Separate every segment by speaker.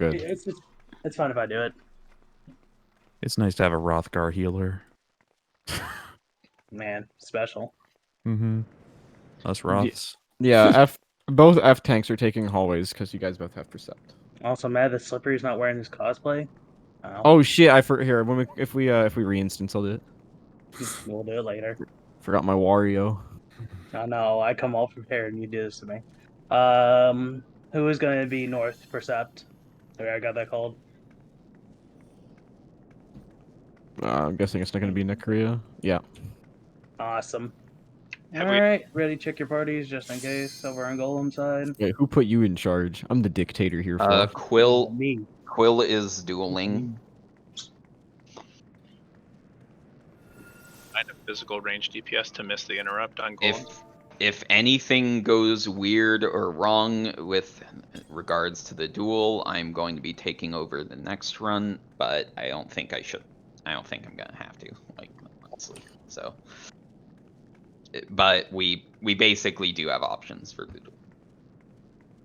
Speaker 1: Good.
Speaker 2: It's fine if I do it.
Speaker 3: It's nice to have a Rothgar healer.
Speaker 2: Man, special.
Speaker 3: Mm-hmm. Us Roths.
Speaker 1: Yeah, both F tanks are taking hallways because you guys both have Percept.
Speaker 2: Also, mad that Slippery's not wearing his cosplay.
Speaker 1: Oh shit! Here when if we re-instance, I'll do it.
Speaker 2: We'll do it later.
Speaker 1: Forgot my Wario.
Speaker 2: I know, I come all prepared and you do this to me. Who is going to be North Percept? Okay, I got that called.
Speaker 1: I'm guessing it's not gonna be Nikaria. Yeah.
Speaker 2: Awesome.
Speaker 4: Have
Speaker 2: All
Speaker 4: we-
Speaker 2: right, ready? Check your parties just in case. Over on Golem side.
Speaker 1: Wait, who put you in charge? I'm the dictator here. For
Speaker 5: Quill
Speaker 2: Me.
Speaker 5: is dueling.
Speaker 4: Kind of physical range DPS to miss the interrupt on golems.
Speaker 5: If anything goes weird or wrong with regards to the duel, I'm going to be taking over the next run, but I don't think I should. I don't think I'm gonna have to, like, honestly. So, but we basically do have options for the duel.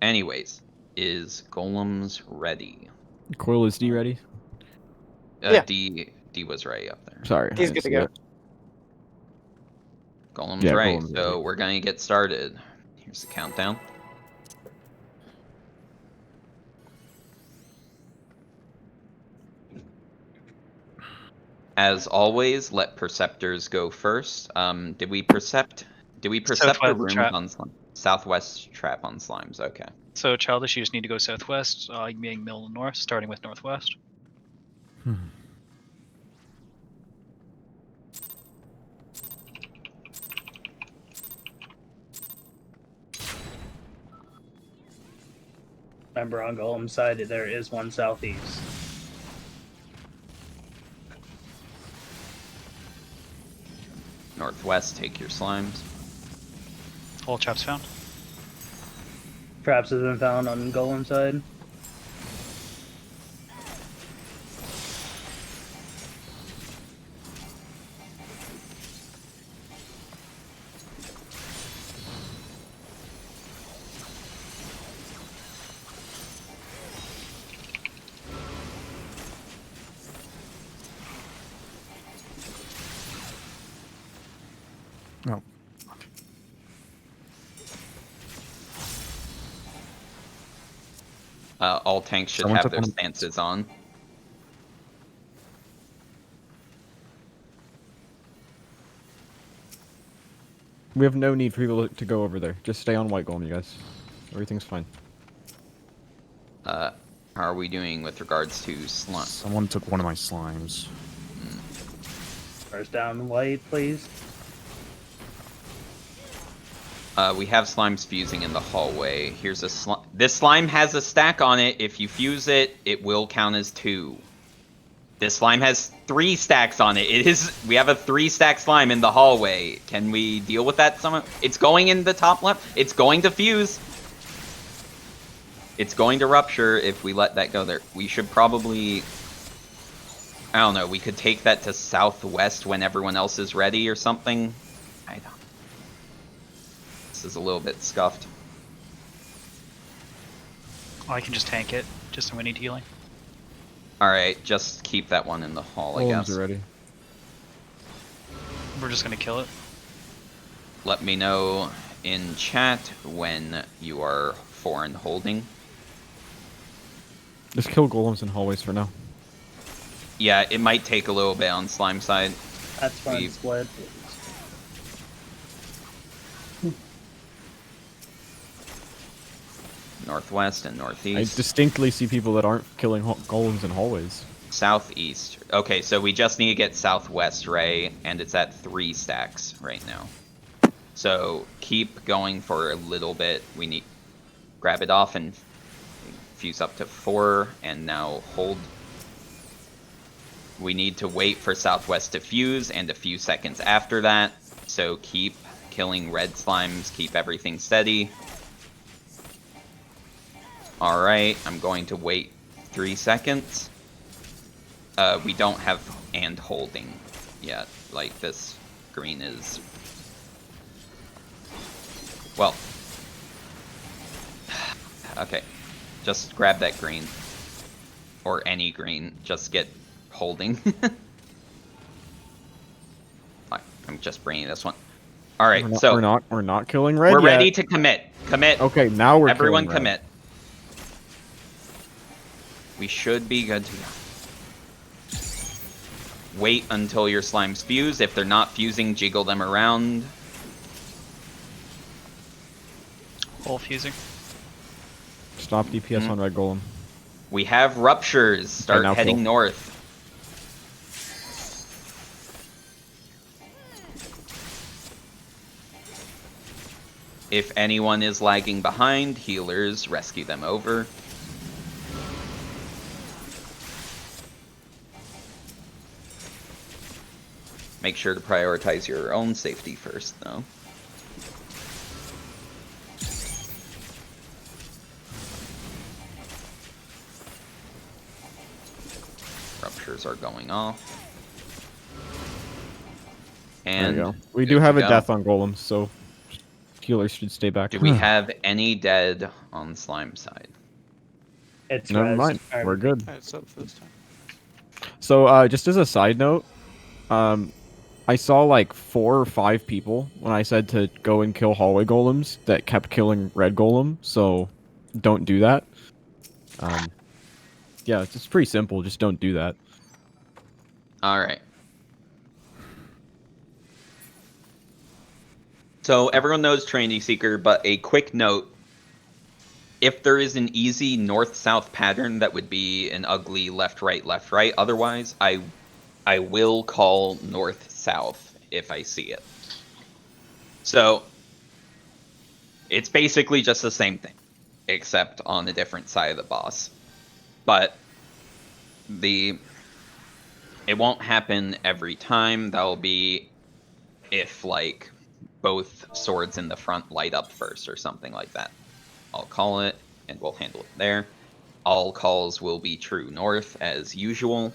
Speaker 5: Anyways, is golems ready?
Speaker 1: Coil is D ready?
Speaker 6: Yeah.
Speaker 5: D was right up there.
Speaker 1: Sorry.
Speaker 6: He's good to go.
Speaker 5: Golem's
Speaker 1: Yeah,
Speaker 5: right,
Speaker 1: Golem's
Speaker 5: so
Speaker 1: ready.
Speaker 5: we're gonna get started. Here's the countdown. As always, let perceptors go first. Did we percept the
Speaker 4: Southwest
Speaker 5: room
Speaker 4: trap.
Speaker 5: on slime? Southwest trap on slimes, okay.
Speaker 4: So Childish, you just need to go southwest, being middle and north, starting with northwest.
Speaker 2: Remember, on Golem side, there is one southeast.
Speaker 5: Northwest, take your slimes.
Speaker 4: All traps found.
Speaker 2: Traps have been found on Golem side.
Speaker 3: Oh.
Speaker 5: All tanks should
Speaker 3: Someone
Speaker 5: have
Speaker 3: took
Speaker 5: their
Speaker 3: one of-
Speaker 5: stances on.
Speaker 1: We have no need for people to go over there. Just stay on white golem, you guys. Everything's fine.
Speaker 5: How are we doing with regards to slime?
Speaker 3: Someone took one of my slimes.
Speaker 2: First down white, please.
Speaker 5: We have slimes fusing in the hallway. Here's a slime. This slime has a stack on it. If you fuse it, it will count as 2. This slime has 3 stacks on it. We have a 3-stack slime in the hallway. Can we deal with that somehow? It's going in the top left. It's going to fuse. It's going to rupture if we let that go there. We should probably... I don't know. We could take that to southwest when everyone else is ready or something. I don't... This is a little bit scuffed.
Speaker 4: I can just tank it, just when we need healing.
Speaker 5: Alright, just keep that one in the hall, I
Speaker 1: Golems
Speaker 5: guess.
Speaker 1: are ready.
Speaker 4: We're just gonna kill it.
Speaker 5: Let me know in chat when you are foreign holding.
Speaker 1: Just kill golems in hallways for now.
Speaker 5: Yeah, it might take a little bit on slime side.
Speaker 2: That's fine.
Speaker 5: We-
Speaker 2: Split.
Speaker 5: Northwest and
Speaker 1: I
Speaker 5: northeast.
Speaker 1: distinctly see people that aren't killing golems in hallways.
Speaker 5: Southeast. Okay, so we just need to get southwest, Ray, and it's at 3 stacks right now. So keep going for a little bit. We need grab it off and fuse up to 4, and now hold. We need to wait for southwest to fuse, and a few seconds after that. So keep killing red slimes, keep everything steady. Alright, I'm going to wait 3 seconds. We don't have and holding yet. Like, this green is... Well... Okay. Just grab that green. or any green. Just get holding. I'm just bringing this one. All right,
Speaker 1: we're not killing red
Speaker 5: we're
Speaker 1: yet.
Speaker 5: ready to commit. Commit.
Speaker 1: Okay, now we're
Speaker 5: Everyone
Speaker 1: killing
Speaker 5: commit.
Speaker 1: red.
Speaker 5: We should be good to go. Wait until your slimes fuse. If they're not fusing, jiggle them around.
Speaker 4: All fusing.
Speaker 1: Stop DPS on red golem.
Speaker 5: We have ruptures. Start
Speaker 1: now
Speaker 5: heading
Speaker 1: kill.
Speaker 5: north. If anyone is lagging behind, healers, rescue them over. Make sure to prioritize your own safety first, though. Ruptures are going off. And
Speaker 1: There you go. We
Speaker 5: good
Speaker 1: do
Speaker 5: to
Speaker 1: have a
Speaker 5: go.
Speaker 1: death on golems, so healers should stay back.
Speaker 5: Do we have any dead on slime side?
Speaker 2: It's
Speaker 1: Never
Speaker 2: res.
Speaker 1: mind. We're good.
Speaker 6: It's up for this time.
Speaker 1: So, just as a side note, I saw like 4 or 5 people when I said to go and kill hallway golems that kept killing red golem, so don't do that. Yeah, it's pretty simple, just don't do that.
Speaker 5: Alright. So everyone knows Trinity Seeker, but a quick note. If there is an easy north-south pattern, that would be an ugly left-right, left-right. Otherwise, I will call north-south if I see it. So, it's basically just the same thing, except on a different side of the boss. But it won't happen every time. That'll be if, like, both swords in the front light up first or something like that. I'll call it, and we'll handle it there. All calls will be true north, as usual.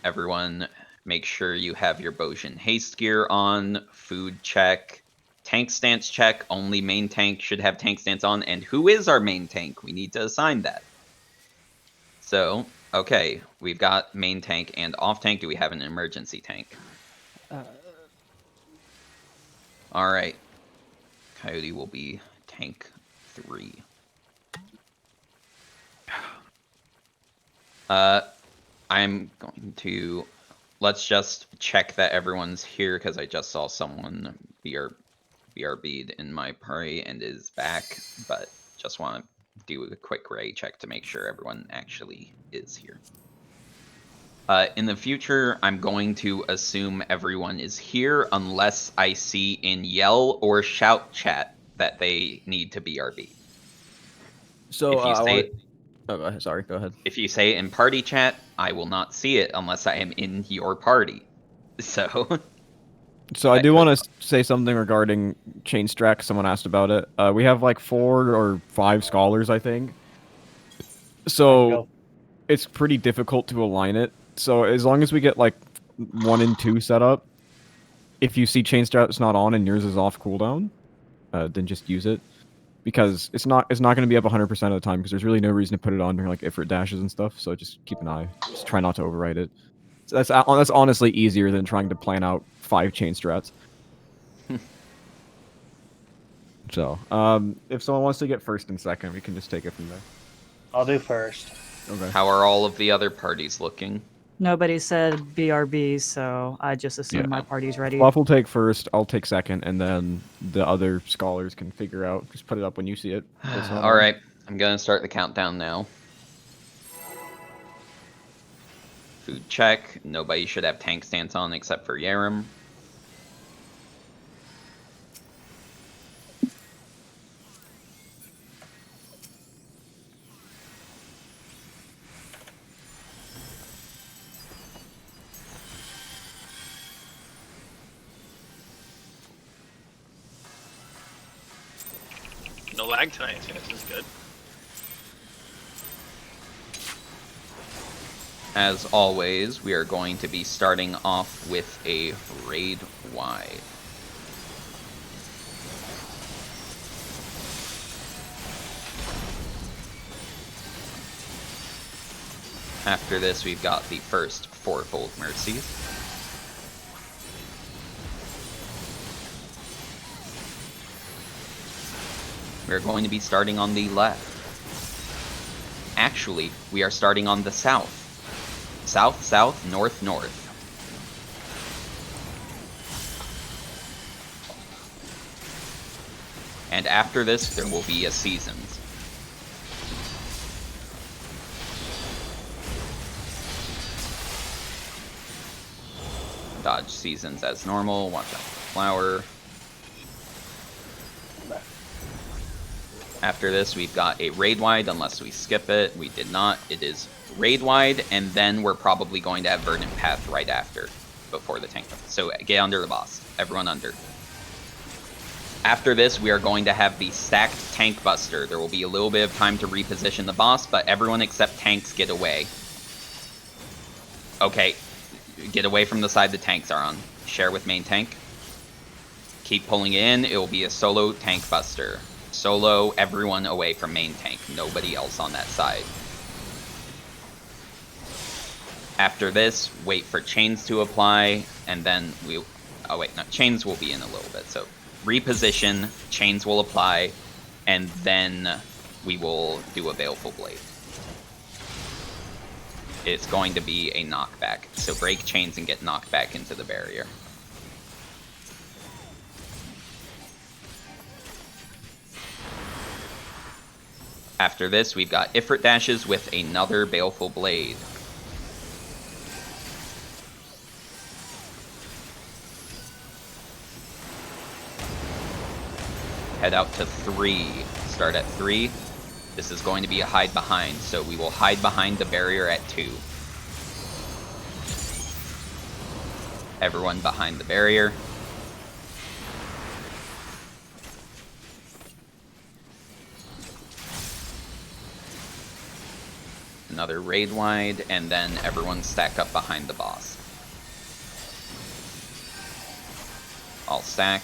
Speaker 5: Everyone, make sure you have your Bojin haste gear on. Food check. Tank stance check. Only main tank should have tank stance on. And who is our main tank? We need to assign that. So, okay, we've got main tank and off tank. Do we have an emergency tank? Alright. Coyote will be tank 3. I'm going to... Let's just check that everyone's here, because I just saw someone BRB'd in my party and is back, but just want to do a quick ray check to make sure everyone actually is here. In the future, I'm going to assume everyone is here unless I see in yell or shout chat that they need to BRB.
Speaker 1: So,
Speaker 5: If you say
Speaker 1: sorry, go ahead.
Speaker 5: If you say it in party chat, I will not see it unless I am in your party. So...
Speaker 1: So I do want to say something regarding chain strat. Someone asked about it. We have like 4 or 5 scholars, I think. So it's pretty difficult to align it. So as long as we get like 1 and 2 set up, if you see chain strat's not on and yours is off cooldown, then just use it, because it's not going to be up 100% of the time, because there's really no reason to put it on during like ifrit dashes and stuff. So just keep an eye. Just try not to overwrite it. So that's honestly easier than trying to plan out 5 chain strats. So, if someone wants to get first and second, we can just take it from there.
Speaker 2: I'll do first.
Speaker 1: Okay.
Speaker 5: How are all of the other parties looking?
Speaker 7: Nobody said BRB, so I just assume
Speaker 1: Yeah.
Speaker 7: my party's ready.
Speaker 1: Fluff will take first, I'll take second, and then the other scholars can figure out. Just put it up when you see it.
Speaker 5: Alright, I'm gonna start the countdown now. Food check. Nobody should have tank stance on except for Yaram.
Speaker 6: No lag tonight, so this is good.
Speaker 5: As always, we are going to be starting off with a raid wide. After this, we've got the first fourfold mercies. We're going to be starting on the left. Actually, we are starting on the south. South, south, north, north. And after this, there will be a seasons. Dodge seasons as normal. Watch out for flower. After this, we've got a raid wide, unless we skip it. We did not. It is raid wide, and then we're probably going to have verdant path right after, before the tank. So get under the boss. Everyone under. After this, we are going to have the stacked tank buster. There will be a little bit of time to reposition the boss, but everyone except tanks get away. Okay, get away from the side the tanks are on. Share with main tank. Keep pulling in. It will be a solo tank buster. Solo everyone away from main tank. Nobody else on that side. After this, wait for chains to apply, and then we... Oh wait, no, chains will be in a little bit, so... Reposition, chains will apply, and then we will do a Baleful Blade. It's going to be a knockback, so break chains and get knocked back into the barrier. After this, we've got Ifrit dashes with another Baleful Blade. Head out to 3. Start at 3. This is going to be a hide behind, so we will hide behind the barrier at 2. Everyone behind the barrier. Another raid wide, and then everyone stack up behind the boss. All stack.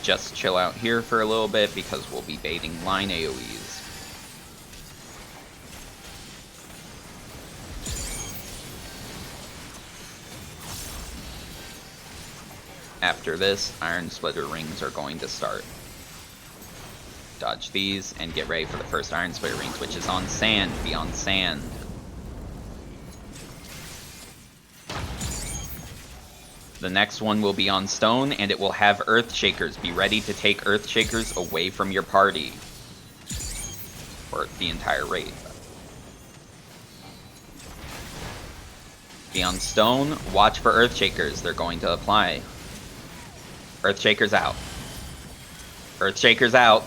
Speaker 5: Just chill out here for a little bit because we'll be baiting line AoEs. After this, Iron Splitter rings are going to start. Dodge these and get ready for the first Iron Splitter rings, which is on sand. Be on sand. The next one will be on stone, and it will have Earth Shakers. Be ready to take Earth Shakers away from your party. Or the entire raid. Be on stone, watch for Earth Shakers. They're going to apply. Earth Shakers out. Earth Shakers out.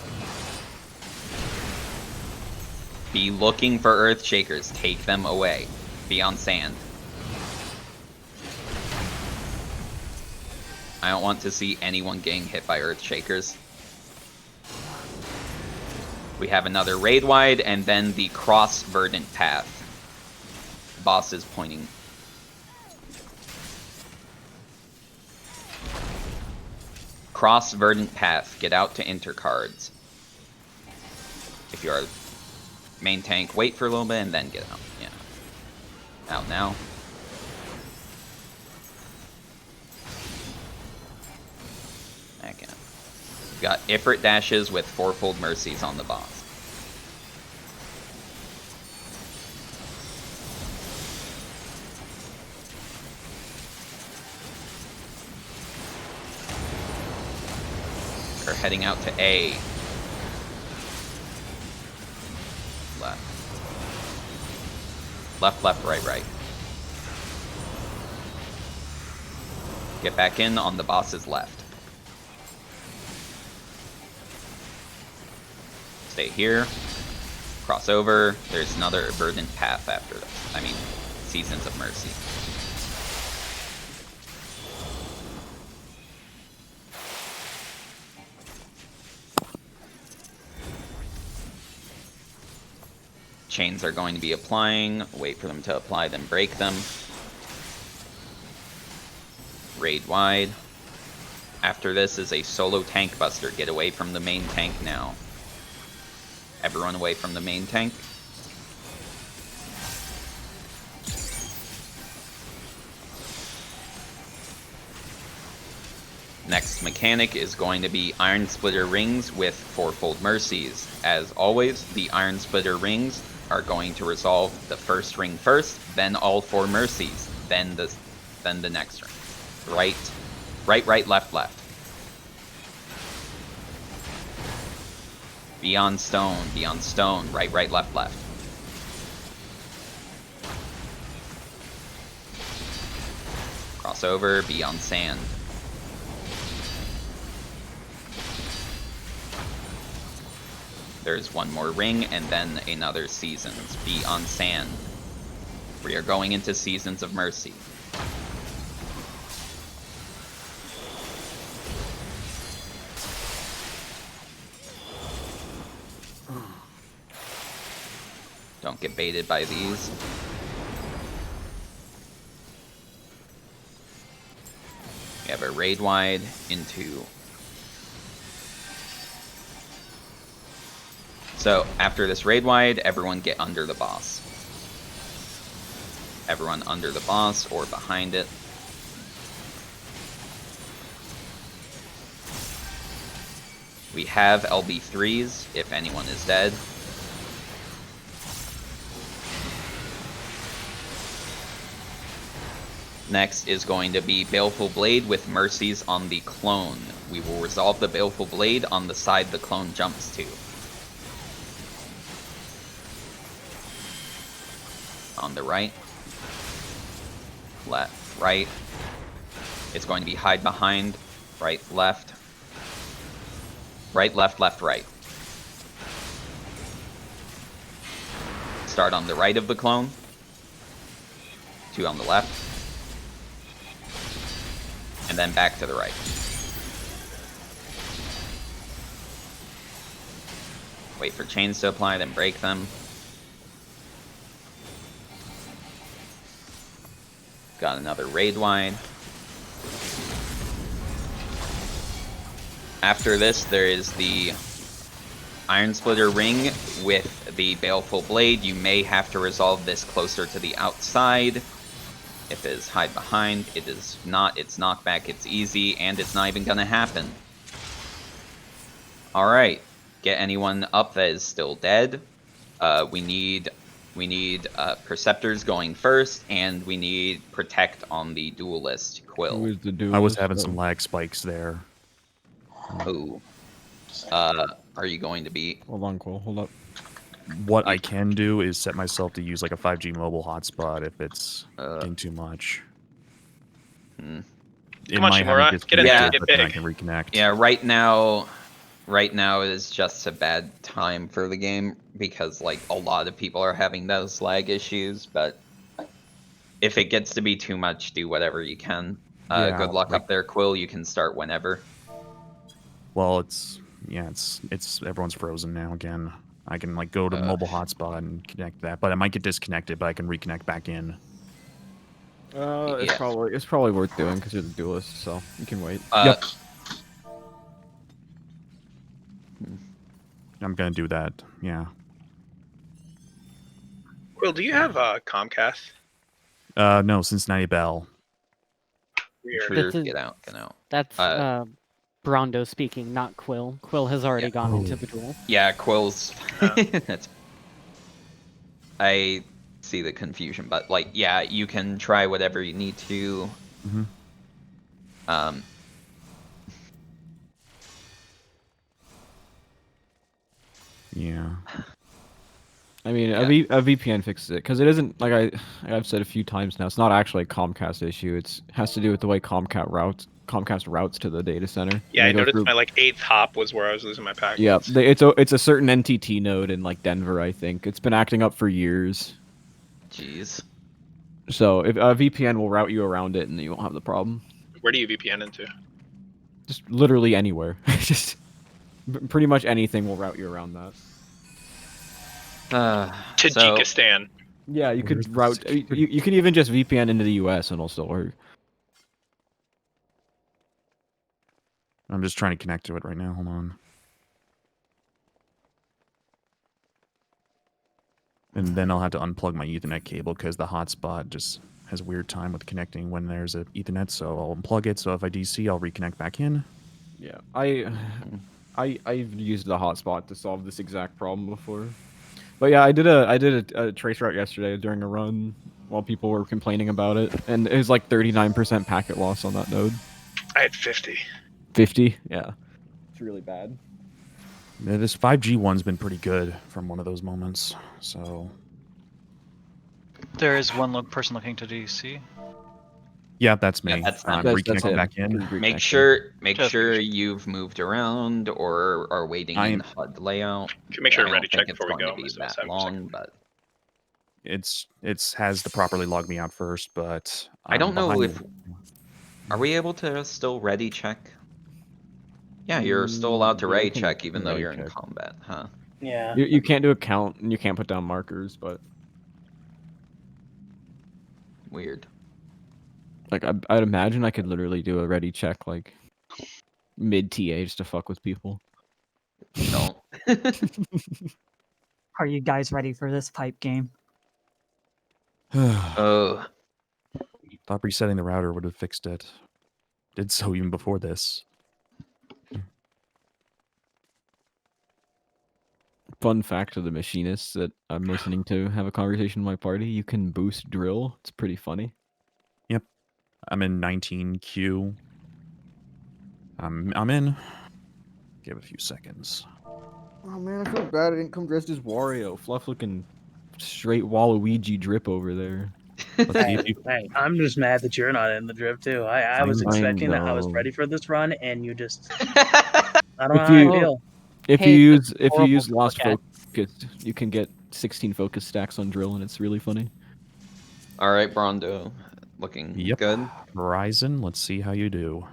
Speaker 5: Be looking for Earth Shakers. Take them away. Be on sand. I don't want to see anyone getting hit by Earth Shakers. We have another raid wide, and then the cross verdant path. Boss is pointing. Cross verdant path. Get out to enter cards. If you are main tank, wait for a little bit and then get out. Yeah. Out now. We've got Ifrit dashes with fourfold mercies on the boss. We're heading out to A. Left. Left, left, right, right. Get back in on the boss's left. Stay here. Cross over. There's another verdant path after this. I mean, Seasons of Mercy. Chains are going to be applying. Wait for them to apply, then break them. Raid wide. After this is a solo tank buster. Get away from the main tank now. Everyone away from the main tank. Next mechanic is going to be Iron Splitter Rings with Fourfold Mercies. As always, the Iron Splitter Rings are going to resolve the first ring first, then all 4 Mercies, then the next ring. Right, left. Beyond stone, right, left. Crossover, beyond sand. There's one more ring, and then another Seasons. Beyond sand. We are going into Seasons of Mercy. Don't get baited by these. We have a raid wide into. So after this raid wide, everyone get under the boss. Everyone under the boss or behind it. We have LB3s if anyone is dead. Next is going to be Baleful Blade with Mercies on the clone. We will resolve the Baleful Blade on the side the clone jumps to. On the right. Left, right. It's going to be hide behind, right, left. Right, left, right. Start on the right of the clone. 2 on the left. And then back to the right. Wait for chains to apply, then break them. Got another raid wide. After this, there is the Iron Splitter Ring with the Baleful Blade. You may have to resolve this closer to the outside. If it is hide behind, it is not. It's knockback, it's easy, and it's not even gonna happen. Alright, get anyone up that is still dead. We need Perceptors going first, and we need Protect on the Duelist Quill.
Speaker 1: Who is the duelist?
Speaker 3: I was having some lag spikes there.
Speaker 5: Oh. Are you going to be...
Speaker 1: Hold on, Quill. Hold up.
Speaker 3: What I can do is set myself to use like a 5G mobile hotspot if it's getting too much.
Speaker 6: Come on, Shimura, get in
Speaker 5: there,
Speaker 6: get
Speaker 3: but
Speaker 6: big.
Speaker 3: then I can reconnect.
Speaker 5: Yeah, right now is just a bad time for the game because like a lot of people are having those lag issues, but if it gets to be too much, do whatever you can. Good luck up there, Quill. You can start whenever.
Speaker 3: Well, it's everyone's frozen now again. I can like go to the mobile hotspot and connect that, but I might get disconnected, but I can reconnect back in.
Speaker 1: It's probably worth doing because you're the duelist, so you can wait.
Speaker 3: Yep. I'm gonna do that. Yeah.
Speaker 6: Quill, do you have Comcast?
Speaker 3: No, Cincinnati Bell.
Speaker 6: Weird.
Speaker 5: Intruders, get out.
Speaker 8: That's Brondo speaking, not Quill. Quill has already gone into the duel.
Speaker 5: Yeah, Quill's. That's. I see the confusion, but like, yeah, you can try whatever you need to.
Speaker 3: Yeah.
Speaker 1: I mean, a VPN fixes it because it isn't like I've said a few times now. It's not actually a Comcast issue. It has to do with the way Comcast routes to the data center.
Speaker 6: Yeah, I noticed my like 8th hop was where I was losing my packets.
Speaker 1: Yeah, it's a certain NTT node in like Denver, I think. It's been acting up for years.
Speaker 5: Jeez.
Speaker 1: So if a VPN will route you around it, and you won't have the problem.
Speaker 6: Where do you VPN into?
Speaker 1: Just literally anywhere. Just pretty much anything will route you around that.
Speaker 6: Tajikistan.
Speaker 1: Yeah, you could route. You can even just VPN into the US and it'll still work.
Speaker 3: I'm just trying to connect to it right now. Hold on. And then I'll have to unplug my Ethernet cable because the hotspot just has a weird time with connecting when there's a Ethernet. So I'll unplug it. So if I DC, I'll reconnect back in.
Speaker 1: Yeah, I've used the hotspot to solve this exact problem before. But yeah, I did a trace route yesterday during a run while people were complaining about it, and it was like 39% packet loss on that node.
Speaker 6: I had 50.
Speaker 1: 50? Yeah. It's really bad.
Speaker 3: Yeah, this 5G one's been pretty good from one of those moments. So
Speaker 4: There is one person looking to DC.
Speaker 3: yeah, that's me.
Speaker 5: Yeah, that's
Speaker 3: I'm
Speaker 5: not-
Speaker 3: reconnecting
Speaker 1: him.
Speaker 3: back in.
Speaker 1: He's
Speaker 5: Make
Speaker 1: reconnecting.
Speaker 5: sure you've moved around or are waiting in HUD layout.
Speaker 6: Can you make sure to
Speaker 5: I don't
Speaker 6: ready check
Speaker 5: think it's
Speaker 6: before we
Speaker 5: going
Speaker 6: go?
Speaker 5: to be
Speaker 6: So let's
Speaker 5: that
Speaker 6: have a
Speaker 5: long,
Speaker 6: second.
Speaker 5: but
Speaker 3: It's has to properly log me out first, but
Speaker 5: I don't know
Speaker 3: behind
Speaker 5: if are we able to still ready check? Yeah, you're still allowed to
Speaker 1: Yeah, you
Speaker 5: ready
Speaker 1: can
Speaker 5: check even though
Speaker 1: ready
Speaker 5: you're in
Speaker 1: check.
Speaker 5: combat, huh?
Speaker 2: Yeah.
Speaker 1: You can't do a count and you can't put down markers, but
Speaker 5: Weird.
Speaker 1: like I'd imagine I could literally do a ready check like mid TA just to fuck with people.
Speaker 5: Don't.
Speaker 7: Are you guys ready for this pipe game?
Speaker 5: Oh,
Speaker 3: Thought resetting the router would have fixed it. Did so even before this.
Speaker 1: Fun fact to the machinists that I'm listening to have a conversation in my party: you can boost drill. It's pretty funny.
Speaker 3: Yep. I'm in 19Q. I'm in. Give it a few seconds.
Speaker 1: Oh man, I feel bad I didn't come dressed as Wario. Fluff looking straight Waluigi drip over there.
Speaker 3: Let's see
Speaker 2: Hey,
Speaker 3: if you
Speaker 2: hey, I'm just mad that you're not in the drip too. I was
Speaker 3: I
Speaker 2: expecting that I was
Speaker 1: know.
Speaker 2: ready for this run, and you just I don't know how I feel.
Speaker 1: If
Speaker 8: Hey,
Speaker 1: you
Speaker 8: it's
Speaker 1: use
Speaker 8: horrible to
Speaker 1: lost
Speaker 8: look at.
Speaker 1: focus, you can get 16 focus stacks on drill, and it's really funny.
Speaker 5: all right, Brondo, looking
Speaker 3: Yep.
Speaker 5: good.
Speaker 3: Horizon, let's see how you do.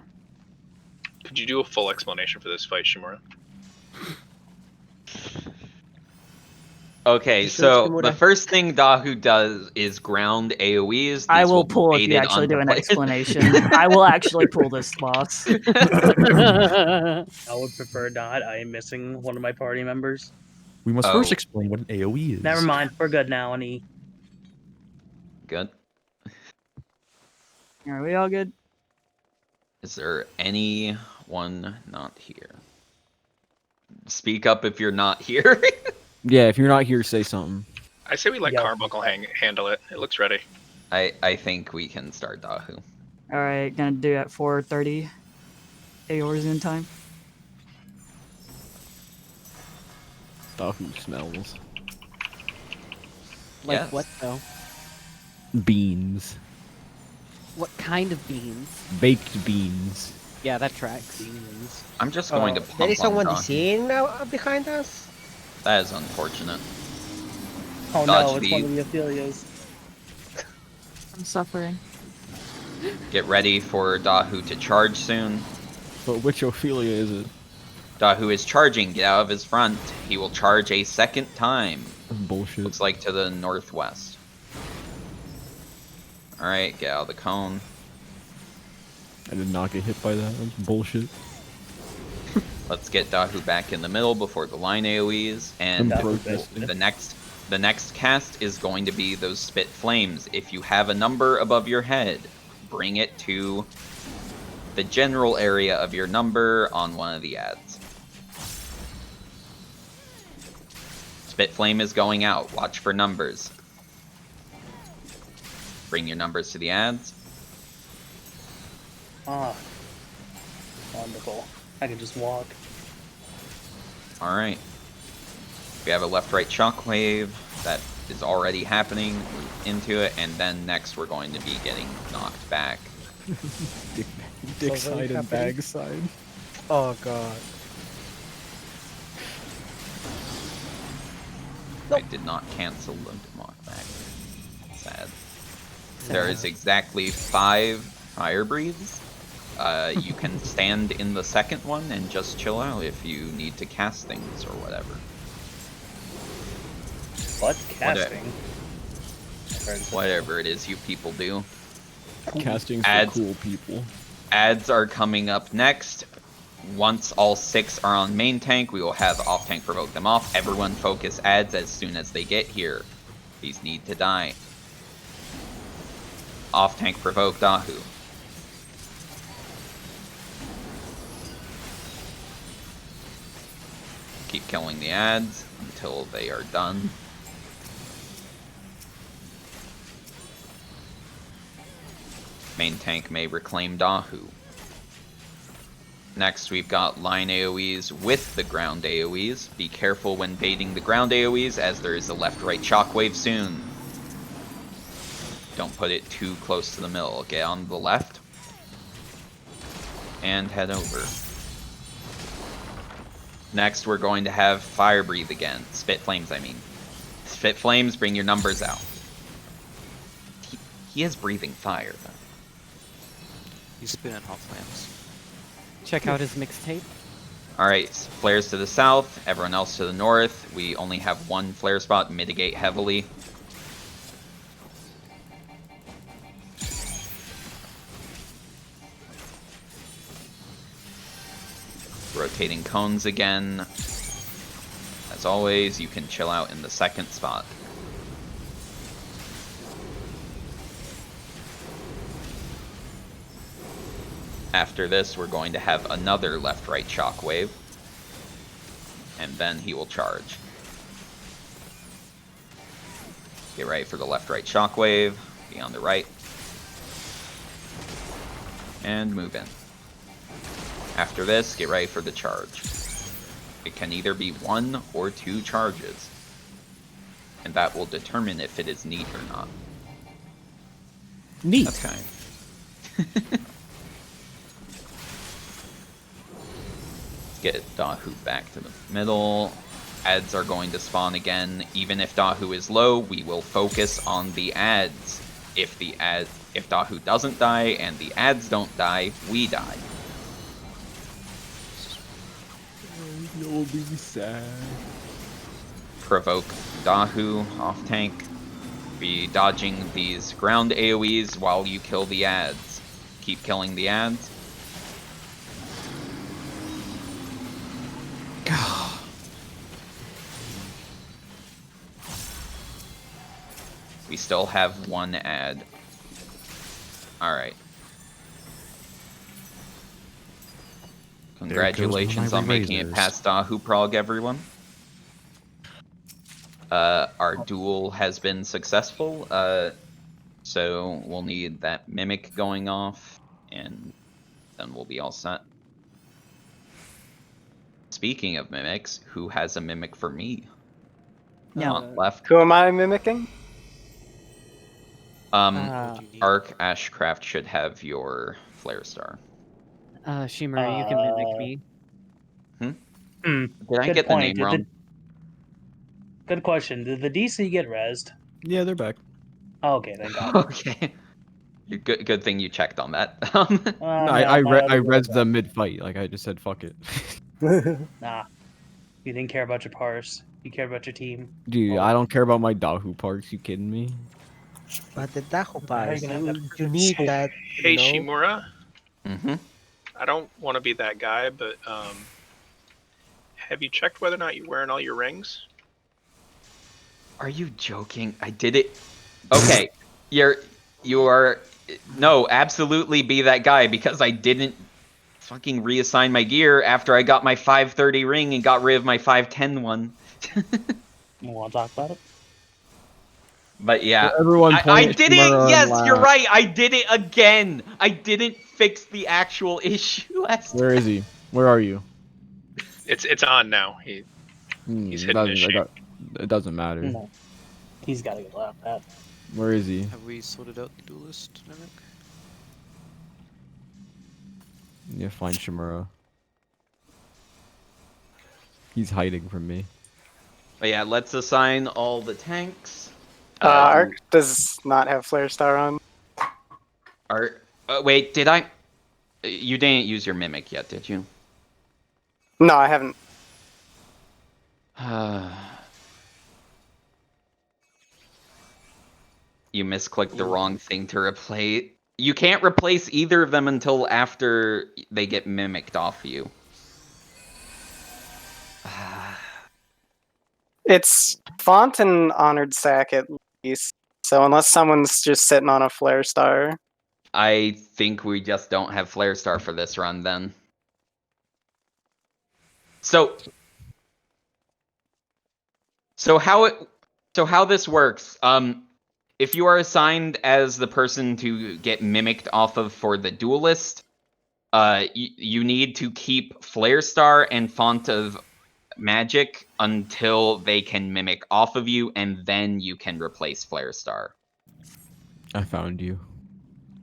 Speaker 6: Could you do a full explanation for this fight, Shimura?
Speaker 5: Okay, so the first thing Dahu does is ground AoEs.
Speaker 7: I
Speaker 5: These
Speaker 7: will
Speaker 5: be
Speaker 7: pull if you
Speaker 5: baited
Speaker 7: actually do
Speaker 5: onto
Speaker 7: an
Speaker 5: players.
Speaker 7: explanation. I will actually pull this, boss.
Speaker 2: I would prefer not. I am missing one of my party members.
Speaker 3: We must
Speaker 5: Oh.
Speaker 3: first explain what an AoE is.
Speaker 2: Never mind. We're good now, and he.
Speaker 5: Good.
Speaker 7: Are we all good?
Speaker 5: Is there anyone not here? Speak up if you're not here.
Speaker 1: Yeah, if you're not here, say something.
Speaker 6: I say we let
Speaker 2: Yeah.
Speaker 6: Carbuncle handle it. It looks ready.
Speaker 5: I think we can start Dahu.
Speaker 7: All right, gonna do at 4:30 Aors in time.
Speaker 1: Dahu smells.
Speaker 8: Like
Speaker 5: Yes.
Speaker 8: what though?
Speaker 1: Beans.
Speaker 8: What kind of beans?
Speaker 1: Baked beans.
Speaker 8: Yeah, that tracks.
Speaker 5: I'm just going to
Speaker 9: There
Speaker 5: pump
Speaker 9: is someone
Speaker 5: on Dahu.
Speaker 9: DCing now behind us.
Speaker 5: That is unfortunate.
Speaker 2: Oh
Speaker 5: Dodge
Speaker 2: no, it's
Speaker 5: the-
Speaker 2: one of the Ophelias.
Speaker 7: I'm suffering.
Speaker 5: Get ready for Dahu to charge soon.
Speaker 1: But which Ophelia is it?
Speaker 5: Dahu is charging. Get out of his front. He will charge a second time.
Speaker 1: That's bullshit.
Speaker 5: Looks like to the northwest. Alright, get out of the cone.
Speaker 1: I did not get hit by that. That's bullshit.
Speaker 5: Let's get Dahu back in the middle before the line AoEs. And
Speaker 1: I'm protesting.
Speaker 5: the next cast is going to be those spit flames. If you have a number above your head, bring it to the general area of your number on one of the ads. Spit flame is going out. Watch for numbers. Bring your numbers to the ads.
Speaker 2: Ah, wonderful. I can just walk.
Speaker 5: Alright. We have a left-right shockwave that is already happening. Move into it, and then next we're going to be getting knocked back.
Speaker 1: Dick
Speaker 9: So very
Speaker 1: side and
Speaker 9: happy.
Speaker 1: bag side.
Speaker 9: Oh god.
Speaker 5: I did not cancel the knockback. Sad. There is exactly 5 fire breathes. You can stand in the second one and just chill out if you need to cast things or whatever.
Speaker 2: What? Casting?
Speaker 5: Whatever it is you people do.
Speaker 1: Casting's for
Speaker 5: Ads.
Speaker 1: cool people.
Speaker 5: Ads are coming up next. Once all 6 are on main tank, we will have off tank provoke them off. Everyone focus adds as soon as they get here. These need to die. Off tank provoke Dahu. Keep killing the adds until they are done. Main tank may reclaim Dahu. Next, we've got line AoEs with the ground AoEs. Be careful when baiting the ground AoEs, as there is a left-right shockwave soon. Don't put it too close to the middle. Get on the left. And head over. Next, we're going to have Fire Breathe again. Spit Flames, I mean. Spit Flames, bring your numbers out. He is breathing fire, though.
Speaker 6: He's spitting hot flames.
Speaker 8: Check out his mixtape.
Speaker 5: Alright, flares to the south, everyone else to the north. We only have one flare spot, mitigate heavily. Rotating cones again. As always, you can chill out in the second spot. After this, we're going to have another left-right shockwave. And then he will charge. Get ready for the left-right shockwave. Be on the right. And move in. After this, get ready for the charge. It can either be 1 or 2 charges. And that will determine if it is neat or not.
Speaker 1: Neat.
Speaker 5: That's kind. Get Dahu back to the middle. Adds are going to spawn again. Even if Dahu is low, we will focus on the adds. If Dahu doesn't die and the adds don't die, we die.
Speaker 1: You'll be sad.
Speaker 5: Provoke Dahu off tank. Be dodging these ground AoEs while you kill the adds. Keep killing the adds. We still have 1 ad. Alright. Congratulations on making it past Dahu Prog, everyone. Our duel has been successful, so we'll need that mimic going off, and then we'll be all set. Speaking of mimics, who has a mimic for me?
Speaker 7: Yeah.
Speaker 5: On left.
Speaker 9: Who am I mimicking?
Speaker 5: Arc Ashcraft should have your Flare Star.
Speaker 8: Shimura, you can mimic me.
Speaker 5: Did I get the name wrong?
Speaker 2: Good question. Did the DC get rezzed?
Speaker 1: Yeah, they're back.
Speaker 2: Oh, okay, thank God.
Speaker 5: Okay. Good thing you checked on that.
Speaker 1: No, I rezzed them mid-fight. Like, I just said, fuck it.
Speaker 2: Nah. You didn't care about your parse. You cared about your team.
Speaker 1: Dude, I don't care about my Dahu parts. You kidding me?
Speaker 9: But the Dahu parts,
Speaker 2: You're gonna have
Speaker 9: you need that.
Speaker 10: Hey, Shimura.
Speaker 5: Mm-hmm.
Speaker 10: I don't want to be that guy, but have you checked whether or not you're wearing all your rings?
Speaker 5: Are you joking? I did it. Okay, you are. No, absolutely be that guy, because I didn't fucking reassign my gear after I got my 530 ring and got rid of my 510 one.
Speaker 2: You want to talk about it?
Speaker 5: But yeah,
Speaker 1: Everyone
Speaker 5: I did it.
Speaker 1: Shimura
Speaker 5: Yes,
Speaker 1: and
Speaker 5: you're
Speaker 1: laugh.
Speaker 5: right. I did it again. I didn't fix the actual issue last
Speaker 1: Where is he? Where are you?
Speaker 10: It's on now. He's hitting his shape.
Speaker 1: It doesn't matter.
Speaker 2: No. He's got to get laughed at.
Speaker 1: Where is he?
Speaker 6: Have we sorted out the duelist mimic?
Speaker 1: Yeah, find Shimura. He's hiding from me.
Speaker 5: But yeah, let's assign all the tanks.
Speaker 9: Arc does not have Flare Star on.
Speaker 5: Wait, did I? You didn't use your mimic yet, did you?
Speaker 9: No, I haven't.
Speaker 5: You misclicked the wrong thing to replace. You can't replace either of them until after they get mimicked off you.
Speaker 9: It's font and honored sack at least. So unless someone's just sitting on a flare star.
Speaker 5: I think we just don't have Flare Star for this run then. So how this works, if you are assigned as the person to get mimicked off of for the duelist, you need to keep Flare Star and Font of Magic until they can mimic off of you, and then you can replace Flare Star.
Speaker 1: I found you.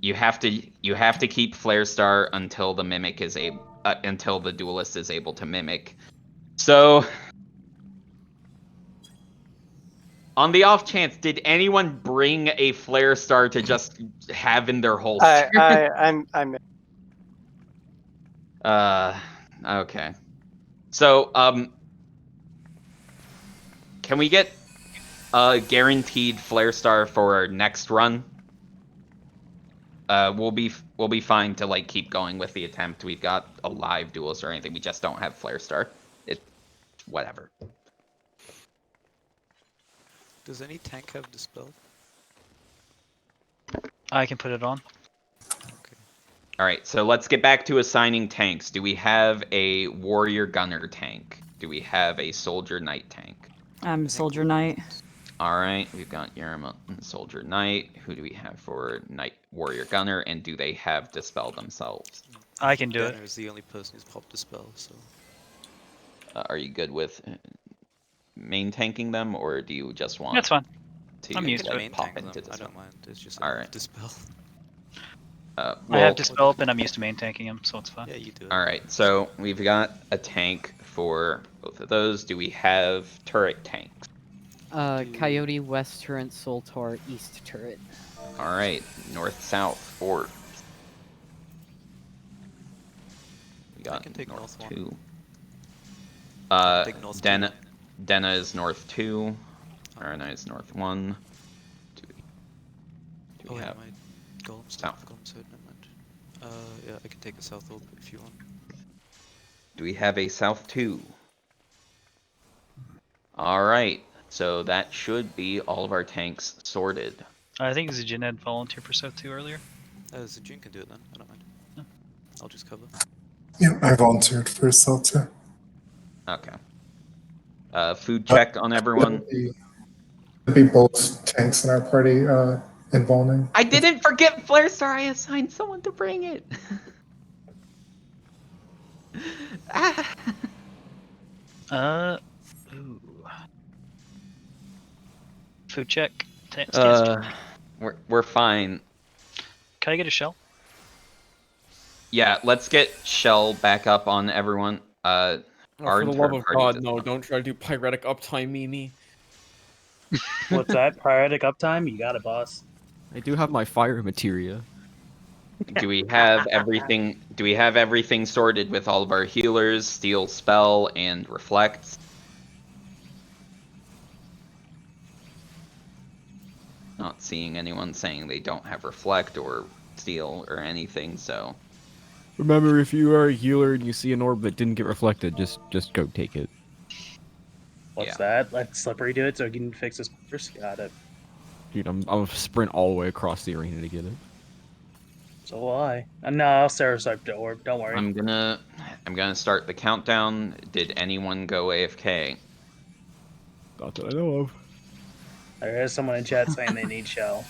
Speaker 5: You have to keep Flare Star until the mimic is until the duelist is able to mimic. So, on the off chance, did anyone bring a Flare Star to just have in their holster?
Speaker 9: I'm
Speaker 5: Okay. So, can we get a guaranteed Flare Star for our next run? We'll be fine to like keep going with the attempt. We've got a live duelist or anything. We just don't have Flare Star. Whatever.
Speaker 11: Does any tank have Dispel?
Speaker 4: I can put it on.
Speaker 11: Okay.
Speaker 5: All right, so let's get back to assigning tanks. Do we have a warrior gunner tank? Do we have a soldier knight tank?
Speaker 7: I'm Soldier Knight.
Speaker 5: All right, we've got Yerma and soldier knight. Who do we have for knight warrior gunner? And do they have dispel themselves?
Speaker 4: I can do it.
Speaker 11: Gunner is the only person who's popped Dispel, so.
Speaker 5: Are you good with main tanking them, or do you just want?
Speaker 4: That's fine.
Speaker 5: To
Speaker 4: I'm used to
Speaker 11: main
Speaker 5: pop
Speaker 11: tank
Speaker 5: into
Speaker 11: them. I
Speaker 5: dispel?
Speaker 11: don't mind. It's just
Speaker 5: All right.
Speaker 11: Dispel.
Speaker 4: I
Speaker 5: Well,
Speaker 4: have Dispel up and I'm used to main tanking him, so it's fine.
Speaker 11: Yeah, you do it.
Speaker 5: all right, so we've got a tank for both of those. Do we have turret tanks?
Speaker 8: Coyote, west turret, Soltar, east turret.
Speaker 5: All right, north-south fort. We got
Speaker 11: can take north one.
Speaker 5: 2.
Speaker 11: I can take north
Speaker 5: Denna is north 2. Arana is north 1. Do we
Speaker 11: wait,
Speaker 5: have
Speaker 11: my golem's
Speaker 5: south?
Speaker 11: Golem's hurt, never mind. Yeah, I can take a south orb if you want.
Speaker 5: Do we have a south 2? All right, so that should be all of our tanks sorted.
Speaker 4: I think Zijin had volunteered for South 2 earlier.
Speaker 11: Zijin can do it then. I don't mind.
Speaker 4: Yeah.
Speaker 11: I'll just cover.
Speaker 12: Yeah, I volunteered for Cell too.
Speaker 5: Okay. Food check on everyone.
Speaker 12: There'd be both tanks in our party involving.
Speaker 5: I didn't forget Flare Star. I assigned someone to bring it.
Speaker 4: Ooh. Food check.
Speaker 5: We're fine.
Speaker 4: Can I get a shell?
Speaker 5: Yeah, let's get Shell back up on everyone.
Speaker 1: For the love of God, no! Don't try to do pyretic uptime, Mimi.
Speaker 2: What's that? Prioritic uptime? You got it, boss.
Speaker 1: I do have my fire materia.
Speaker 5: Do we have everything? Do we have everything sorted with all of our healers, steal spell, and reflect? Not seeing anyone saying they don't have reflect or steal or anything, so.
Speaker 1: Remember, if you are a healer and you see an orb that didn't get reflected, just go take it.
Speaker 2: What's that? Let Slippery do it so he can fix his first. Got it.
Speaker 1: Dude, I'm gonna sprint all the way across the arena to get it.
Speaker 2: So will I. No, I'll Sarasarp the orb. Don't worry.
Speaker 5: I'm gonna start the countdown. Did anyone go AFK?
Speaker 1: Not that I know of.
Speaker 2: There is someone in chat saying they need shell.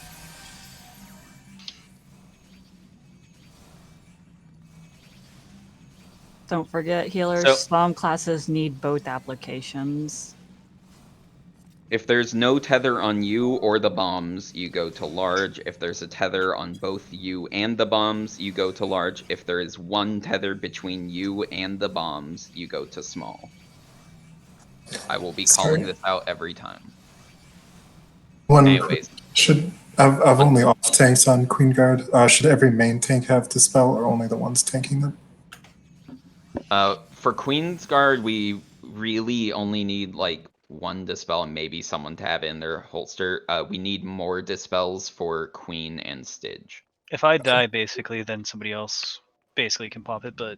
Speaker 7: Don't forget, healers,
Speaker 5: So-
Speaker 7: slam classes need both applications.
Speaker 5: If there's no tether on you or the bombs, you go to large. If there's a tether on both you and the bombs, you go to large. If there is one tether between you and the bombs, you go to small. I will be calling this out every time. Anyways.
Speaker 12: I've only off tanks on Queen Guard. Should every main tank have Dispel or only the ones tanking them?
Speaker 5: For Queen's Guard, we really only need like one dispel and maybe someone to have it in their holster. We need more dispels for Queen and Stidge.
Speaker 4: If I die, basically, then somebody else basically can pop it, but...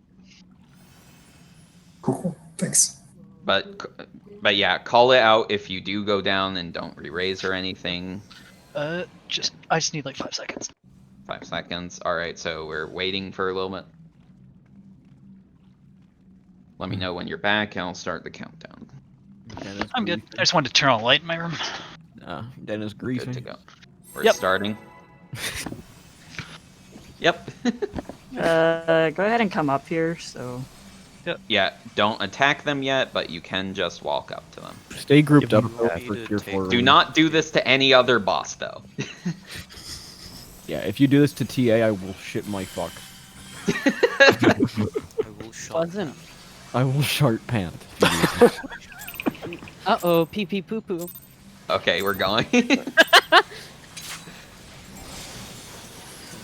Speaker 12: Cool. Thanks.
Speaker 5: But yeah, call it out if you do go down and don't re-raise or anything.
Speaker 4: I just need like 5 seconds.
Speaker 5: 5 seconds. All right, so we're waiting for a little bit. Let me know when you're back, and I'll start the countdown.
Speaker 4: I'm good. I just wanted to turn on a light in my room.
Speaker 1: Dennis
Speaker 5: Good to
Speaker 1: griefing.
Speaker 5: go. We're starting. Yep.
Speaker 7: Go ahead and come up here. So.
Speaker 5: Yeah, don't attack them yet, but you can just walk up to them.
Speaker 1: Stay grouped up
Speaker 11: want
Speaker 1: for
Speaker 11: me to
Speaker 1: tier
Speaker 11: take
Speaker 1: 4.
Speaker 5: Do not do this to any other boss, though.
Speaker 1: Yeah, if you do this to TA, I will shit my fuck.
Speaker 11: I will shot.
Speaker 8: Wasn't.
Speaker 1: I will shart pant.
Speaker 8: Uh-oh, pee-pee poo-poo.
Speaker 5: Okay, we're going.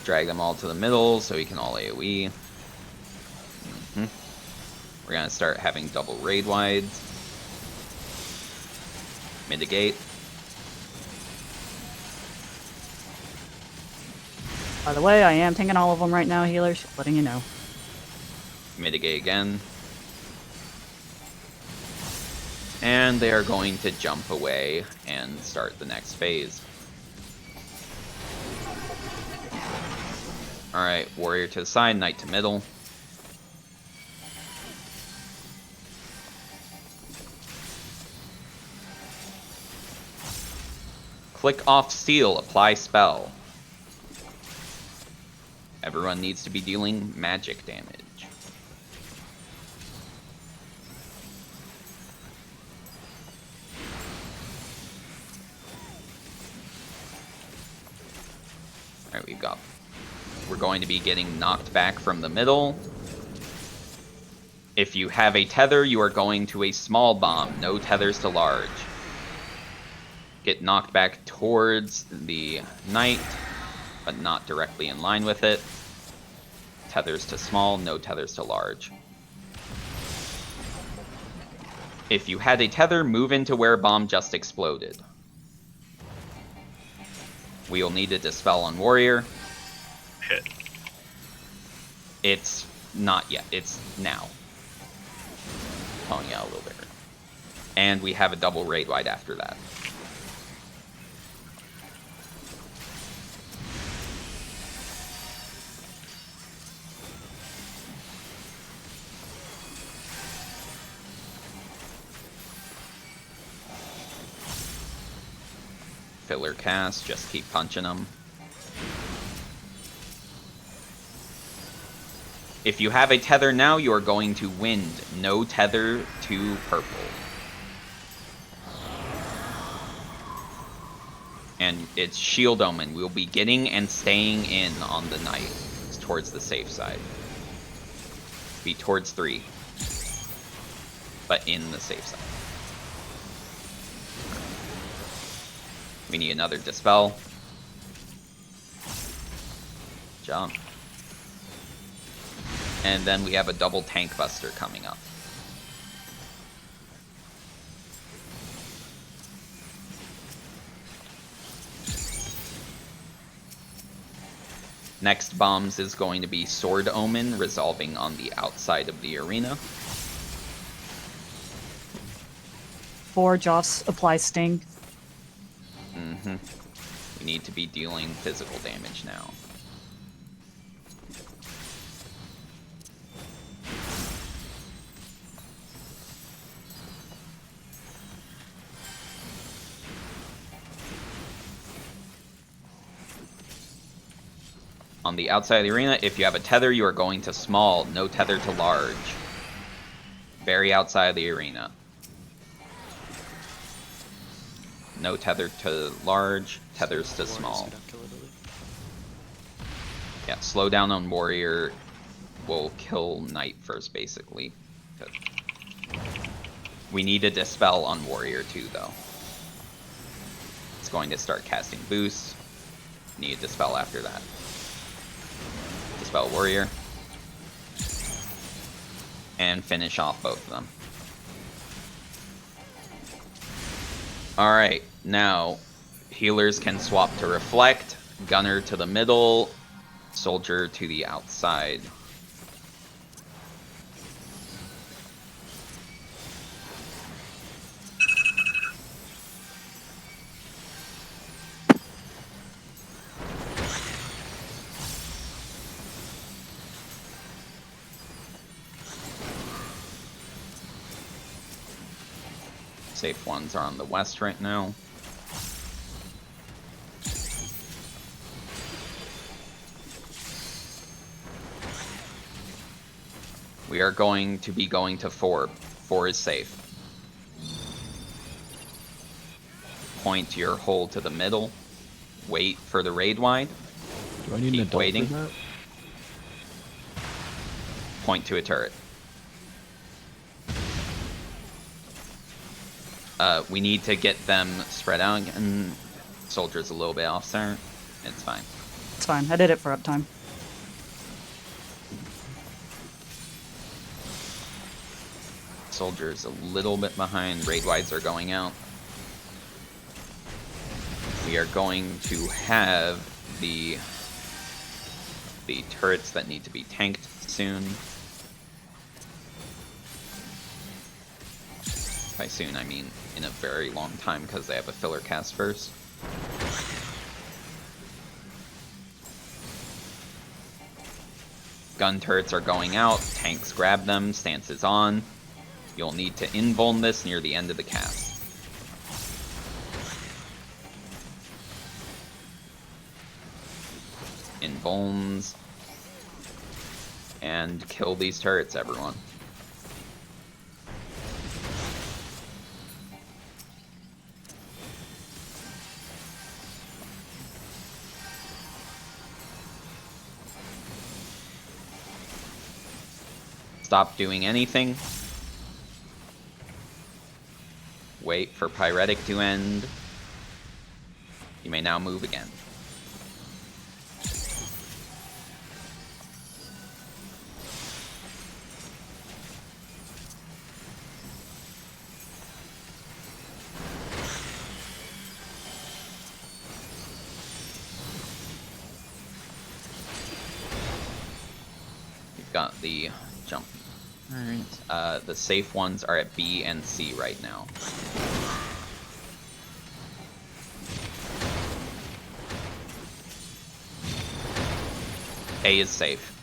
Speaker 5: Drag them all to the middle so we can all AoE. We're gonna start having double raid wides. Mitigate.
Speaker 7: By the way, I am taking all of them right now, healers. Letting you know.
Speaker 5: Mitigate again. And they are going to jump away and start the next phase. Alright, warrior to the side, knight to middle. Click off seal, apply spell. Everyone needs to be dealing magic damage. Alright, we're going to be getting knocked back from the middle. If you have a tether, you are going to a small bomb, no tethers to large. Get knocked back towards the knight, but not directly in line with it. Tethers to small, no tethers to large. If you had a tether, move into where bomb just exploded. We'll need to dispel on warrior.
Speaker 10: Hit.
Speaker 5: It's not yet, it's now. Calling you out a little bit. And we have a double raid wide after that. Filler cast, just keep punching them. If you have a tether now, you are going to wind. No tether to purple. And it's Shield Omen. We'll be getting and staying in on the knight. It's towards the safe side. Be towards 3. But in the safe side. We need another dispel. Jump. And then we have a double tank buster coming up. Next bombs is going to be Sword Omen, resolving on the outside of the arena.
Speaker 7: 4 Joss apply sting.
Speaker 5: We need to be dealing physical damage now. On the outside of the arena, if you have a tether, you are going to small, no tether to large. Very outside of the arena. No tether to large, tethers to small. Yeah, slow down on warrior. We'll kill knight first, basically. We need a dispel on warrior too, though. It's going to start casting boosts. Need a dispel after that. Dispel warrior. And finish off both of them. Alright, now healers can swap to reflect, gunner to the middle, soldier to the outside. Safe ones are on the west right now. We are going to be going to 4. 4 is safe. Point your hole to the middle. Wait for the raid wide.
Speaker 1: Do I need an adult
Speaker 5: waiting.
Speaker 1: for that?
Speaker 5: Point to a turret. We need to get them spread out and soldiers a little bit off center. It's fine.
Speaker 7: It's fine. I did it for uptime.
Speaker 5: Soldiers a little bit behind. Raid wides are going out. We are going to have the turrets that need to be tanked soon. By soon, I mean in a very long time because they have a filler cast first. Gun turrets are going out. Tanks grab them. Stances on. You'll need to invuln this near the end of the cast. Invulns. And kill these turrets, everyone. Stop doing anything. Wait for Pyretic to end. You may now move again. You've got the jump. Alright. The safe ones are at B and C right now. A is safe.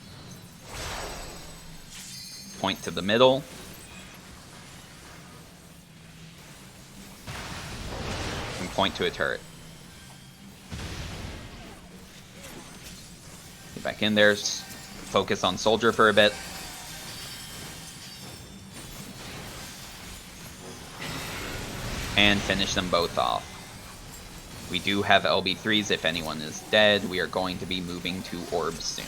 Speaker 5: Point to the middle. And point to a turret. Get back in there. Focus on soldier for a bit. And finish them both off. We do have LB3s if anyone is dead. We are going to be moving to orbs soon.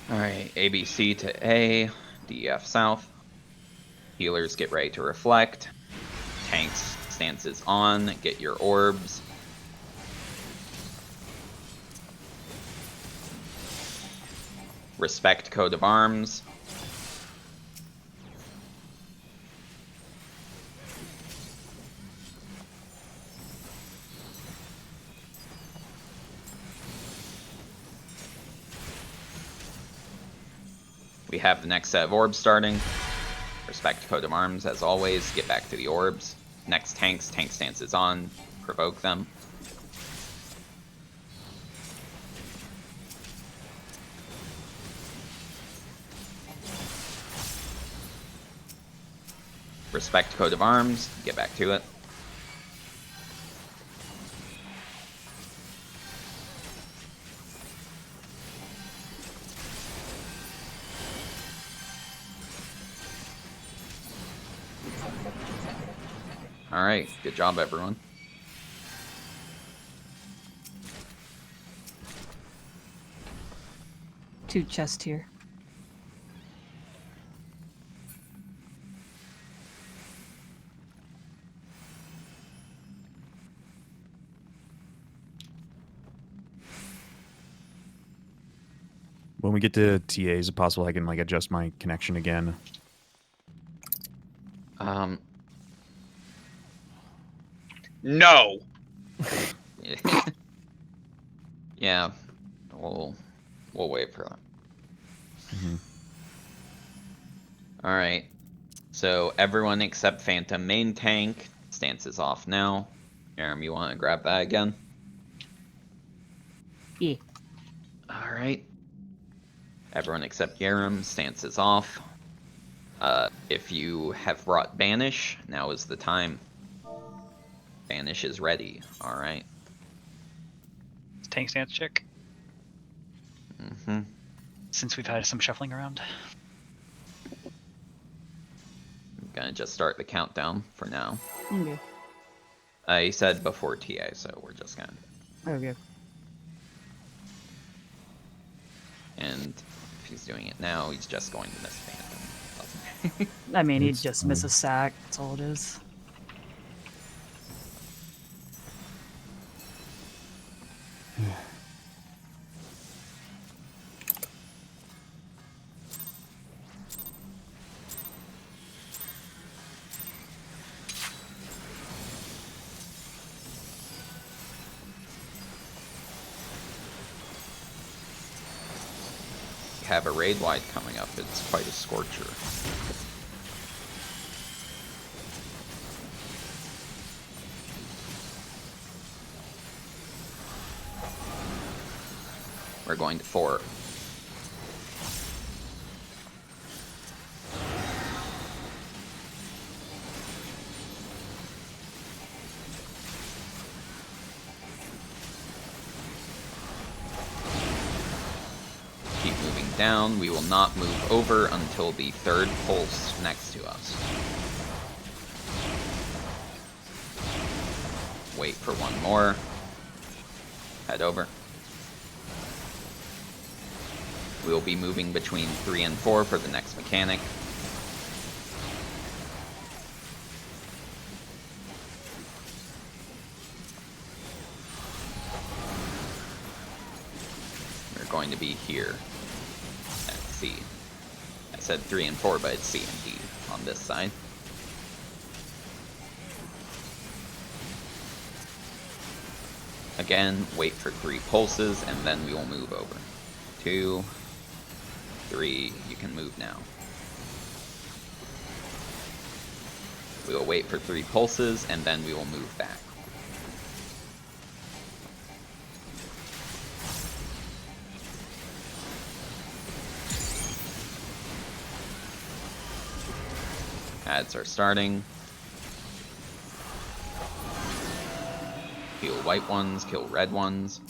Speaker 5: Alright, ABC to A, DF south. Healers get ready to reflect. Tanks stances on, get your orbs. Respect code of arms. We have the next set of orbs starting. Respect code of arms as always. Get back to the orbs. Next tanks, tank stances on. Provoke them. Respect code of arms, get back to it. Alright, good job everyone.
Speaker 7: Two chests here.
Speaker 3: When we get to TA, is it possible I can like adjust my connection again?
Speaker 10: No.
Speaker 5: Yeah, we'll wait for that.
Speaker 3: Mm-hmm.
Speaker 5: All right. So everyone except Phantom main tank stance is off now. Aram, you want to grab that again?
Speaker 7: Yeah.
Speaker 5: All right. Everyone except Yarum, stance is off. If you have brought Banish, now is the time. Banish is ready. Alright.
Speaker 4: Tank stance check.
Speaker 5: Mm-hmm.
Speaker 4: Since we've had some shuffling around.
Speaker 5: I'm gonna just start the countdown for now.
Speaker 7: Okay.
Speaker 5: He said before TA, so we're just gonna.
Speaker 7: Okay.
Speaker 5: And if he's doing it now, he's just going to miss Phantom.
Speaker 7: I mean, he'd
Speaker 12: It's
Speaker 7: just
Speaker 12: fine.
Speaker 7: miss a sack. That's all it is.
Speaker 5: Have a raid wide coming up. It's quite a scorcher. We're going to 4. Keep moving down. We will not move over until the 3rd pulse next to us. Wait for one more. Head over. We will be moving between 3 and 4 for the next mechanic. We're going to be here at C. I said 3 and 4, but it's C and D on this side. Again, wait for 3 pulses, and then we will move over. 2, 3, you can move now. We will wait for 3 pulses, and then we will move back. Ads are starting. Heal white ones, kill red ones.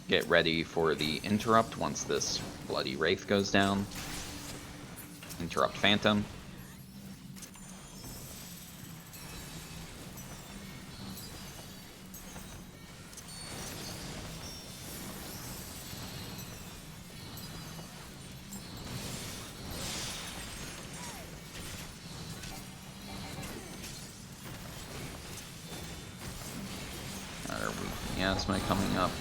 Speaker 5: Get ready for the interrupt once this bloody wraith goes down. Interrupt Phantom. Are we miasma coming up?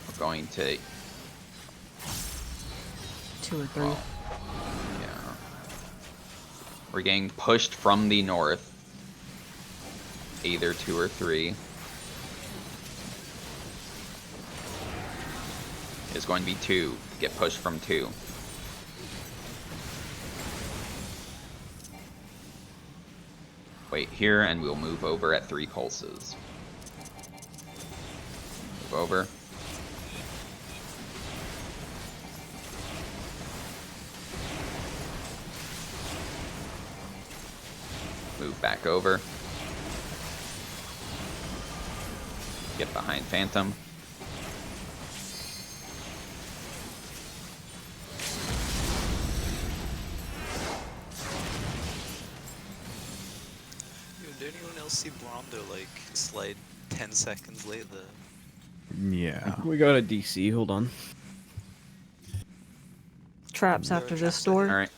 Speaker 5: We're going to
Speaker 7: 2 or 3.
Speaker 5: well, yeah. We're getting pushed from the north. Either 2 or 3. It's going to be 2. Get pushed from 2. Wait here and we'll move over at 3 pulses. Move over. Move back over. Get behind Phantom.
Speaker 11: Yo, did anyone else see Blondo like slide 10 seconds later?
Speaker 3: Yeah.
Speaker 1: We got a DC. Hold on.
Speaker 7: Traps after this door.
Speaker 5: All right.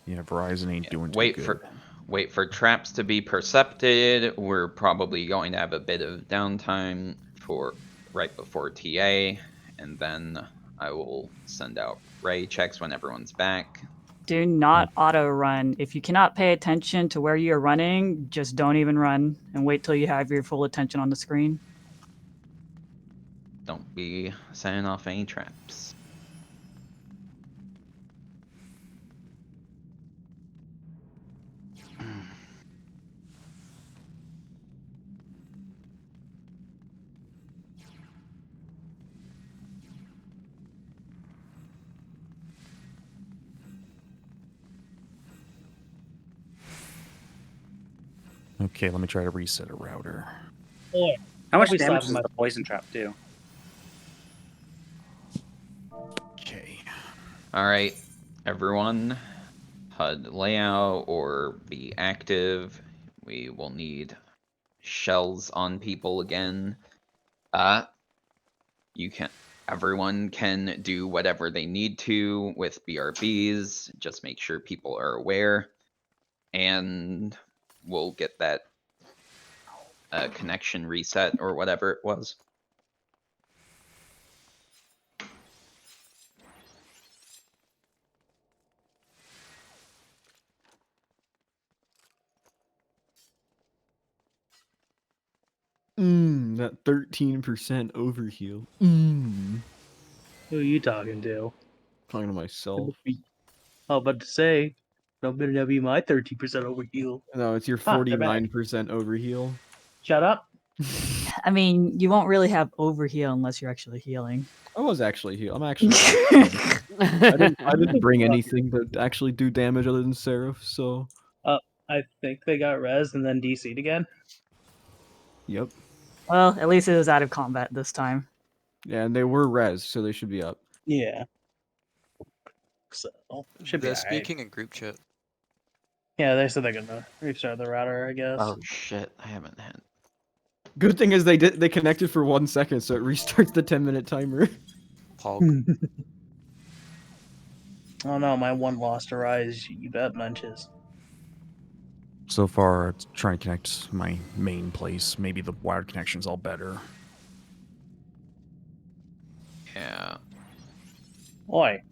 Speaker 3: Yeah, Verizon ain't doing too
Speaker 5: Wait
Speaker 3: good.
Speaker 5: wait for traps to be percepted. We're probably going to have a bit of downtime for right before TA, and then I will send out ray checks when everyone's back.
Speaker 7: Do not auto run. If you cannot pay attention to where you're running, just don't even run and wait till you have your full attention on the screen.
Speaker 5: Don't be setting off any traps.
Speaker 3: Okay, let me try to reset a router.
Speaker 2: Yeah.
Speaker 6: How much
Speaker 2: Probably
Speaker 6: damage
Speaker 2: slapping
Speaker 6: does
Speaker 2: my-
Speaker 6: the poison trap do?
Speaker 3: Okay.
Speaker 5: Alright, everyone. HUD layout or be active. We will need shells on people again. Everyone can do whatever they need to with BRBs. Just make sure people are aware. And we'll get that connection reset or whatever it was.
Speaker 1: That 13% overheal.
Speaker 2: Who are you talking to?
Speaker 1: Talking to myself.
Speaker 2: I was about to say, no better not be my 13% overheal.
Speaker 1: No, it's your
Speaker 2: Ah, they're back.
Speaker 1: 49% overheal.
Speaker 2: Shut up.
Speaker 7: I mean, you won't really have overheal unless you're actually healing.
Speaker 1: I was actually heal. I'm actually. I didn't bring anything to actually do damage other than Seraph, so.
Speaker 2: I think they got res and then DC'd again.
Speaker 1: Yep.
Speaker 7: Well, at least it was out of combat this time.
Speaker 1: Yeah, and they were res, so they should be up.
Speaker 2: Yeah. So should be
Speaker 11: They're
Speaker 2: alright.
Speaker 11: speaking in group chat.
Speaker 2: Yeah, they said they're gonna restart the router, I guess.
Speaker 5: Oh shit, I haven't had.
Speaker 1: Good thing is they connected for 1 second, so it restarts the 10-minute timer.
Speaker 11: Pog.
Speaker 2: Oh no, my one lost to rise. You bet, munches.
Speaker 3: So far, it's trying to connect my main place. Maybe the wired connection's all better.
Speaker 5: Yeah.
Speaker 2: Oi.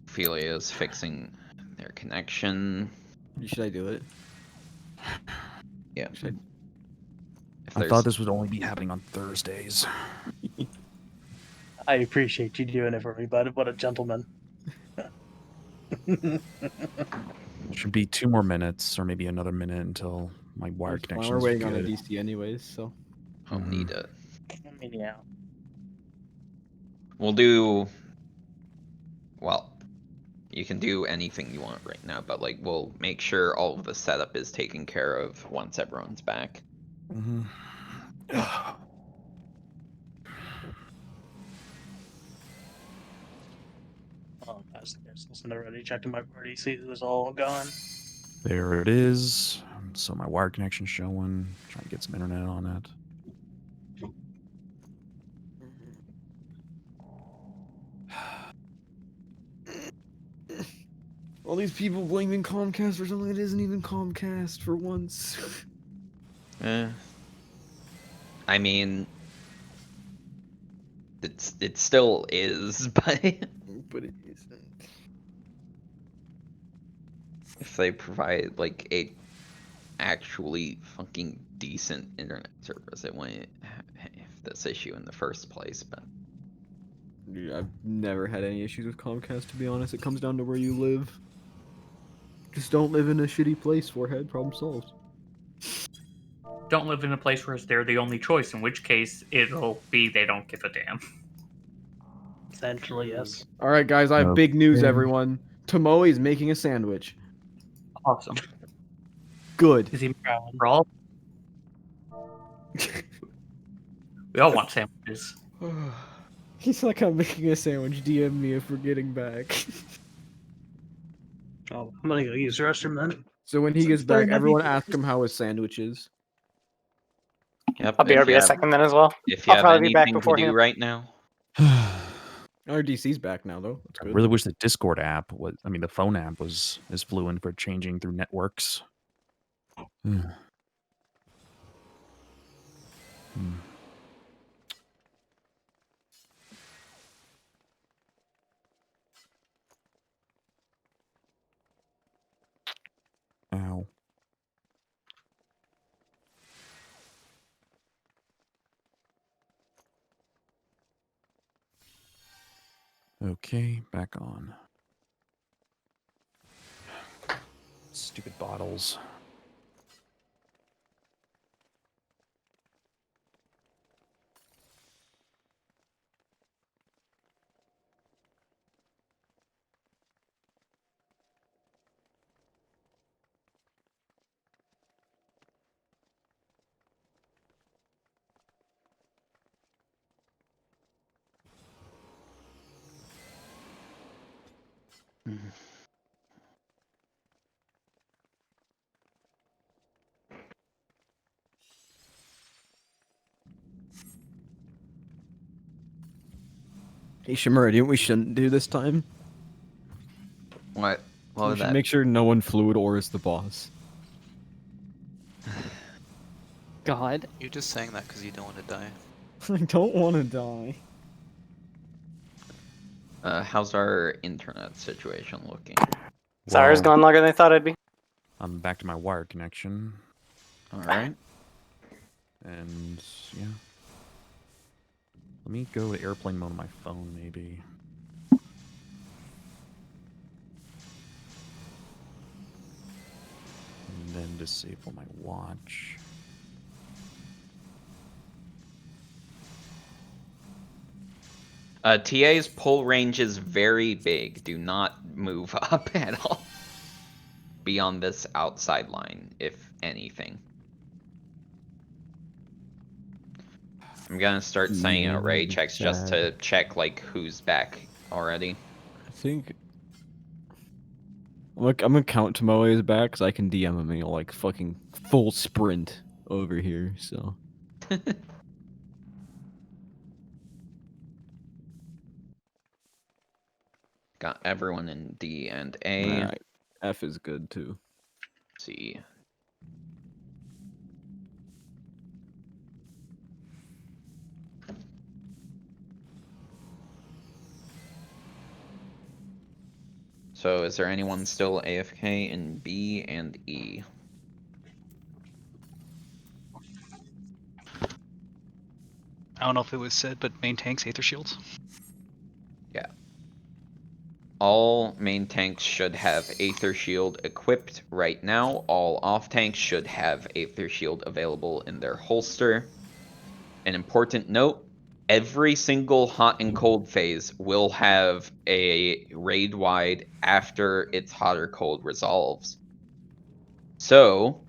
Speaker 5: Ophelia is fixing their connection.
Speaker 1: Should I do it?
Speaker 5: Yeah.
Speaker 1: Should
Speaker 5: If
Speaker 3: I
Speaker 5: there's
Speaker 3: thought this would only be happening on Thursdays.
Speaker 2: I appreciate you doing it for me, bud. What a gentleman.
Speaker 3: Should be 2 more minutes, or maybe another minute until my wired
Speaker 1: That's fine,
Speaker 3: connection
Speaker 1: we're
Speaker 3: is
Speaker 1: waiting on a
Speaker 3: good.
Speaker 1: DC anyways, so.
Speaker 5: I'll need it.
Speaker 2: I mean, yeah.
Speaker 5: We'll do. Well, you can do anything you want right now, but like we'll make sure all of the setup is taken care of once everyone's back.
Speaker 2: Oh, there's listen already. Checked in my party, see who's all gone.
Speaker 3: There it is. So my wired connection's showing. Trying to get some internet on it.
Speaker 1: All these people blaming Comcast for something that isn't even Comcast for once.
Speaker 5: I mean, it still is, but
Speaker 1: But it isn't.
Speaker 5: if they provide like a actually fucking decent internet service, it wouldn't have this issue in the first place. But
Speaker 1: Dude, I've never had any issues with Comcast, to be honest. It comes down to where you live. Just don't live in a shitty place, forehead. Problem solved.
Speaker 6: Don't live in a place where they're the only choice, in which case it'll be they don't give a damn.
Speaker 2: Essentially, yes.
Speaker 1: Alright, guys, I have big news,
Speaker 3: Okay.
Speaker 1: everyone. Tomoe is making a sandwich.
Speaker 6: Awesome.
Speaker 1: Good.
Speaker 6: Is he for all? We all want sandwiches.
Speaker 1: He's like, I'm making a sandwich. DM me if we're getting back.
Speaker 2: Oh, I'm gonna go use the restroom then.
Speaker 1: So when he gets back, everyone ask him how his sandwich is.
Speaker 5: yep,
Speaker 9: I'll BRB a second then as well.
Speaker 5: If you
Speaker 9: I'll
Speaker 5: have
Speaker 9: probably be back
Speaker 5: anything to
Speaker 9: beforehand.
Speaker 5: do right now,
Speaker 1: Our DC's back now, though. That's
Speaker 3: I
Speaker 1: good.
Speaker 3: really wish the Discord app was. I mean, the phone app was as fluent for changing through networks. Okay, back on. Stupid bottles.
Speaker 1: Hey, Shimura, do you know what we shouldn't do this time?
Speaker 5: What? What
Speaker 1: We
Speaker 5: was
Speaker 1: should
Speaker 5: that?
Speaker 1: make sure no one fluid or is the boss.
Speaker 8: God.
Speaker 11: You're just saying that because you don't want to die.
Speaker 8: I don't want to die.
Speaker 5: How's our internet situation looking?
Speaker 9: Sorry's gone longer than I thought it'd be.
Speaker 3: I'm back to my wired connection.
Speaker 5: All right.
Speaker 3: And yeah. Let me go to airplane mode on my phone, maybe. And then disable my watch.
Speaker 5: TA's pull range is very big. Do not move up at all. Beyond this outside line, if anything. I'm gonna start sending
Speaker 1: Yeah,
Speaker 5: array
Speaker 1: that'd be
Speaker 5: checks just to
Speaker 1: sad.
Speaker 5: check like who's back already.
Speaker 1: I think. Look, I'm gonna count Tomoe's back because I can DM him and he'll like fucking full sprint over here. So.
Speaker 5: Got everyone in D and A.
Speaker 1: Alright. F is good too.
Speaker 5: C. So is there anyone still AFK in B and E?
Speaker 4: I don't know if it was said, but main tanks, Aether Shields.
Speaker 5: Yeah. All main tanks should have Aether Shield equipped right now. All off tanks should have Aether Shield available in their holster. An important note, every single hot and cold phase will have a raid wide after its hot or cold resolves. So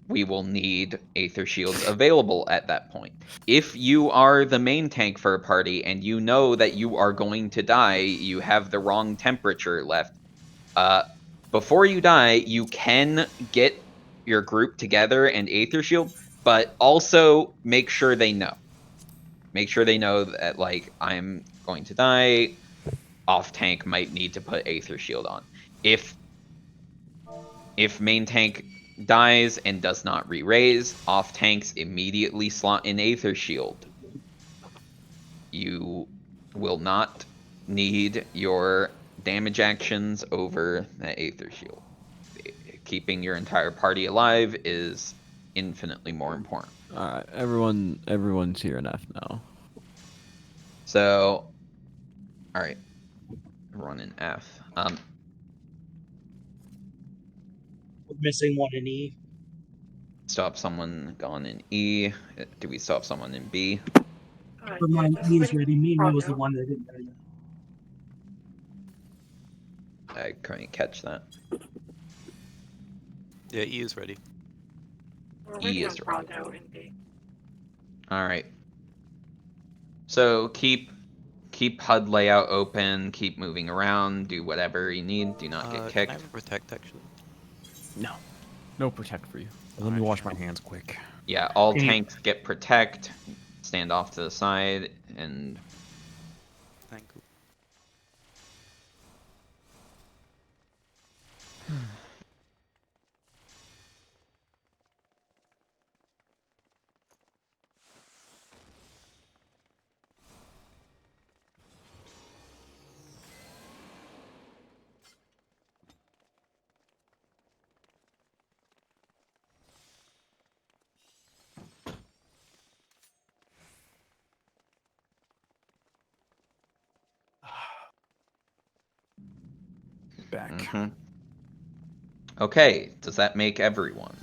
Speaker 5: we will need Aether Shields available at that point. If you are the main tank for a party and you know that you are going to die, you have the wrong temperature left, before you die, you can get your group together and Aether Shield, but also make sure they know. Make sure they know that, like, I'm going to die. Off tank might need to put Aether Shield on. If main tank dies and does not re-raise, off tanks immediately slot in Aether Shield. You will not need your damage actions over the Aether Shield. Keeping your entire party alive is infinitely more important.
Speaker 1: Alright, everyone's here in F now.
Speaker 5: So, alright. Everyone in F.
Speaker 2: We're missing one in E.
Speaker 5: Stop someone gone in E. Do we stop someone in B?
Speaker 2: Never mind, E is ready. Me was the one that didn't ready.
Speaker 5: I couldn't catch that.
Speaker 11: Yeah, E is ready.
Speaker 5: E is ready. Alright. So keep HUD layout open, keep moving around, do whatever you need, do not get
Speaker 11: Can I
Speaker 5: kicked.
Speaker 11: have a protect actually?
Speaker 1: No. No protect for you.
Speaker 3: Let me wash my hands quick.
Speaker 5: Yeah, all
Speaker 6: Can you-
Speaker 5: tanks get protect, stand off to the side, and
Speaker 11: Thank you.
Speaker 3: back.
Speaker 5: Okay, does that make everyone?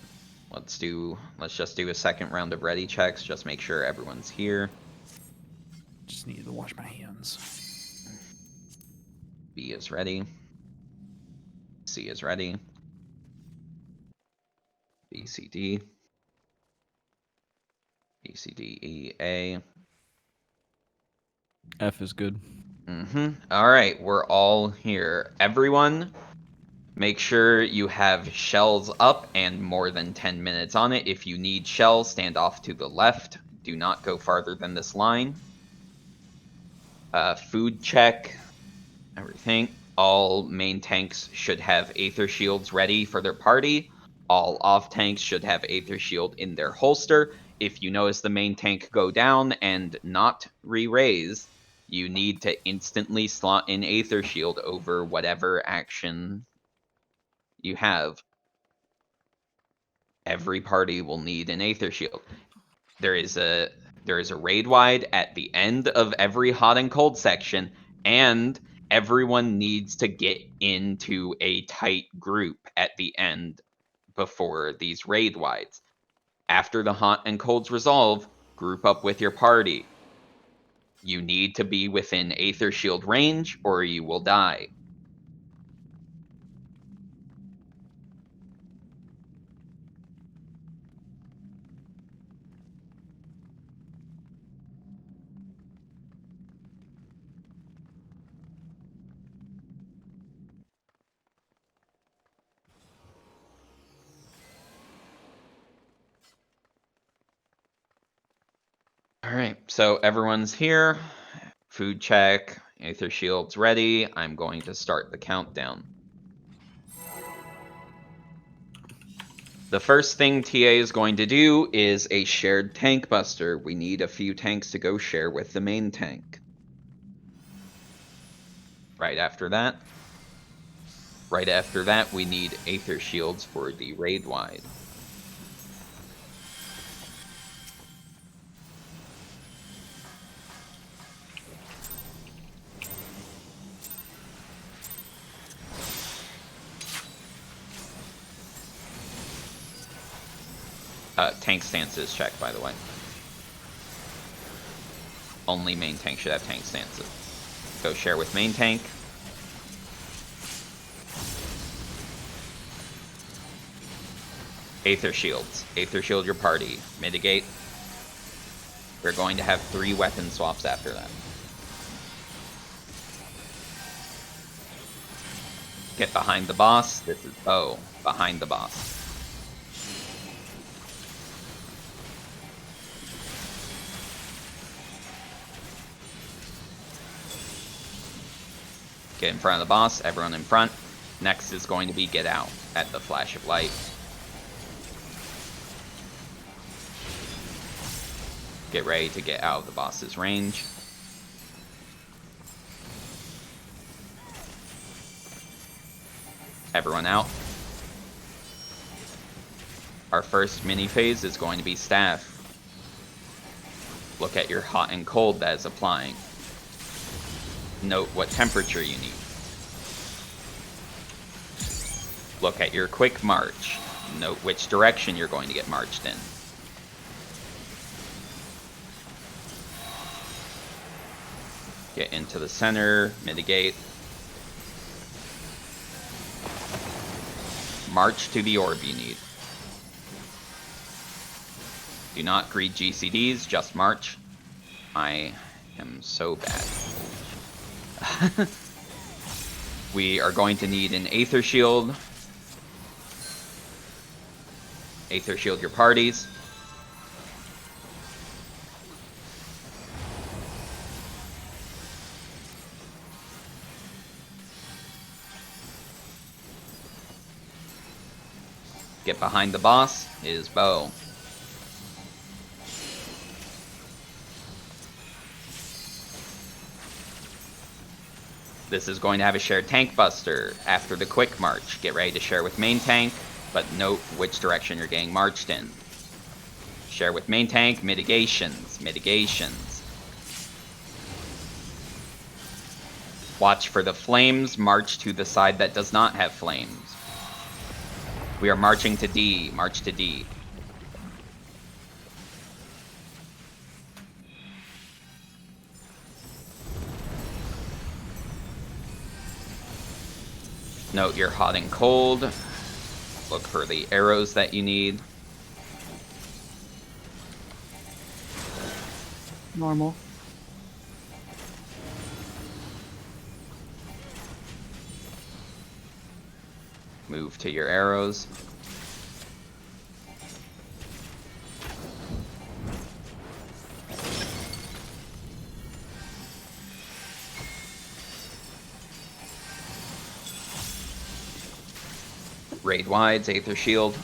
Speaker 5: Let's just do a second round of ready checks. Just make sure everyone's here.
Speaker 3: Just needed to wash my hands.
Speaker 5: B is ready. C is ready. B, C, D. B, C, D, E, A.
Speaker 1: F is good.
Speaker 5: All right, we're all here. Everyone, make sure you have shells up and more than 10 minutes on it. If you need shells, stand off to the left. Do not go farther than this line. Food check. Everything. All main tanks should have Aether Shields ready for their party. All off tanks should have Aether Shield in their holster. If you notice the main tank go down and not re-raise, you need to instantly slot in Aether Shield over whatever action you have. Every party will need an Aether Shield. There is a raid wide at the end of every hot and cold section, and everyone needs to get into a tight group at the end before these raid wides. After the hot and colds resolve, group up with your party. You need to be within Aether Shield range or you will die. All right, so everyone's here. Food check, Aether Shield's ready. I'm going to start the countdown. The first thing TA is going to do is a shared tank buster. We need a few tanks to go share with the main tank. Right after that, we need Aether Shields for the raid wide. Tank stances check, by the way. Only main tank should have tank stances. Go share with main tank. Aether Shields. Aether Shield your party. Mitigate. We're going to have 3 weapon swaps after that. Get behind the boss. This is bow. Behind the boss. Get in front of the boss, everyone in front. Next is going to be get out at the flash of light. Get ready to get out of the boss's range. Everyone out. Our first mini phase is going to be staff. Look at your hot and cold that is applying. Note what temperature you need. Look at your quick march. Note which direction you're going to get marched in. Get into the center, mitigate. March to the orb you need. Do not greet GCDs, just march. I am so bad. We are going to need an Aether Shield. Aether Shield your parties. Get behind the boss is bow. This is going to have a shared tank buster after the quick march. Get ready to share with main tank, but note which direction you're getting marched in. Share with main tank, mitigations. Watch for the flames. March to the side that does not have flames. We are marching to D. March to D. Note you're hot and cold. Look for the arrows that you need.
Speaker 7: Normal.
Speaker 5: Move to your arrows. Raid wides, Aether Shield.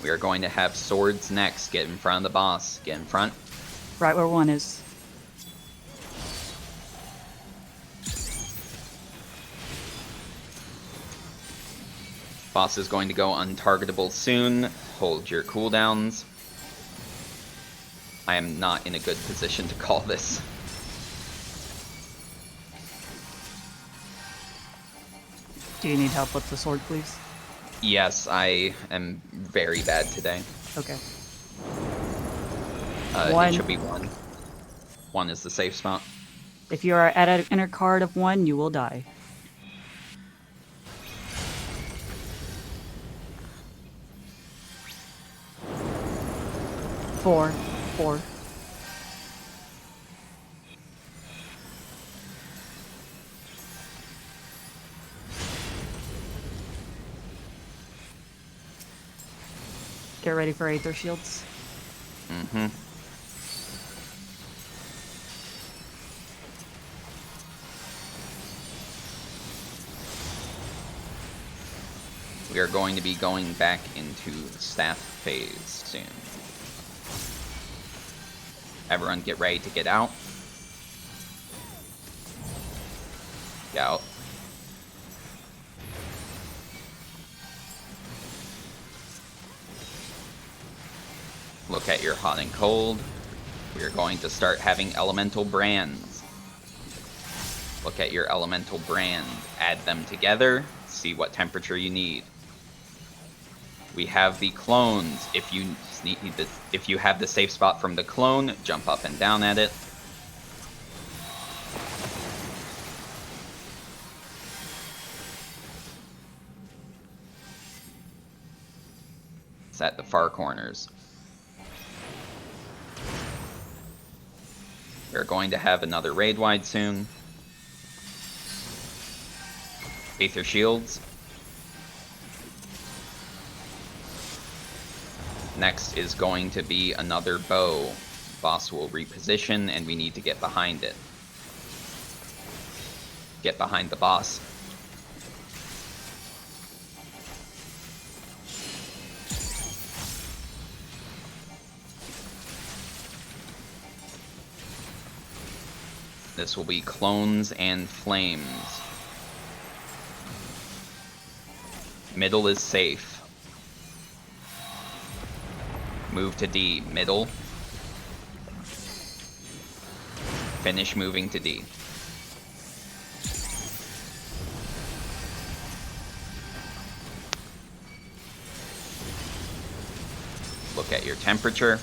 Speaker 5: We are going to have swords next. Get in front of the boss. Get in front.
Speaker 7: Right where one is.
Speaker 5: Boss is going to go untargetable soon. Hold your cooldowns. I am not in a good position to call this.
Speaker 7: Do you need help with the sword, please?
Speaker 5: Yes, I am very bad today.
Speaker 7: Okay.
Speaker 5: It should be 1. 1 is the safe spot.
Speaker 7: If you are at an inner card of 1, you will die. Four. Get ready for Aether Shields.
Speaker 5: Mm-hmm. We are going to be going back into staff phase soon. Everyone get ready to get out. Get out. Look at your hot and cold. We are going to start having elemental brands. Look at your elemental brand. Add them together. See what temperature you need. We have the clones. If you have the safe spot from the clone, jump up and down at it. It's at the far corners. We're going to have another raid wide soon. Aether Shields. Next is going to be another bow. Boss will reposition and we need to get behind it. Get behind the boss. This will be clones and flames. Middle is safe. Move to D. Middle. Finish moving to D. Look at your temperature.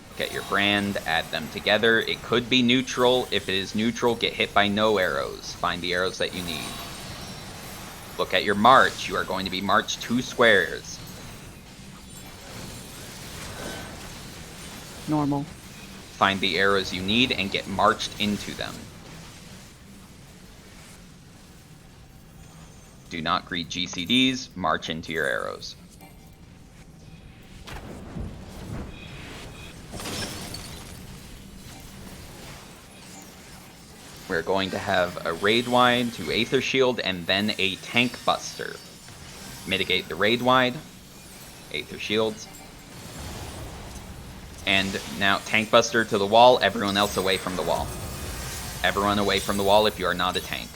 Speaker 5: Look at your brand. Add them together. It could be neutral. If it is neutral, get hit by no arrows. Find the arrows that you need. Look at your march. You are going to be marched 2 squares.
Speaker 7: Normal.
Speaker 5: Find the arrows you need and get marched into them. Do not greet GCDs. March into your arrows. We're going to have a raid wide to Aether Shield and then a tank buster. Mitigate the raid wide. Aether Shields. And now tank buster to the wall, everyone else away from the wall. Everyone away from the wall if you are not a tank.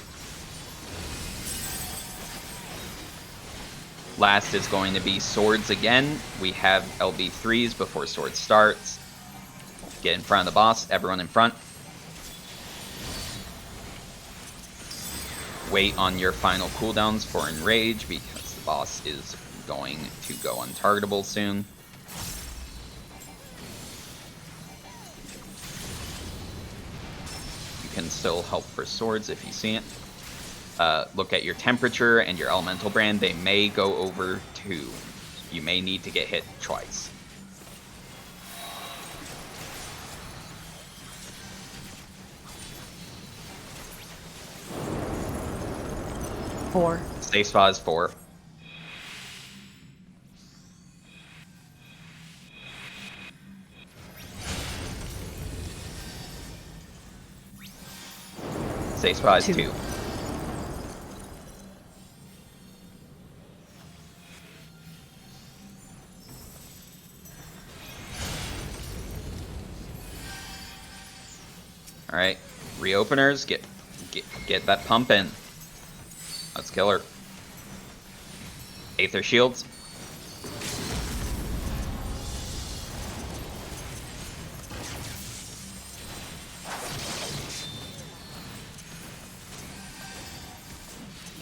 Speaker 5: Last is going to be swords again. We have LB3s before sword starts. Get in front of the boss. Everyone in front. Wait on your final cooldowns for enrage because the boss is going to go untargetable soon. You can still help for swords if you see it. Look at your temperature and your elemental brand. They may go over 2. You may need to get hit twice.
Speaker 7: Four.
Speaker 5: Safe spot is 4. Safe spot is 2. All right, reopeners, get that pump in. Let's kill her. Aether shields.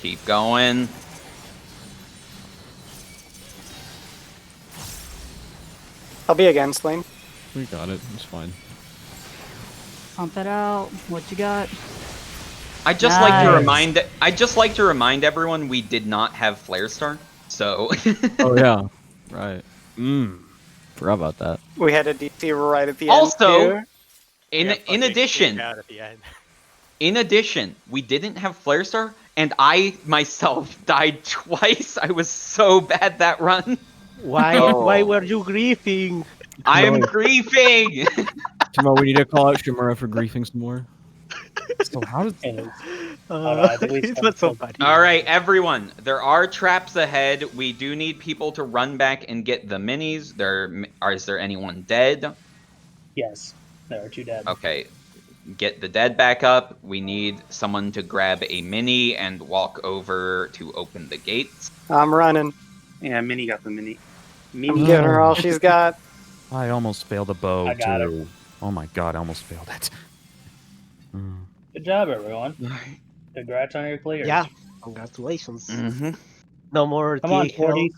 Speaker 5: Keep going.
Speaker 9: I'll be against lane.
Speaker 1: We got it. It's fine.
Speaker 7: Pump it out. What you got?
Speaker 5: I just like to remind everyone we did not have Flare Star. So
Speaker 1: Oh yeah. Right. Forgot about that.
Speaker 9: We had a DC right at the
Speaker 5: also,
Speaker 9: end.
Speaker 5: in addition, we didn't have Flare Star, and I myself died twice. I was so bad that run.
Speaker 13: Why were you griefing?
Speaker 5: I am griefing.
Speaker 1: Timo, we need to call out Shimura for griefing some more.
Speaker 3: So how does
Speaker 13: so funny.
Speaker 5: All right, everyone. There are traps ahead. We do need people to run back and get the minis. Is there anyone dead?
Speaker 2: Yes, there are 2 dead.
Speaker 5: Okay, get the dead back up. We need someone to grab a mini and walk over to open the gates.
Speaker 9: I'm running.
Speaker 14: Yeah, Minnie got the mini.
Speaker 9: I'm giving her all she's got.
Speaker 3: I almost failed a bow
Speaker 2: I got
Speaker 3: too. Oh my god, I almost failed it.
Speaker 2: Good job, everyone. Congrats on your clear.
Speaker 13: Yeah, congratulations.
Speaker 5: Mm-hmm.
Speaker 13: No more.
Speaker 2: Come on,
Speaker 13: DHL.
Speaker 2: 40.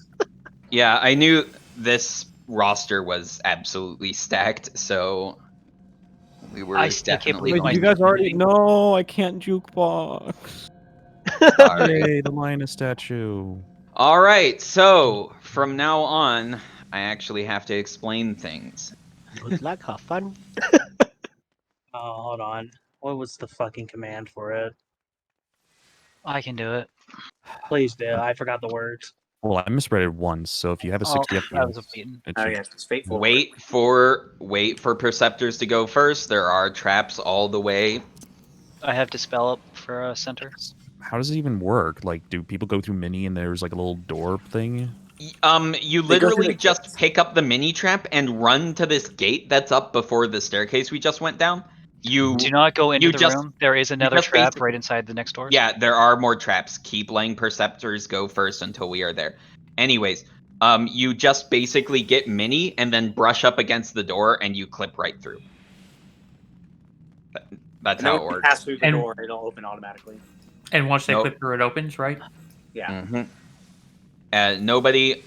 Speaker 5: Yeah, I knew this roster was absolutely stacked, so we were definitely.
Speaker 1: Wait, did you guys already? No, I can't jukebox.
Speaker 5: Sorry.
Speaker 3: Yay, the lioness statue.
Speaker 5: All right, so from now on, I actually have to explain things.
Speaker 13: Good luck, have fun.
Speaker 2: Oh, hold on. What was the fucking command for it?
Speaker 4: I can do it.
Speaker 2: Please do. I forgot the words.
Speaker 3: Well, I misread it once, so if you have a 60 FPS,
Speaker 4: that was a beaten.
Speaker 3: it
Speaker 14: Oh
Speaker 3: should-
Speaker 14: yeah, it's faithful.
Speaker 5: Wait for Perceptors to go first. There are traps all the way.
Speaker 4: I have Dispel up for center.
Speaker 3: How does it even work? Like, do people go through mini and there's like a little door thing?
Speaker 5: You literally just pick up the mini trap and run to this gate that's up before the staircase we just went down. You
Speaker 4: do not go into the
Speaker 5: just-
Speaker 4: room. There is another
Speaker 5: just
Speaker 4: trap
Speaker 5: basic-
Speaker 4: right inside the next door.
Speaker 5: Yeah, there are more traps. Keep letting Perceptors go first until we are there. Anyways, you just basically get mini and then brush up against the door and you clip right through. That's how it works.
Speaker 14: Pass through the door, it'll open automatically.
Speaker 6: And once they click through, it opens, right?
Speaker 14: Yeah.
Speaker 5: Nobody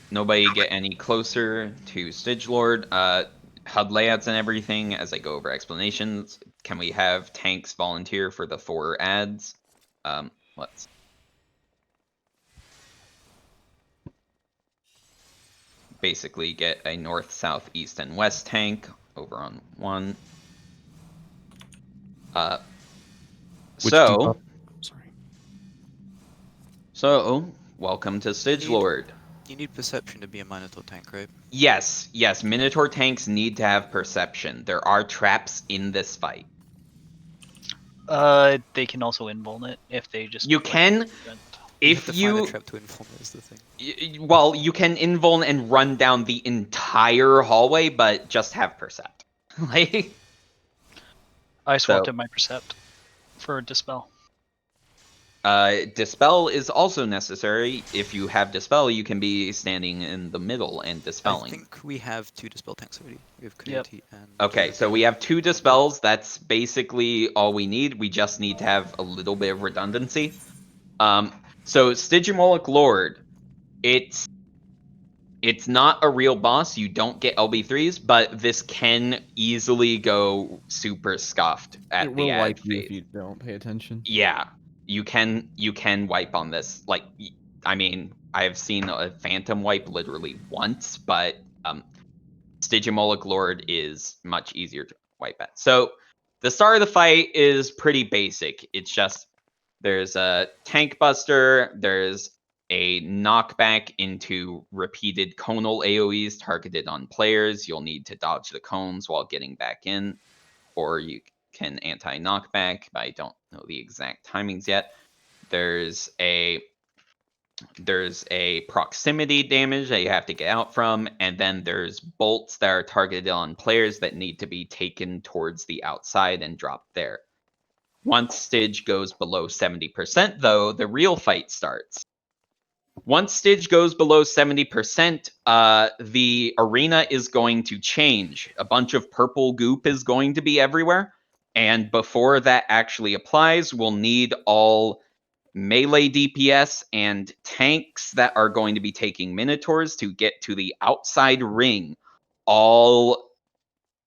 Speaker 5: get any closer to Stygelord. HUD layouts and everything as I go over explanations. Can we have tanks volunteer for the 4 ads? Let's. Basically get a north, south, east, and west tank over on 1. So, welcome to Stygelord.
Speaker 11: You need perception to be a Minotaur tank, right?
Speaker 5: Yes, Minotaur tanks need to have perception. There are traps in this fight.
Speaker 4: They can also invuln it if they just.
Speaker 5: You can, if
Speaker 11: have to
Speaker 5: you.
Speaker 11: find a trap to invuln is the thing.
Speaker 5: Well, you can invuln and run down the entire hallway, but just have percept.
Speaker 4: I swapped in my percept for dispel.
Speaker 5: Dispel is also necessary. If you have Dispel, you can be standing in the middle and dispelling.
Speaker 11: I think we have 2 Dispel tanks already. We have Community and...
Speaker 5: Okay, so we have 2 Dispels. That's basically all we need. We just need to have a little bit of redundancy. So Stygimoloch Lord, it's not a real boss. You don't get LB3s, but this can easily go super scuffed at
Speaker 1: It
Speaker 5: the
Speaker 1: will
Speaker 5: ad
Speaker 1: wipe you
Speaker 5: phase.
Speaker 1: if you don't pay attention.
Speaker 5: Yeah, you can wipe on this. Like, I mean, I've seen a Phantom wipe literally once, but Stygimoloch Lord is much easier to wipe at. So the start of the fight is pretty basic. It's just there's a Tank Buster, there's a knockback into repeated conal AoEs targeted on players. You'll need to dodge the cones while getting back in, or you can anti-knockback, but I don't know the exact timings yet. There's a proximity damage that you have to get out from, and then there's bolts that are targeted on players that need to be taken towards the outside and dropped there. Once Styg goes below 70%, though, the real fight starts. Once Styg goes below 70%, the arena is going to change. A bunch of purple goop is going to be everywhere, and before that actually applies, we'll need all melee DPS and tanks that are going to be taking Minotaurs to get to the outside ring. All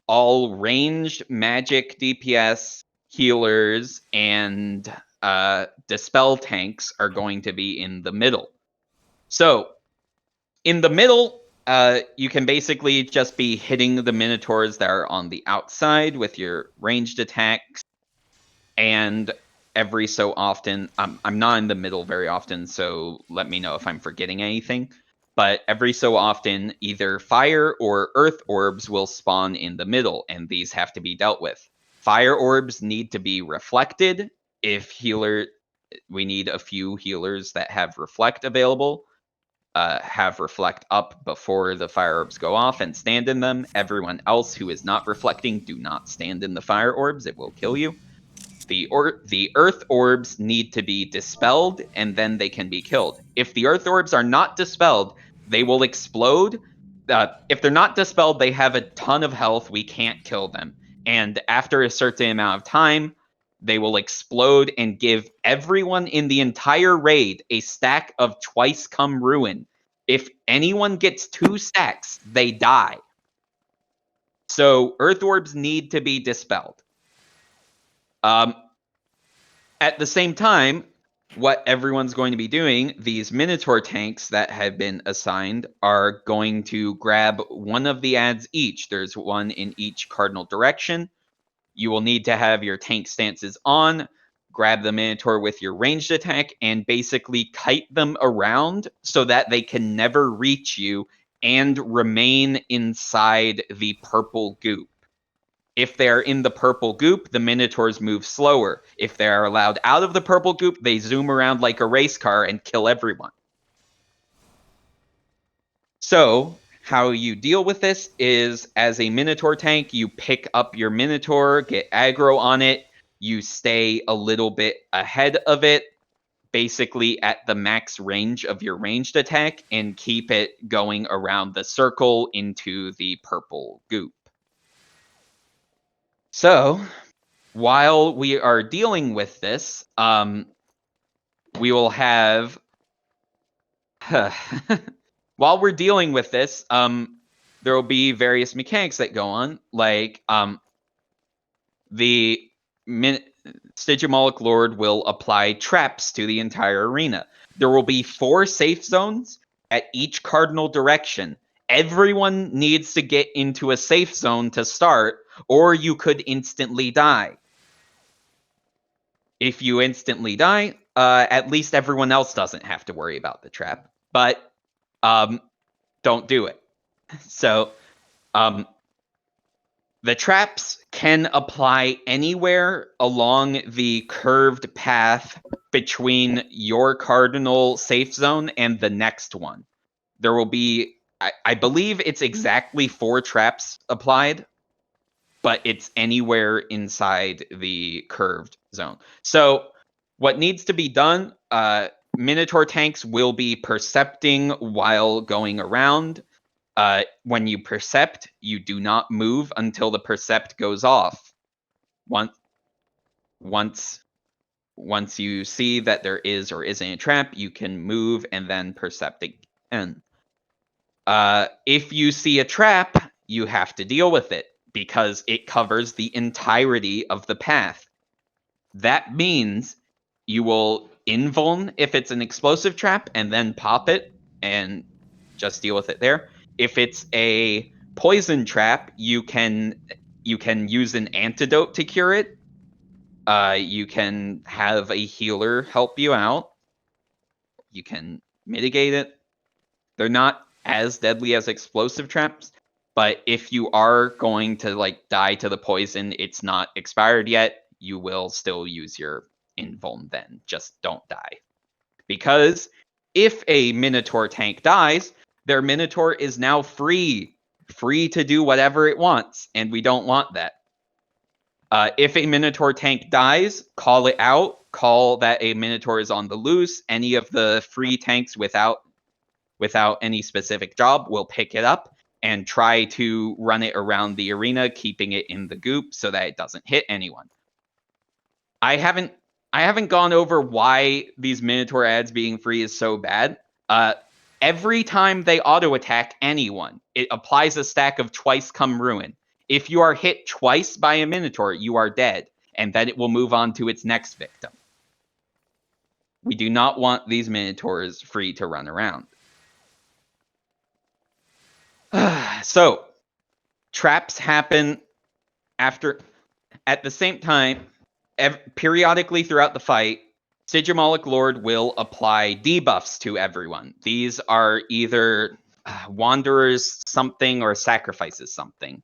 Speaker 5: ranged magic DPS, healers, and dispel tanks are going to be in the middle. So in the middle, you can basically just be hitting the Minotaurs that are on the outside with your ranged attacks, and every so often, I'm not in the middle very often, so let me know if I'm forgetting anything. But every so often, either fire or earth orbs will spawn in the middle, and these have to be dealt with. Fire orbs need to be reflected. We need a few healers that have reflect available. Have reflect up before the fire orbs go off and stand in them. Everyone else who is not reflecting, do not stand in the fire orbs. It will kill you. The earth orbs need to be dispelled, and then they can be killed. If the earth orbs are not dispelled, they will explode. If they're not dispelled, they have a ton of health. We can't kill them. And after a certain amount of time, they will explode and give everyone in the entire raid a stack of Twice Come Ruin. If anyone gets 2 stacks, they die. So earth orbs need to be dispelled. At the same time, what everyone's going to be doing, these Minotaur tanks that have been assigned are going to grab one of the ads each. There's one in each cardinal direction. You will need to have your tank stances on, grab the Minotaur with your ranged attack, and basically kite them around so that they can never reach you and remain inside the purple goop. If they're in the purple goop, the Minotaurs move slower. If they're allowed out of the purple goop, they zoom around like a race car and kill everyone. So, how you deal with this is, as a Minotaur tank, you pick up your Minotaur, get aggro on it, you stay a little bit ahead of it, basically at the max range of your ranged attack, and keep it going around the circle into the purple goop. So, while we are dealing with this, we will have... while we're dealing with this, there will be various mechanics that go on, like the Stygimoloch Lord will apply traps to the entire arena. There will be 4 safe zones at each cardinal direction. Everyone needs to get into a safe zone to start, or you could instantly die. If you instantly die, at least everyone else doesn't have to worry about the trap. But don't do it. So the traps can apply anywhere along the curved path between your cardinal safe zone and the next one. There will be, I believe it's exactly 4 traps applied, but it's anywhere inside the curved zone. So What needs to be done, Minotaur tanks will be percepting while going around. When you percept, you do not move until the percept goes off. Once you see that there is or isn't a trap, you can move and then percept again. If you see a trap, you have to deal with it because it covers the entirety of the path. That means you will invuln if it's an explosive trap and then pop it and just deal with it there. If it's a poison trap, you can use an antidote to cure it. You can have a healer help you out. You can mitigate it. They're not as deadly as explosive traps, but if you are going to like die to the poison, it's not expired yet, you will still use your invuln then. Just don't die. Because if a Minotaur tank dies, their Minotaur is now free to do whatever it wants, and we don't want that. If a Minotaur tank dies, call it out. Call that a Minotaur is on the loose. Any of the free tanks without any specific job will pick it up and try to run it around the arena, keeping it in the goop so that it doesn't hit anyone. I haven't gone over why these Minotaur ads being free is so bad. Every time they auto attack anyone, it applies a stack of Twice Come Ruin. If you are hit twice by a Minotaur, you are dead, and then it will move on to its next victim. We do not want these Minotaurs free to run around. So, traps happen at the same time, periodically throughout the fight. Sigimalic Lord will apply debuffs to everyone. These are either Wanderer's something or Sacrifices something.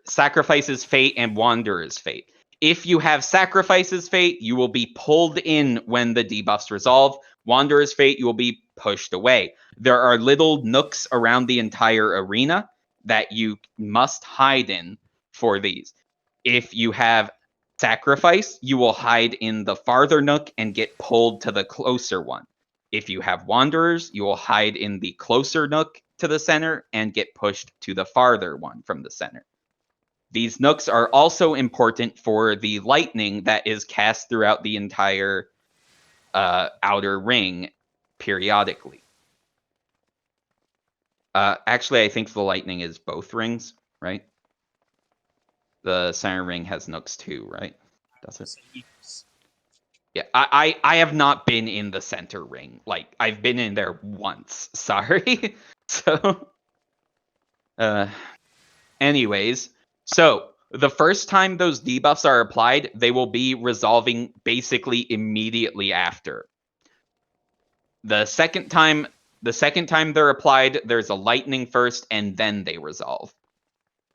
Speaker 5: Sacrifices Fate and Wanderer's Fate. If you have Sacrifices Fate, you will be pulled in when the debuffs resolve. Wanderer's Fate, you will be pushed away. There are little nooks around the entire arena that you must hide in for these. If you have Sacrifice, you will hide in the farther nook and get pulled to the closer one. If you have Wanderers, you will hide in the closer nook to the center and get pushed to the farther one from the center. These nooks are also important for the lightning that is cast throughout the entire outer ring periodically. Actually, I think the lightning is both rings, right? The center ring has nooks too, right? Does it? Yeah, I have not been in the center ring. Like, I've been in there once. Sorry. So, anyways, so the first time those debuffs are applied, they will be resolving basically immediately after. The second time they're applied, there's a lightning first, and then they resolve.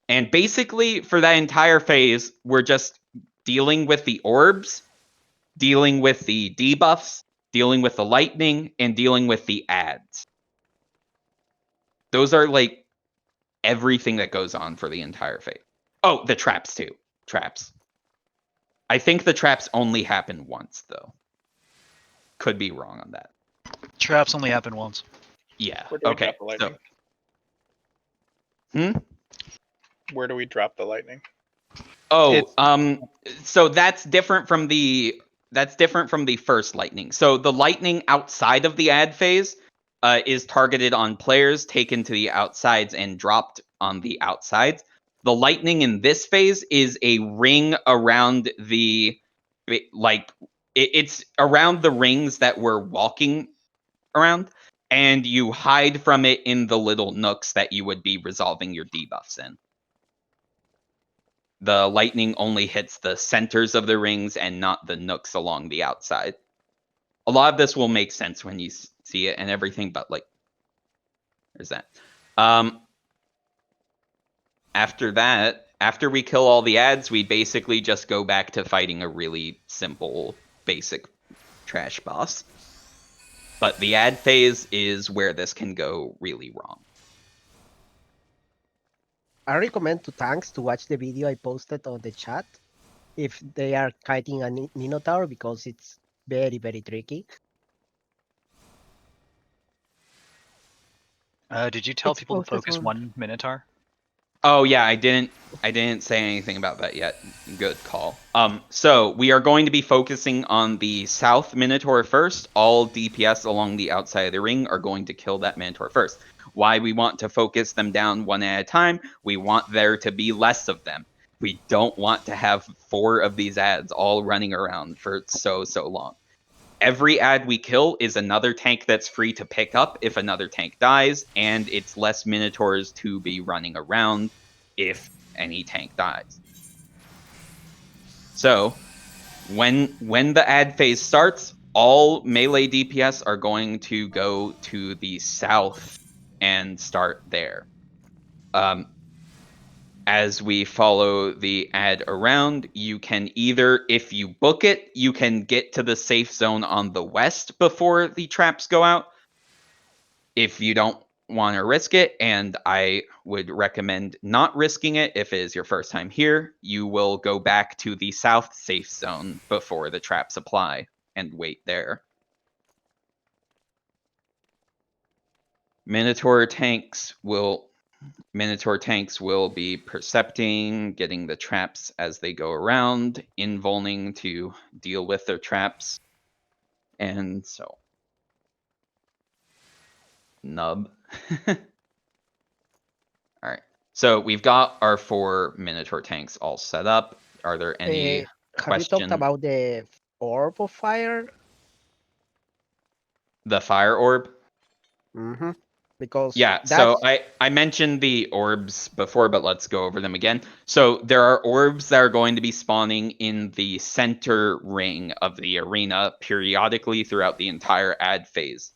Speaker 5: And basically, for that entire phase, we're just dealing with the orbs, dealing with the debuffs, dealing with the lightning, and dealing with the ads. Those are like everything that goes on for the entire phase. Oh, the traps too. Traps. I think the traps only happen once, though. Could be wrong on that.
Speaker 4: Traps only happen once.
Speaker 5: Yeah.
Speaker 10: Where do we
Speaker 5: Okay.
Speaker 10: drop the lightning? Where do we drop the lightning?
Speaker 5: Oh, so that's different from the first lightning. So the lightning outside of the ad phase is targeted on players, taken to the outsides and dropped on the outsides. The lightning in this phase is a ring around it's around the rings that we're walking around, and you hide from it in the little nooks that you would be resolving your debuffs in. The lightning only hits the centers of the rings and not the nooks along the outside. A lot of this will make sense when you see it and everything, but like, there's that. After that, after we kill all the ads, we basically just go back to fighting a really simple, basic trash boss. But the ad phase is where this can go really wrong.
Speaker 13: I recommend to tanks to watch the video I posted on the chat. if they are kiting a Minotaur because it's very, very tricky.
Speaker 4: Did you tell
Speaker 13: It's
Speaker 4: people to focus
Speaker 13: on-
Speaker 4: one Minotaur?
Speaker 5: Oh yeah, I didn't say anything about that yet. Good call. So we are going to be focusing on the South Minotaur first. All DPS along the outside of the ring are going to kill that Minotaur first. Why we want to focus them down one at a time? We want there to be less of them. We don't want to have 4 of these ads all running around for so long. Every ad we kill is another tank that's free to pick up if another tank dies, and it's less Minotaurs to be running around if any tank dies. So, when the ad phase starts, all melee DPS are going to go to the south and start there. As we follow the ad around, you can either, if you book it, you can get to the safe zone on the west before the traps go out. If you don't want to risk it, and I would recommend not risking it if it is your first time here, you will go back to the south safe zone before the traps apply and wait there. Minotaur tanks will be percepting, getting the traps as they go around, invulning to deal with their traps. And so, nub. All right. So we've got our 4 Minotaur tanks all set up. Are there any
Speaker 13: have you talked
Speaker 5: questions?
Speaker 13: about the orb of fire?
Speaker 5: The fire orb?
Speaker 13: Mm-hmm. Because
Speaker 5: Yeah,
Speaker 13: that's...
Speaker 5: so I mentioned the orbs before, but let's go over them again. So there are orbs that are going to be spawning in the center ring of the arena periodically throughout the entire ad phase.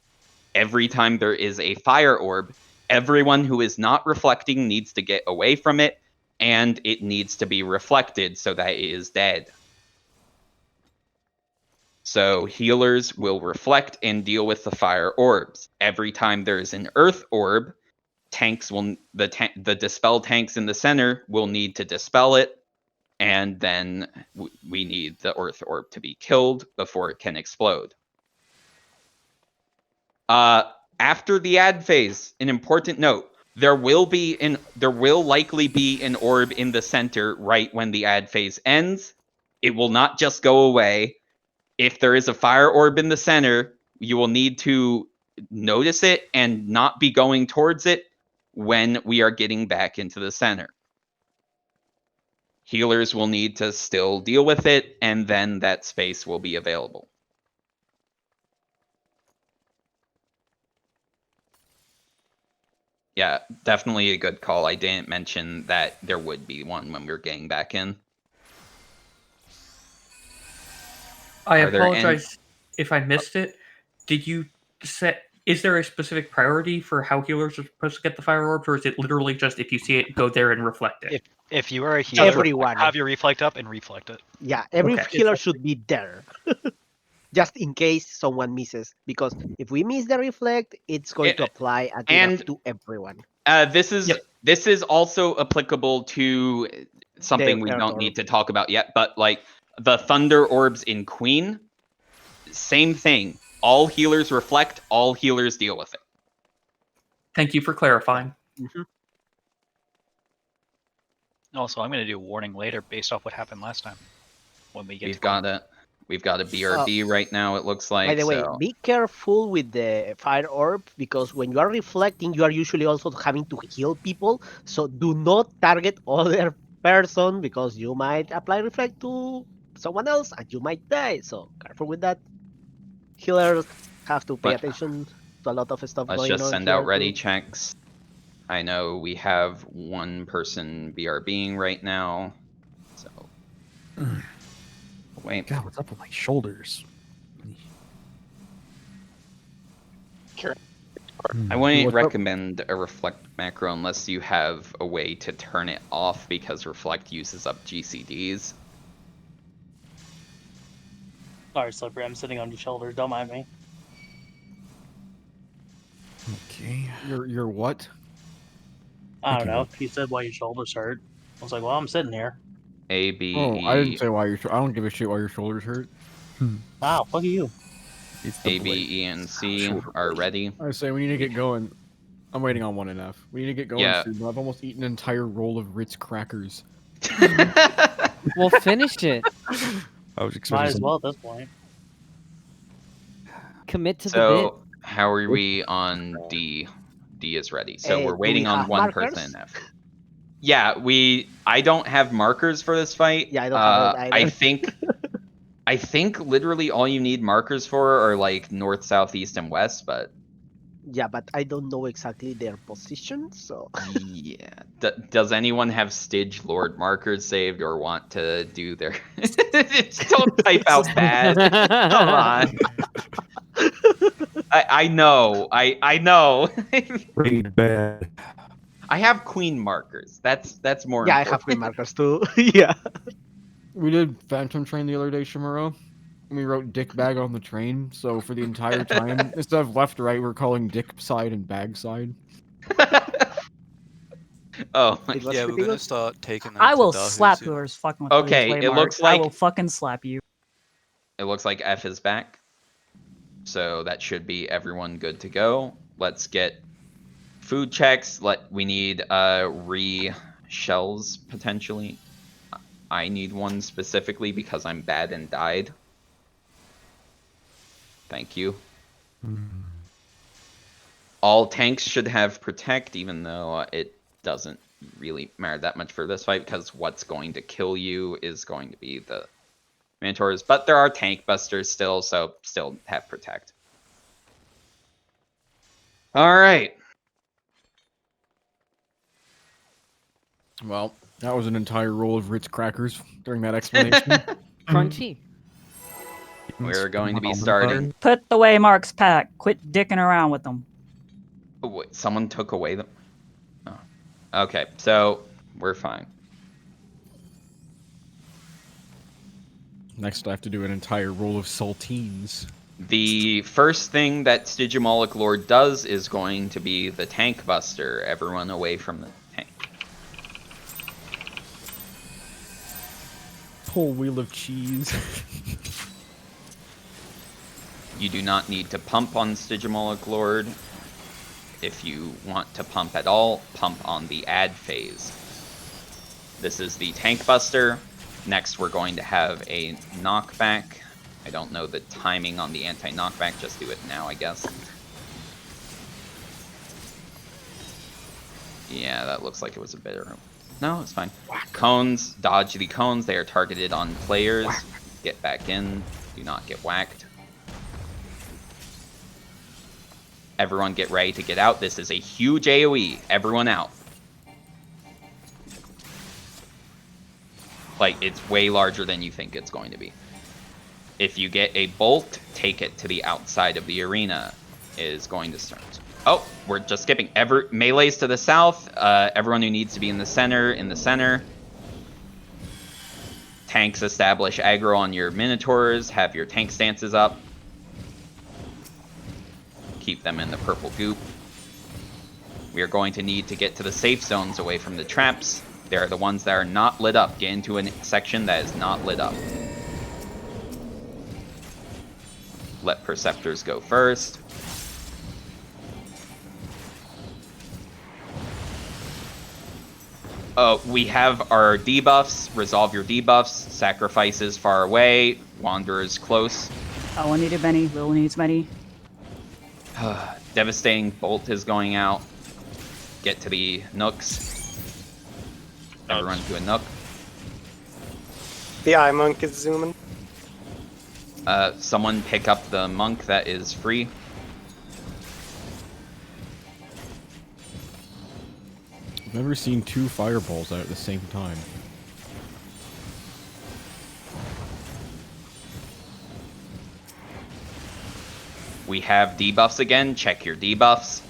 Speaker 5: Every time there is a fire orb, everyone who is not reflecting needs to get away from it, and it needs to be reflected so that it is dead. So healers will reflect and deal with the fire orbs. Every time there is an earth orb, the dispel tanks in the center will need to dispel it, and then we need the earth orb to be killed before it can explode. After the ad phase, an important note: there will likely be an orb in the center right when the ad phase ends. It will not just go away. If there is a fire orb in the center, you will need to notice it and not be going towards it when we are getting back into the center. Healers will need to still deal with it, and then that space will be available. Yeah, definitely a good call. I didn't mention that there would be one when we were getting back in.
Speaker 6: I apologize if I missed it. Did you set? Is there a specific priority for how healers are supposed to get the fire orbs, or is it literally just if you see it, go there and reflect it?
Speaker 4: If you are a healer,
Speaker 13: Everyone.
Speaker 4: have your reflect up and reflect it.
Speaker 13: Yeah, every
Speaker 6: Okay.
Speaker 13: healer should be there. Just in case someone misses. Because if we miss the reflect, it's going to apply a debuff to everyone.
Speaker 5: This is also applicable to something we don't need to talk about yet, but like the thunder orbs in Queen, same thing. All healers reflect, all healers deal with it.
Speaker 6: Thank you for clarifying.
Speaker 13: Mm-hmm.
Speaker 4: Also, I'm going to do a warning later based off what happened last time. When we get
Speaker 5: We've got a BRB right now, it looks like.
Speaker 13: By the way, be careful with the fire orb, because when you are reflecting, you are usually also having to heal people. So do not target other person, because you might apply reflect to someone else and you might die. So careful with that. Healers have to pay attention to a lot of stuff
Speaker 5: Let's
Speaker 13: going
Speaker 5: just
Speaker 13: on
Speaker 5: send
Speaker 13: here
Speaker 5: out ready
Speaker 13: too.
Speaker 5: checks. I know we have one person BRBing right now, so wait.
Speaker 3: God, what's up with my shoulders?
Speaker 5: I wouldn't recommend a reflect macro unless you have a way to turn it off, because reflect uses up GCDs.
Speaker 2: Sorry, Slippery. I'm sitting on your shoulders. Don't mind me.
Speaker 3: Okay.
Speaker 1: You're what?
Speaker 2: I don't know. He said why your shoulders hurt. I was like, well, I'm sitting here.
Speaker 5: A, B,
Speaker 1: Oh,
Speaker 5: E.
Speaker 1: I didn't say why your. I don't give a shit why your shoulders hurt.
Speaker 2: Wow, fuck you.
Speaker 5: A, B, E, and C are ready.
Speaker 1: I say we need to get going. I'm waiting on 1 and F. We need to get going
Speaker 5: Yeah.
Speaker 1: soon. I've almost eaten an entire roll of Ritz crackers.
Speaker 8: We'll finish it.
Speaker 3: I was
Speaker 2: Might
Speaker 3: expecting
Speaker 2: as
Speaker 3: some-
Speaker 2: well at this point.
Speaker 8: Commit to the
Speaker 5: So, how are we on D? D is ready. So we're
Speaker 13: do
Speaker 5: waiting
Speaker 13: we
Speaker 5: on
Speaker 13: have
Speaker 5: one person
Speaker 13: markers?
Speaker 5: in F. Yeah, I don't have markers for this fight.
Speaker 13: Yeah, I don't have it
Speaker 5: I think literally all you need markers for are like north, south, east, and west, but
Speaker 13: Yeah, but I don't know exactly their position, so.
Speaker 5: yeah. Does anyone have Stidge Lord markers saved or want to do their... Don't type out bad. Come on. I know. I know.
Speaker 3: Read bad.
Speaker 5: I have queen markers. That's more
Speaker 13: Yeah, I
Speaker 5: important.
Speaker 13: have queen markers too. Yeah.
Speaker 1: We did Phantom Train the other day, Shimuro. We wrote dick bag on the train, so for the entire time, instead of left right, we're calling dick side and bag side.
Speaker 5: Oh,
Speaker 13: It was
Speaker 11: Yeah, we're
Speaker 13: pretty
Speaker 11: gonna
Speaker 13: good.
Speaker 11: start taking them
Speaker 7: I
Speaker 11: to
Speaker 7: will
Speaker 11: Dahu
Speaker 7: slap
Speaker 11: soon.
Speaker 7: whoever's fucking with
Speaker 5: Okay,
Speaker 7: these
Speaker 5: it
Speaker 7: waymarks.
Speaker 5: looks
Speaker 7: I
Speaker 5: like-
Speaker 7: will fucking slap you.
Speaker 5: It looks like F is back. So that should be everyone good to go. Let's get food checks. We need shells potentially. I need one specifically because I'm bad and died. Thank you. All tanks should have protect, even though it doesn't really matter that much for this fight because what's going to kill you is going to be the Minotaurs. But there are tank busters still, so still have protect. All right.
Speaker 1: Well, that was an entire roll of Ritz crackers during that explanation.
Speaker 8: Crunchy.
Speaker 5: We're going to be starting.
Speaker 7: Put the waymarks back. Quit dicking around with them.
Speaker 5: Oh, wait, someone took away them. Oh. Okay, so we're fine.
Speaker 1: Next, I have to do an entire roll of saltines.
Speaker 5: The first thing that Stygimoloch Lord does is going to be the tank buster. Everyone away from the tank.
Speaker 1: Whole wheel of cheese.
Speaker 5: You do not need to pump on Stygimoloch Lord. If you want to pump at all, pump on the add phase. This is the tank buster. Next, we're going to have a knockback. I don't know the timing on the anti-knockback. Just do it now, I guess. Yeah, that looks like it was a bit... No, it's fine. Cones. Dodge the cones. They are targeted on players. Get back in. Do not get whacked. Everyone get ready to get out. This is a huge AoE. Everyone out. Like, it's way larger than you think it's going to be. If you get a bolt, take it to the outside of the arena. Is going to start. Oh, we're just skipping. Melees to the south. Everyone who needs to be in the center. Tanks establish aggro on your Minotaurs. Have your tank stances up. Keep them in the purple goop. We are going to need to get to the safe zones away from the traps. They are the ones that are not lit up. Get into a section that is not lit up. Let Perceptors go first. We have our debuffs. Resolve your debuffs. Sacrifices far away. Wanderers close.
Speaker 7: Oh, I needed many. Lil needs many.
Speaker 5: Devastating Bolt is going out. Get to the nooks. Everyone to a nook.
Speaker 9: The eye monk is zooming.
Speaker 5: Someone pick up the monk that is free.
Speaker 1: I've never seen 2 fireballs out at the same time.
Speaker 5: We have debuffs again. Check your debuffs.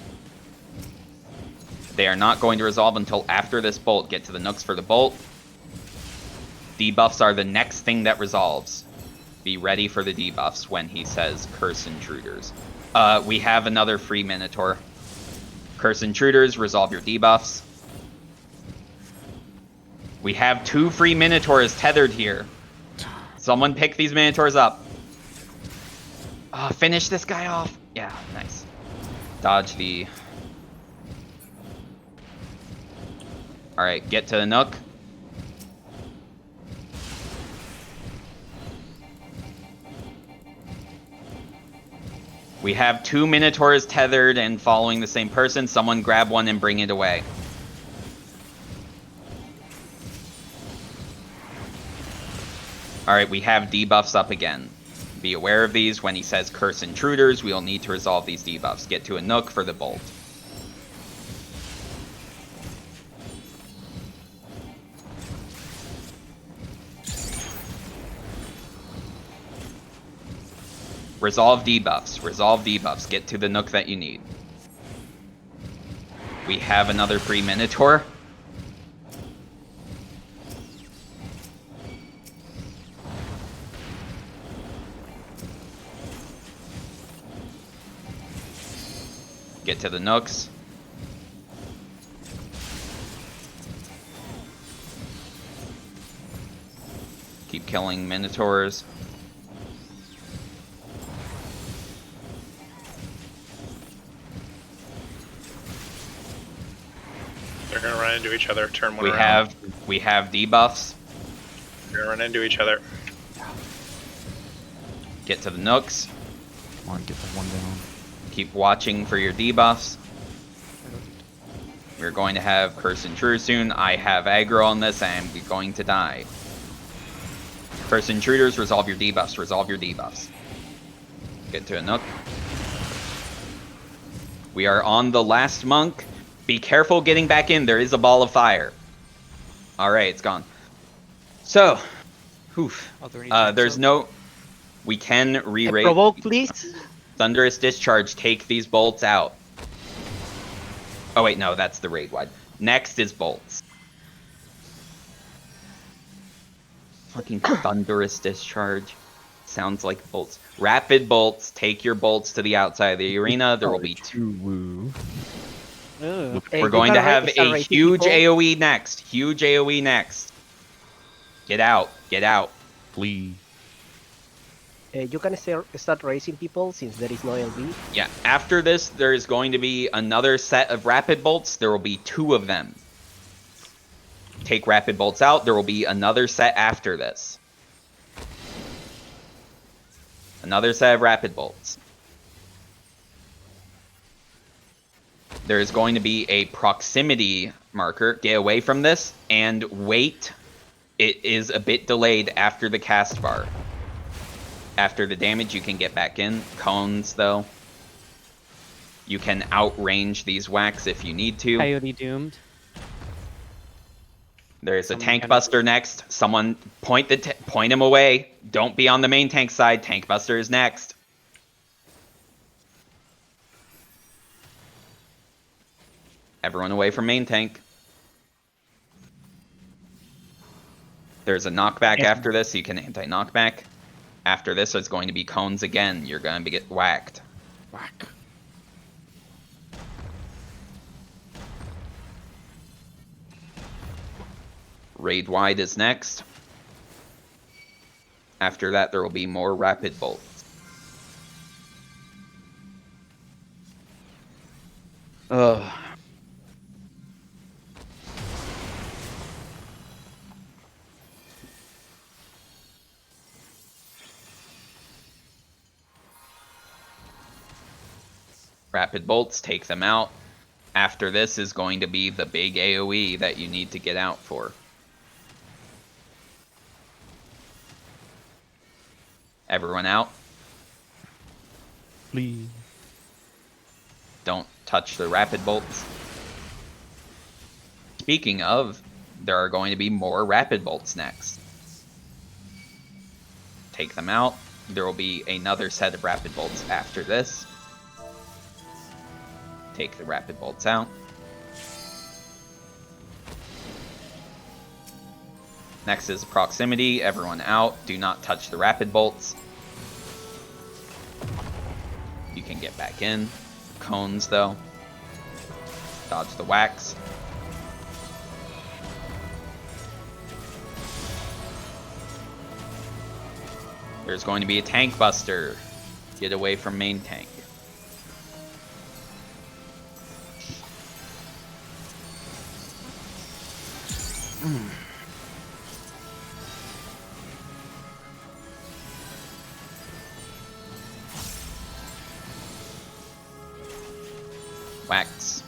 Speaker 5: They are not going to resolve until after this bolt. Get to the nooks for the bolt. Debuffs are the next thing that resolves. Be ready for the debuffs when he says curse intruders. We have another free Minotaur. Curse intruders, resolve your debuffs. We have 2 free Minotaurs tethered here. Someone pick these Minotaurs up. Finish this guy off. Yeah, nice. Dodge the... Alright, get to the Nook. We have 2 Minotaurs tethered and following the same person. Someone grab one and bring it away. Alright, we have debuffs up again. Be aware of these. When he says curse intruders, we'll need to resolve these debuffs. Get to a Nook for the bolt. Resolve debuffs. Resolve debuffs. Get to the Nook that you need. We have another free Minotaur. Get to the Nooks. Keep killing Minotaurs.
Speaker 10: They're gonna run into each other. Turn one around.
Speaker 5: We have debuffs.
Speaker 10: They're gonna run into each other.
Speaker 5: Get to the Nooks.
Speaker 3: Come on, get that one down.
Speaker 5: Keep watching for your debuffs. We're going to have Curse Intruder soon. I have aggro on this. I am going to die. Curse Intruders, resolve your debuffs. Resolve your debuffs. Get to a Nook. We are on the last monk. Be careful getting back in. There is a ball of fire. Alright, it's gone. So, there's no... We can re-rate...
Speaker 13: Provoke, please.
Speaker 5: Thunderous Discharge, take these bolts out. Oh wait, no, that's the raid wide. Next is bolts. Fucking Thunderous Discharge. Sounds like bolts. Rapid bolts, take your bolts to the outside of the arena. There will be 2 We're going to have a huge AoE next. Huge AoE next. Get out. Get out.
Speaker 3: Please.
Speaker 13: You can start racing people since there is no LB.
Speaker 5: Yeah, after this, there is going to be another set of rapid bolts. There will be 2 of them. Take rapid bolts out. There will be another set after this. Another set of rapid bolts. There is going to be a proximity marker. Get away from this and wait. It is a bit delayed after the cast bar. After the damage, you can get back in. Cones, though. You can outrange these whacks if you need to.
Speaker 8: Coyote doomed.
Speaker 5: There's a tank buster next. Someone point him away. Don't be on the main tank side. Tank buster is next. Everyone away from main tank. There's a knockback after this. You can anti-knockback. After this, it's going to be cones again. You're going to get whacked.
Speaker 3: Whack.
Speaker 5: Raid wide is next. After that, there will be more rapid bolts. Ugh. Rapid bolts, take them out. After this is going to be the big AoE that you need to get out for. Everyone out.
Speaker 3: Please.
Speaker 5: Don't touch the rapid bolts. Speaking of, there are going to be more rapid bolts next. Take them out. There will be another set of rapid bolts after this. Take the rapid bolts out. Next is proximity. Everyone out. Do not touch the rapid bolts. You can get back in. Cones, though. Dodge the whacks. There's going to be a tank buster. Get away from main tank. Wax.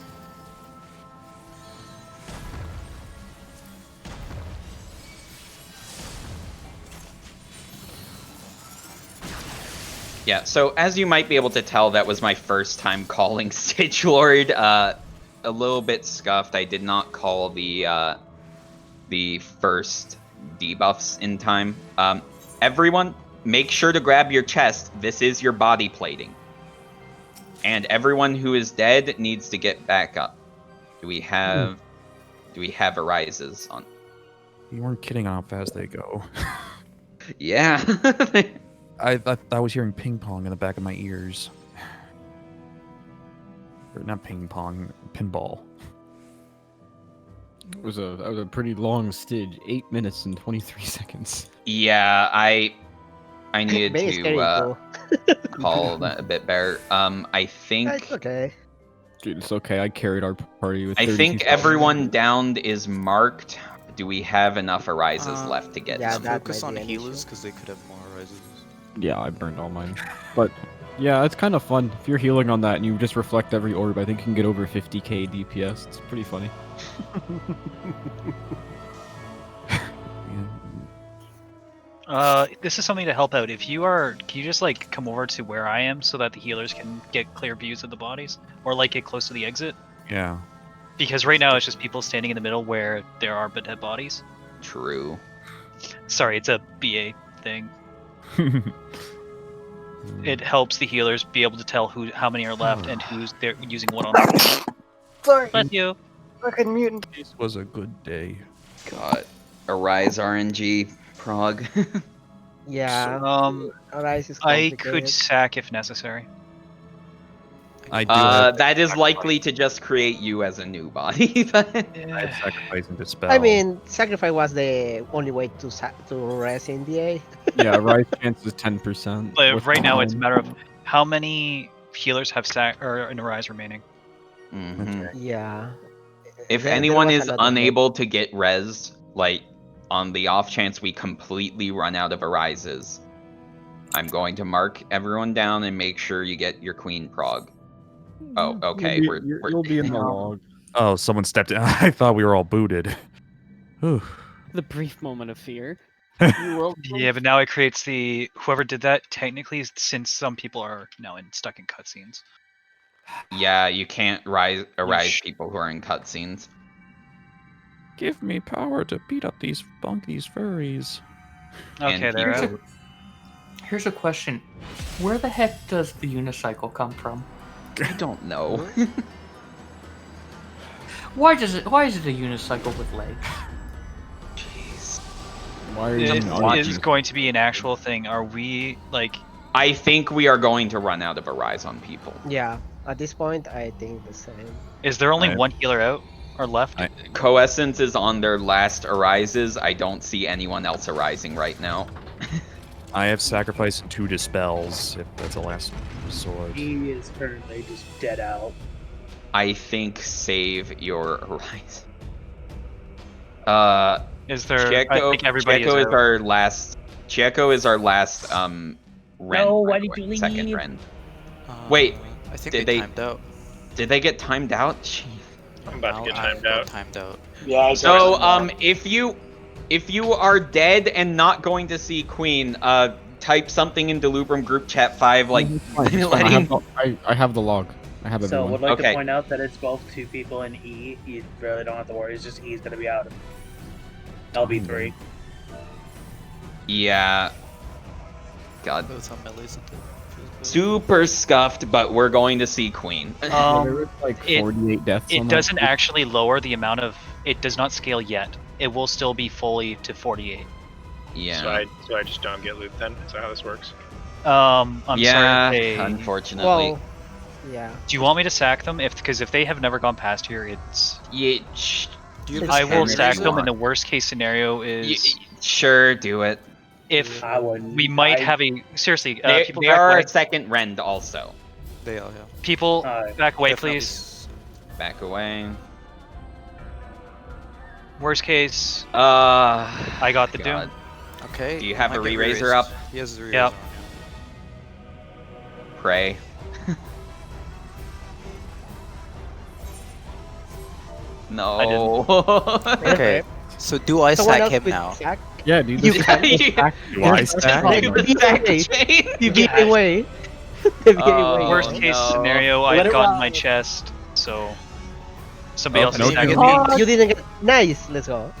Speaker 5: Yeah, so as you might be able to tell, that was my first time calling Stage Lord. A little bit scuffed. I did not call the first debuffs in time. Everyone, make sure to grab your chest. This is your body plating. And everyone who is dead needs to get back up. Do we have arises on?
Speaker 3: You weren't kidding on how fast they go.
Speaker 5: Yeah.
Speaker 3: I was hearing ping pong in the back of my ears. Or not ping pong, pinball.
Speaker 1: It was a pretty long stage, 8 minutes and 23 seconds.
Speaker 5: Yeah, I needed
Speaker 13: Very scary,
Speaker 5: to
Speaker 13: too.
Speaker 5: call that a bit better. I think.
Speaker 13: It's okay.
Speaker 1: Dude, it's okay. I carried our party with.
Speaker 5: I
Speaker 1: 32
Speaker 5: think
Speaker 1: seconds.
Speaker 5: everyone downed is marked. Do we have enough arises left to get?
Speaker 13: yeah,
Speaker 5: them?
Speaker 13: that
Speaker 11: Focus
Speaker 13: might
Speaker 11: on
Speaker 13: be an
Speaker 11: healers
Speaker 13: issue.
Speaker 11: because they could have more rises.
Speaker 1: Yeah, I burned all mine. But yeah, it's kind of fun. If you're healing on that and you just reflect every orb, I think you can get over 50k DPS. It's pretty funny.
Speaker 4: This is something to help out. If you are, can you just like come over to where I am so that the healers can get clear views of the bodies, or like get close to the exit?
Speaker 3: Yeah.
Speaker 4: Because right now it's just people standing in the middle where there are dead bodies.
Speaker 5: True.
Speaker 4: Sorry, it's a BA thing. It helps the healers be able to tell how many are left and who's they're using what on.
Speaker 9: Sorry.
Speaker 4: Bless you.
Speaker 9: Fucking mutant.
Speaker 3: This was a good day.
Speaker 5: God. Arise RNG prog.
Speaker 13: Yeah. Arise is
Speaker 4: I
Speaker 13: complicated.
Speaker 4: could sack if necessary.
Speaker 3: I do have
Speaker 5: that is likely to just create you as a new body.
Speaker 3: I have sacrifice and dispel.
Speaker 13: I mean, sacrifice was the only way to rest in DA.
Speaker 1: Yeah, rise chance is 10%.
Speaker 4: But
Speaker 1: with
Speaker 4: right now it's a
Speaker 1: time.
Speaker 4: matter of how many healers have sack or an arise remaining.
Speaker 5: Mhm.
Speaker 13: Yeah.
Speaker 5: If
Speaker 13: There
Speaker 5: anyone
Speaker 13: was
Speaker 5: is
Speaker 13: another
Speaker 5: unable to get res, like on the off chance we completely run out of arises, I'm going to mark everyone down and make sure you get your queen prog. Oh, okay.
Speaker 1: You'll be in the log.
Speaker 3: Oh, someone stepped in. I thought we were all booted. Whew.
Speaker 8: The brief moment of fear.
Speaker 4: Yeah, but now it creates the whoever did that technically, since some people are now stuck in cutscenes.
Speaker 5: Yeah, you can't arise people who are in cutscenes.
Speaker 3: Give me power to beat up these furries.
Speaker 4: Okay, they're out.
Speaker 6: Here's a question: where the heck does the unicycle come from?
Speaker 5: I don't know.
Speaker 6: Why is it a unicycle with legs?
Speaker 5: Jeez.
Speaker 1: Why are you
Speaker 4: It is going to be an actual thing. Are we like?
Speaker 5: I think we are going to run out of arise on people.
Speaker 13: Yeah. At this point, I think the same.
Speaker 4: Is there only one healer out or left?
Speaker 5: Coessence is on their last arises. I don't see anyone else arising right now.
Speaker 3: I have sacrifice and 2 dispels if that's a last resort.
Speaker 2: He is currently just dead out.
Speaker 5: I think save your arise.
Speaker 4: Is there?
Speaker 5: Chieko,
Speaker 4: I think everybody
Speaker 5: Chieko is
Speaker 4: out.
Speaker 5: our last. Chieko is our last. Ren.
Speaker 2: No, why
Speaker 5: by the
Speaker 2: did you
Speaker 5: way, Second
Speaker 2: leave?
Speaker 5: Ren. Wait.
Speaker 11: I think
Speaker 5: did
Speaker 11: they timed out.
Speaker 5: Did they get timed out? Jeez.
Speaker 10: I'm about to get timed out.
Speaker 11: Timed out.
Speaker 14: Yeah.
Speaker 5: So if you are dead and not going to see Queen, type something in delubrum group chat 5 like letting.
Speaker 1: I have the log. I have
Speaker 2: So
Speaker 1: everyone.
Speaker 2: would like
Speaker 5: Okay.
Speaker 2: to point out that it's both 2 people in E. You really don't have to worry. It's just E's gonna be out. LB3.
Speaker 5: Yeah. God.
Speaker 11: Both on melees at the
Speaker 5: Super scuffed, but we're going to see Queen.
Speaker 1: there was like
Speaker 4: it-
Speaker 1: 48 deaths.
Speaker 4: It
Speaker 1: on
Speaker 4: doesn't
Speaker 1: that.
Speaker 4: actually lower the amount of. It does not scale yet. It will still be fully to 48.
Speaker 5: Yeah.
Speaker 10: So I just don't get loot then. Is that how this works?
Speaker 4: I'm
Speaker 5: yeah.
Speaker 4: sorry.
Speaker 5: Unfortunately.
Speaker 13: Well, yeah.
Speaker 4: Do you want me to sack them? Because if they have never gone past here, it's.
Speaker 5: Yeah.
Speaker 4: I will
Speaker 5: If
Speaker 4: sack
Speaker 5: you
Speaker 4: them, and
Speaker 5: want.
Speaker 4: the worst case scenario is.
Speaker 5: Sure, do it.
Speaker 4: if
Speaker 2: I wouldn't.
Speaker 4: we might have a seriously, people
Speaker 5: They
Speaker 4: back
Speaker 5: are
Speaker 4: away.
Speaker 5: a second rend also.
Speaker 11: They are, yeah.
Speaker 4: People back away,
Speaker 11: Definitely
Speaker 4: please.
Speaker 5: Back away.
Speaker 4: Worst case,
Speaker 5: I
Speaker 4: got the Doom.
Speaker 11: Okay.
Speaker 5: Do you have a
Speaker 11: might get
Speaker 5: re-raiser
Speaker 11: re-raised.
Speaker 5: up?
Speaker 11: He has a re-raiser
Speaker 4: Yep.
Speaker 11: on,
Speaker 5: Pray. No.
Speaker 11: Okay. So do I
Speaker 13: Someone
Speaker 11: sack
Speaker 13: else
Speaker 11: him
Speaker 13: with
Speaker 11: now?
Speaker 13: sack?
Speaker 1: Yeah, dude.
Speaker 13: You
Speaker 1: this-
Speaker 13: can.
Speaker 3: Do I stack?
Speaker 13: TVA way. TVA way.
Speaker 4: Worst
Speaker 5: Oh,
Speaker 4: case
Speaker 5: no.
Speaker 4: scenario,
Speaker 14: Let
Speaker 4: I've
Speaker 14: it
Speaker 4: gotten
Speaker 14: ride.
Speaker 4: my chest, so somebody else
Speaker 3: Okay.
Speaker 4: is
Speaker 3: No
Speaker 4: stacking
Speaker 3: Doom.
Speaker 4: me.
Speaker 13: You didn't get nice. Let's go.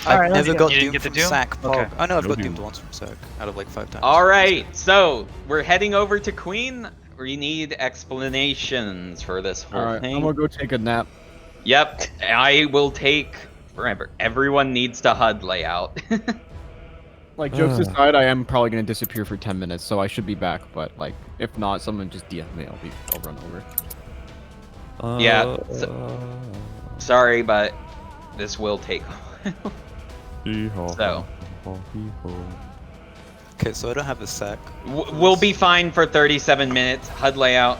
Speaker 11: I've never got
Speaker 4: You didn't
Speaker 11: doomed
Speaker 4: get the
Speaker 11: from
Speaker 4: Doom?
Speaker 11: sack. Pog.
Speaker 4: Okay.
Speaker 11: Oh no, I've
Speaker 3: No
Speaker 11: got
Speaker 3: Doom.
Speaker 11: doomed once from sack out of like 5 times.
Speaker 5: All right, so we're heading over to Queen. We need explanations for this whole
Speaker 1: All right,
Speaker 5: thing.
Speaker 1: I'm gonna go take a nap.
Speaker 5: Yep, I will take forever. Everyone needs to HUD layout.
Speaker 1: Like, jokes aside, I am probably gonna disappear for 10 minutes, so I should be back. But like, if not, someone just DM me. I'll run over.
Speaker 5: Yeah. Sorry, but this will take a while. So
Speaker 11: Okay, so I don't have the sack.
Speaker 5: we'll be fine for 37 minutes. HUD layout.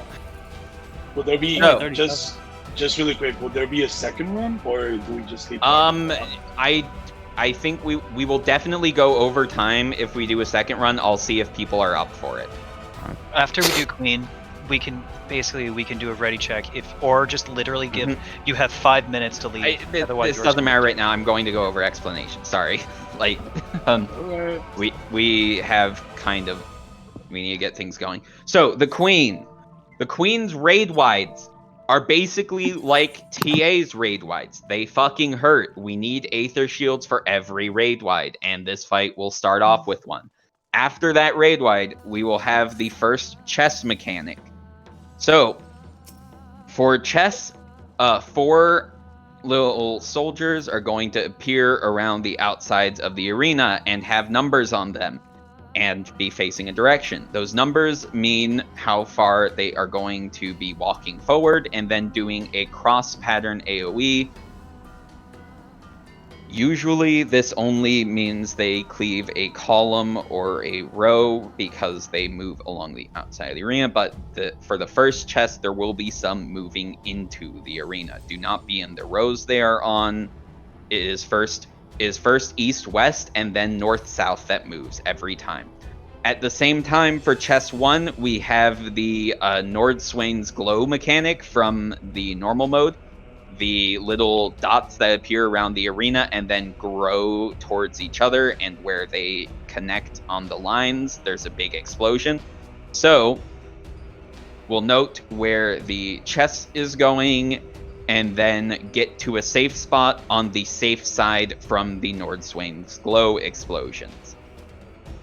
Speaker 15: Will there be
Speaker 5: No.
Speaker 15: just really quick? Will there be a second run, or do we just keep?
Speaker 5: I think we will definitely go over time if we do a second run. I'll see if people are up for it.
Speaker 4: After we do Queen, we can do a ready check or just literally give you have 5 minutes to leave. Otherwise,
Speaker 5: This
Speaker 4: yours
Speaker 5: doesn't
Speaker 4: will-
Speaker 5: matter right now. I'm going to go over explanation. Sorry, like we have kind of we need to get things going. So the Queen's raid wides are basically like TA's raid wides. They fucking hurt. We need Aether Shields for every raid wide, and this fight will start off with one. After that raid wide, we will have the first chess mechanic. So, for chess, 4 little soldiers are going to appear around the outsides of the arena and have numbers on them and be facing a direction. Those numbers mean how far they are going to be walking forward and then doing a cross pattern AoE. Usually this only means they cleave a column or a row because they move along the outside of the arena, but for the first chest there will be some moving into the arena. Do not be in the rows they are on. It is first east-west and then north-south that moves every time. At the same time, for chest 1, we have the Nordswain's glow mechanic from the normal mode. The little dots that appear around the arena and then grow towards each other, and where they connect on the lines, there's a big explosion. So we'll note where the chest is going and then get to a safe spot on the safe side from the Nordswain's glow explosions.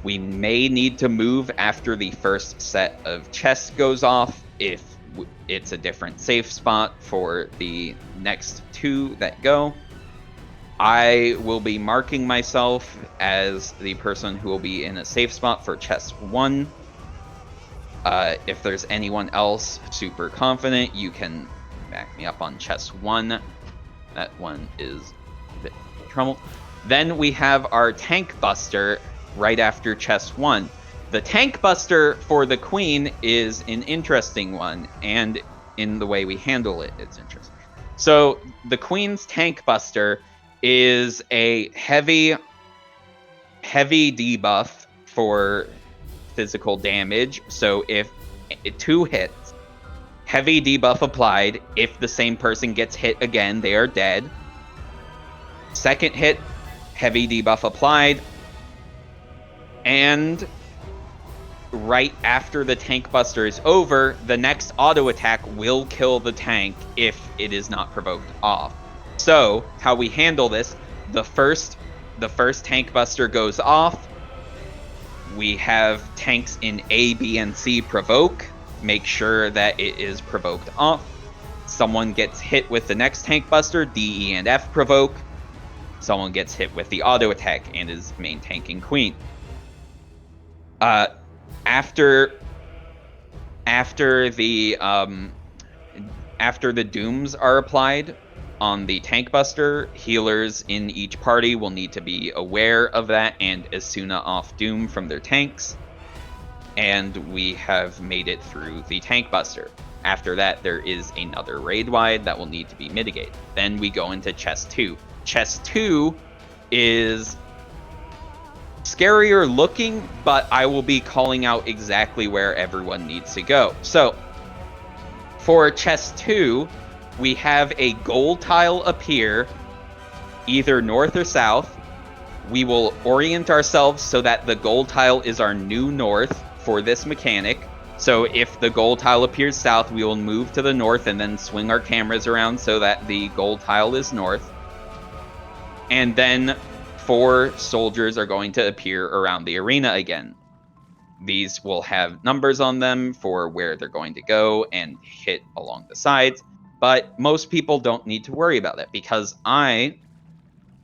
Speaker 5: We may need to move after the first set of chests goes off if it's a different safe spot for the next 2 that go. I will be marking myself as the person who will be in a safe spot for chest 1. If there's anyone else super confident, you can back me up on chest 1. That one is a bit trouble. Then we have our tank buster right after chest 1. The tank buster for the Queen is an interesting one, and in the way we handle it, it's interesting. So the Queen's tank buster is a heavy debuff for physical damage. So if 2 hits, heavy debuff applied. If the same person gets hit again, they are dead. Second hit, heavy debuff applied. And right after the tank buster is over, the next auto attack will kill the tank if it is not provoked off. So how we handle this, the first tank buster goes off. We have tanks in A, B, and C provoke. Make sure that it is provoked off. Someone gets hit with the next tank buster, D, E, and F provoke. Someone gets hit with the auto attack and is main tanking Queen. After the dooms are applied, on the tank buster, healers in each party will need to be aware of that and Asuna off Doom from their tanks. And we have made it through the tank buster. After that, there is another raid wide that will need to be mitigated. Then we go into chest 2. Chest 2 is scarier looking, but I will be calling out exactly where everyone needs to go. So, for chest 2, we have a goal tile appear either north or south. We will orient ourselves so that the goal tile is our new north for this mechanic. So if the goal tile appears south, we will move to the north and then swing our cameras around so that the goal tile is north. And then 4 soldiers are going to appear around the arena again. These will have numbers on them for where they're going to go and hit along the sides. But most people don't need to worry about that because I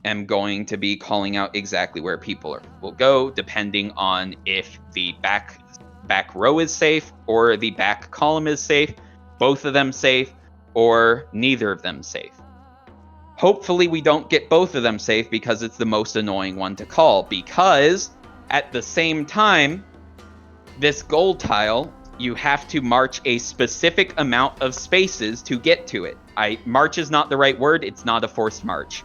Speaker 5: am going to be calling out exactly where people will go depending on if the back row is safe or the back column is safe, both of them safe, or neither of them safe. Hopefully we don't get both of them safe because it's the most annoying one to call, because at the same time, this goal tile, you have to march a specific amount of spaces to get to it. March is not the right word, it's not a forced march.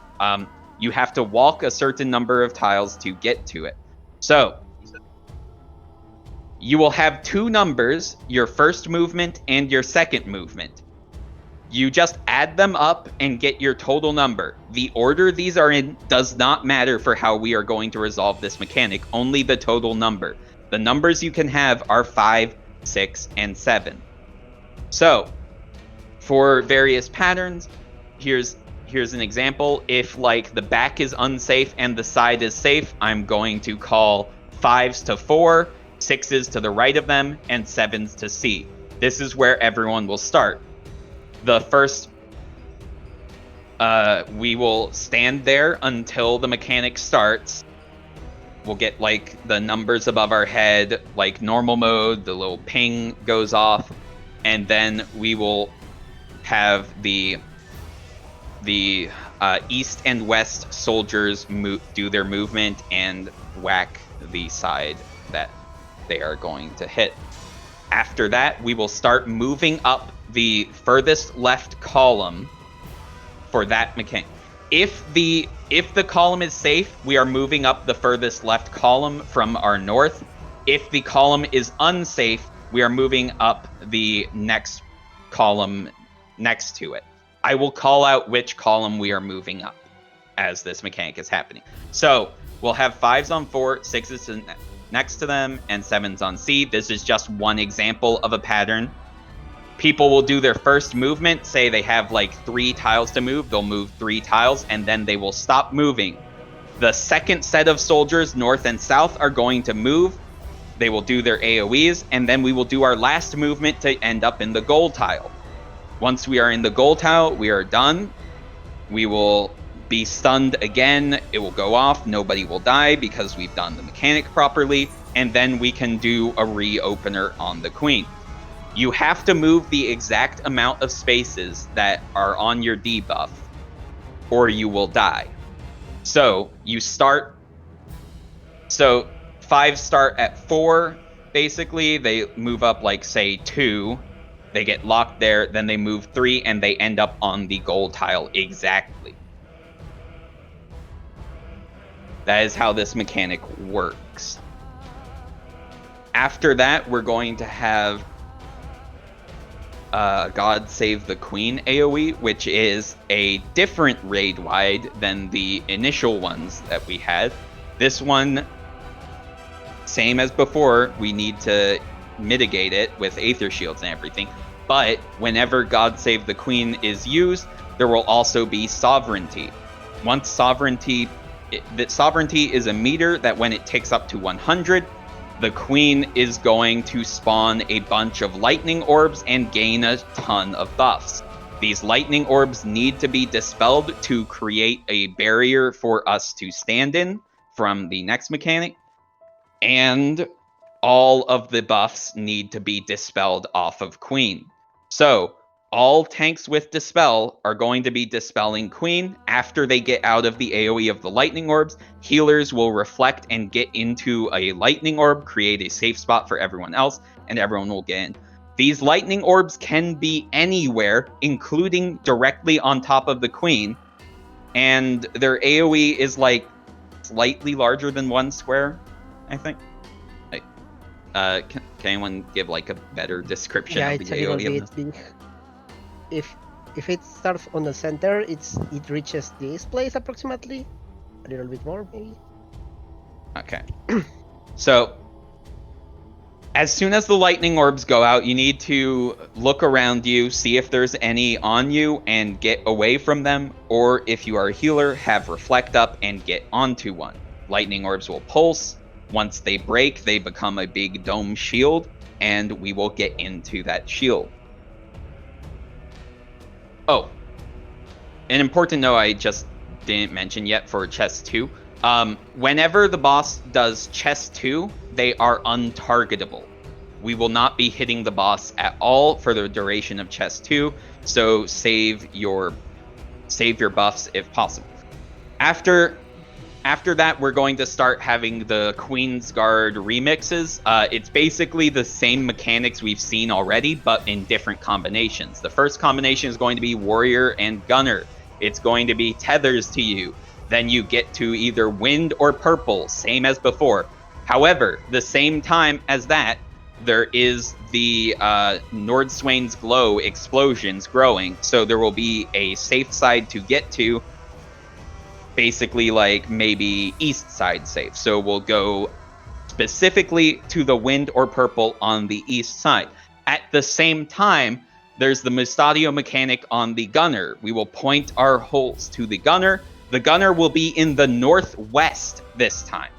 Speaker 5: You have to walk a certain number of tiles to get to it. So, you will have 2 numbers, your first movement and your second movement. You just add them up and get your total number. The order these are in does not matter for how we are going to resolve this mechanic, only the total number. The numbers you can have are 5, 6, and 7. So, for various patterns, here's an example. If like the back is unsafe and the side is safe, I'm going to call 5s to 4, 6s to the right of them, and 7s to C. This is where everyone will start. The first, we will stand there until the mechanic starts. We'll get like the numbers above our head, like normal mode, the little ping goes off, and then we will have the east and west soldiers do their movement and whack the side that they are going to hit. After that, we will start moving up the furthest left column for that mechanic. If the column is safe, we are moving up the furthest left column from our north. If the column is unsafe, we are moving up the next column next to it. I will call out which column we are moving up as this mechanic is happening. So we'll have 5s on 4, 6s next to them, and 7s on C. This is just one example of a pattern. People will do their first movement, say they have like 3 tiles to move, they'll move 3 tiles, and then they will stop moving. The second set of soldiers, north and south, are going to move. They will do their AoEs, and then we will do our last movement to end up in the goal tile. Once we are in the goal tile, we are done. We will be stunned again. It will go off. Nobody will die because we've done the mechanic properly. And then we can do a reopener on the queen. You have to move the exact amount of spaces that are on your debuff, or you will die. So you start. So 5 start at 4. Basically, they move up like say 2. They get locked there, then they move 3, and they end up on the goal tile exactly. That is how this mechanic works. After that, we're going to have God Save the Queen AoE, which is a different raid wide than the initial ones that we had. This one, same as before, we need to mitigate it with Aether Shields and everything. But whenever God Save the Queen is used, there will also be Sovereignty. Once Sovereignty is a meter that when it ticks up to 100, the Queen is going to spawn a bunch of lightning orbs and gain a ton of buffs. These lightning orbs need to be dispelled to create a barrier for us to stand in from the next mechanic. And all of the buffs need to be dispelled off of Queen. So, all tanks with Dispel are going to be dispelling Queen. After they get out of the AoE of the lightning orbs, healers will reflect and get into a lightning orb, create a safe spot for everyone else, and everyone will get in. These lightning orbs can be anywhere, including directly on top of the Queen, and their AoE is like slightly larger than 1 square, I think. Can anyone give like a better description
Speaker 13: Yeah,
Speaker 5: of the
Speaker 13: it's a little
Speaker 5: AoE of
Speaker 13: bit
Speaker 5: this?
Speaker 13: big. If it starts on the center, it reaches this place approximately, a little bit more maybe.
Speaker 5: Okay. So, as soon as the lightning orbs go out, you need to look around you, see if there's any on you, and get away from them. Or if you are a healer, have reflect up and get onto one. Lightning orbs will pulse. Once they break, they become a big dome shield, and we will get into that shield. Oh, an important note I just didn't mention yet for chest 2. Whenever the boss does chest 2, they are untargetable. We will not be hitting the boss at all for the duration of chest 2, so save your buffs if possible. After that, we're going to start having the Queen's Guard remixes. It's basically the same mechanics we've seen already, but in different combinations. The first combination is going to be Warrior and Gunner. It's going to be tethers to you. Then you get to either Wind or Purple, same as before. However, the same time as that, there is the Nordswain's Glow explosions growing, so there will be a safe side to get to, basically like maybe east side safe. So we'll go specifically to the Wind or Purple on the east side. At the same time, there's the Mustadio mechanic on the Gunner. We will point our holes to the Gunner. The Gunner will be in the northwest this time.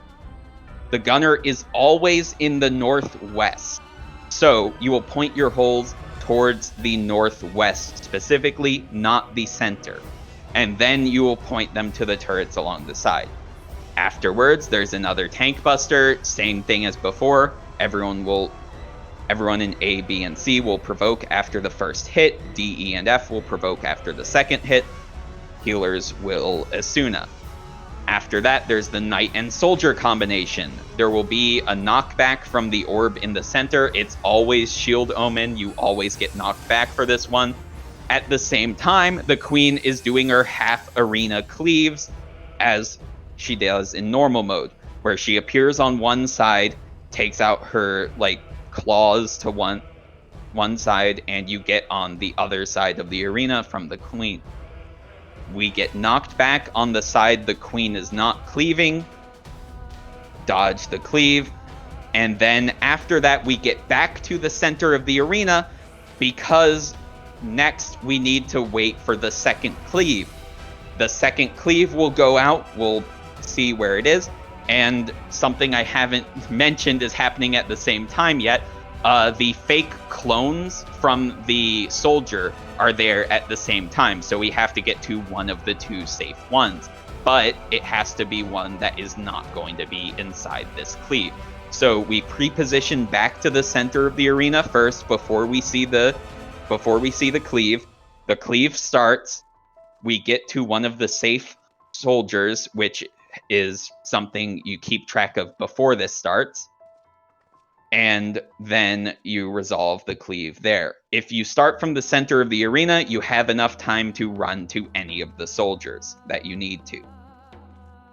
Speaker 5: The Gunner is always in the northwest. So you will point your holes towards the northwest specifically, not the center. And then you will point them to the turrets along the side. Afterwards, there's another tank buster, same thing as before. Everyone in A, B, and C will provoke after the first hit. D, E, and F will provoke after the second hit. Healers will Asuna. After that, there's the Knight and Soldier combination. There will be a knockback from the orb in the center. It's always Shield Omen. You always get knocked back for this one. At the same time, the Queen is doing her half arena cleaves as she does in normal mode, where she appears on one side, takes out her like claws to one side, and you get on the other side of the arena from the Queen. We get knocked back on the side the Queen is not cleaving, dodge the cleave, and then after that we get back to the center of the arena because next we need to wait for the second cleave. The second cleave will go out, we'll see where it is, and something I haven't mentioned is happening at the same time yet. The fake clones from the soldier are there at the same time, so we have to get to one of the two safe ones. But it has to be one that is not going to be inside this cleave. So we pre-position back to the center of the arena first before we see the cleave. The cleave starts. We get to one of the safe soldiers, which is something you keep track of before this starts. And then you resolve the cleave there. If you start from the center of the arena, you have enough time to run to any of the soldiers that you need to.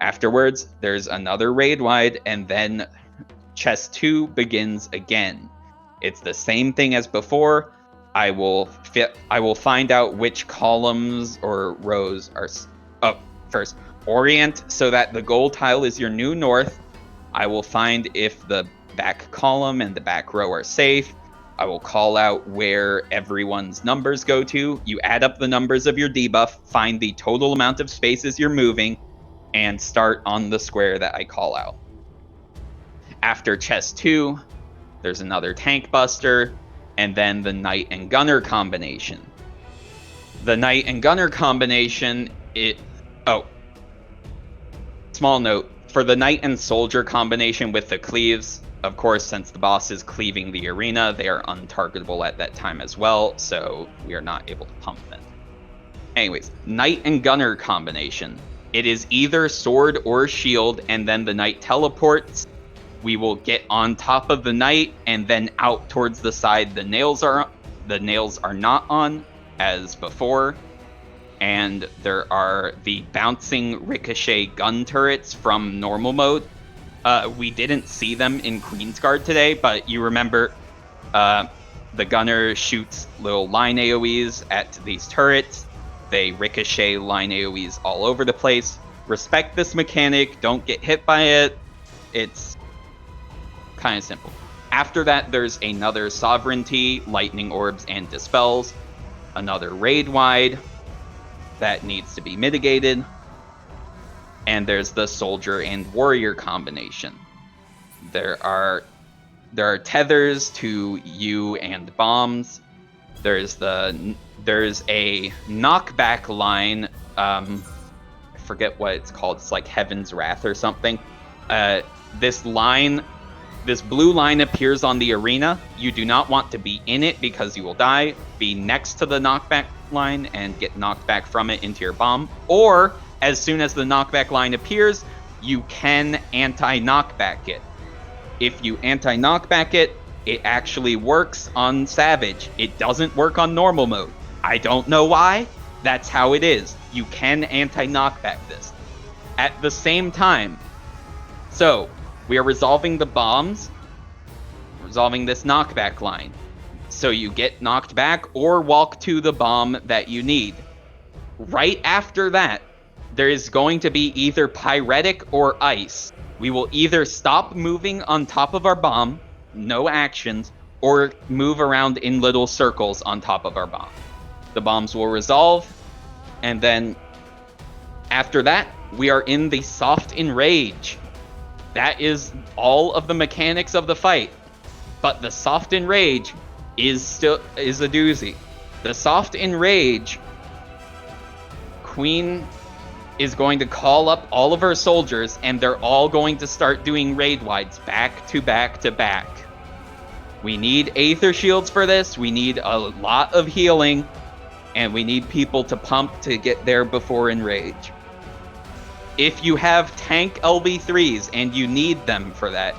Speaker 5: Afterwards, there's another raid wide, and then chest 2 begins again. It's the same thing as before. I will find out which columns or rows are... first, orient so that the gold tile is your new north. I will find if the back column and the back row are safe. I will call out where everyone's numbers go to. You add up the numbers of your debuff, find the total amount of spaces you're moving, and start on the square that I call out. After chest 2, there's another tank buster, and then the Knight and Gunner combination. The Knight and Gunner combination, small note. For the Knight and Soldier combination with the cleaves, Of course, since the boss is cleaving the arena, they are untargetable at that time as well, so we are not able to pump them. Anyways, Knight and Gunner combination. It is either sword or shield, and then the Knight teleports. We will get on top of the Knight, and then out towards the side the nails are not on, as before. And there are the bouncing ricochet gun turrets from normal mode. We didn't see them in Queensguard today, but you remember the gunner shoots little line AoEs at these turrets. They ricochet line AoEs all over the place. Respect this mechanic. Don't get hit by it. It's kind of simple. After that, there's another Sovereignty, Lightning Orbs, and Dispels. Another Raid Wide that needs to be mitigated. And there's the Soldier and Warrior combination. There are tethers to you and bombs. There's a knockback line. I forget what it's called. It's like Heaven's Wrath or something. This blue line appears on the arena. You do not want to be in it because you will die. Be next to the knockback line and get knocked back from it into your bomb. Or, as soon as the knockback line appears, you can anti-knockback it. If you anti-knockback it, it actually works on Savage. It doesn't work on normal mode. I don't know why. That's how it is. You can anti-knockback this. At the same time, so we are resolving the bombs, resolving this knockback line. So you get knocked back or walk to the bomb that you need. Right after that, there is going to be either pyretic or ice. We will either stop moving on top of our bomb, no actions, or move around in little circles on top of our bomb. The bombs will resolve, and then after that, we are in the soft enrage. That is all of the mechanics of the fight. But the soft enrage is a doozy. The soft enrage, Queen is going to call up all of her soldiers, and they're all going to start doing raid wides back to back to back. We need Aether Shields for this. We need a lot of healing, and we need people to pump to get there before enrage. If you have tank LB3s and you need them for that,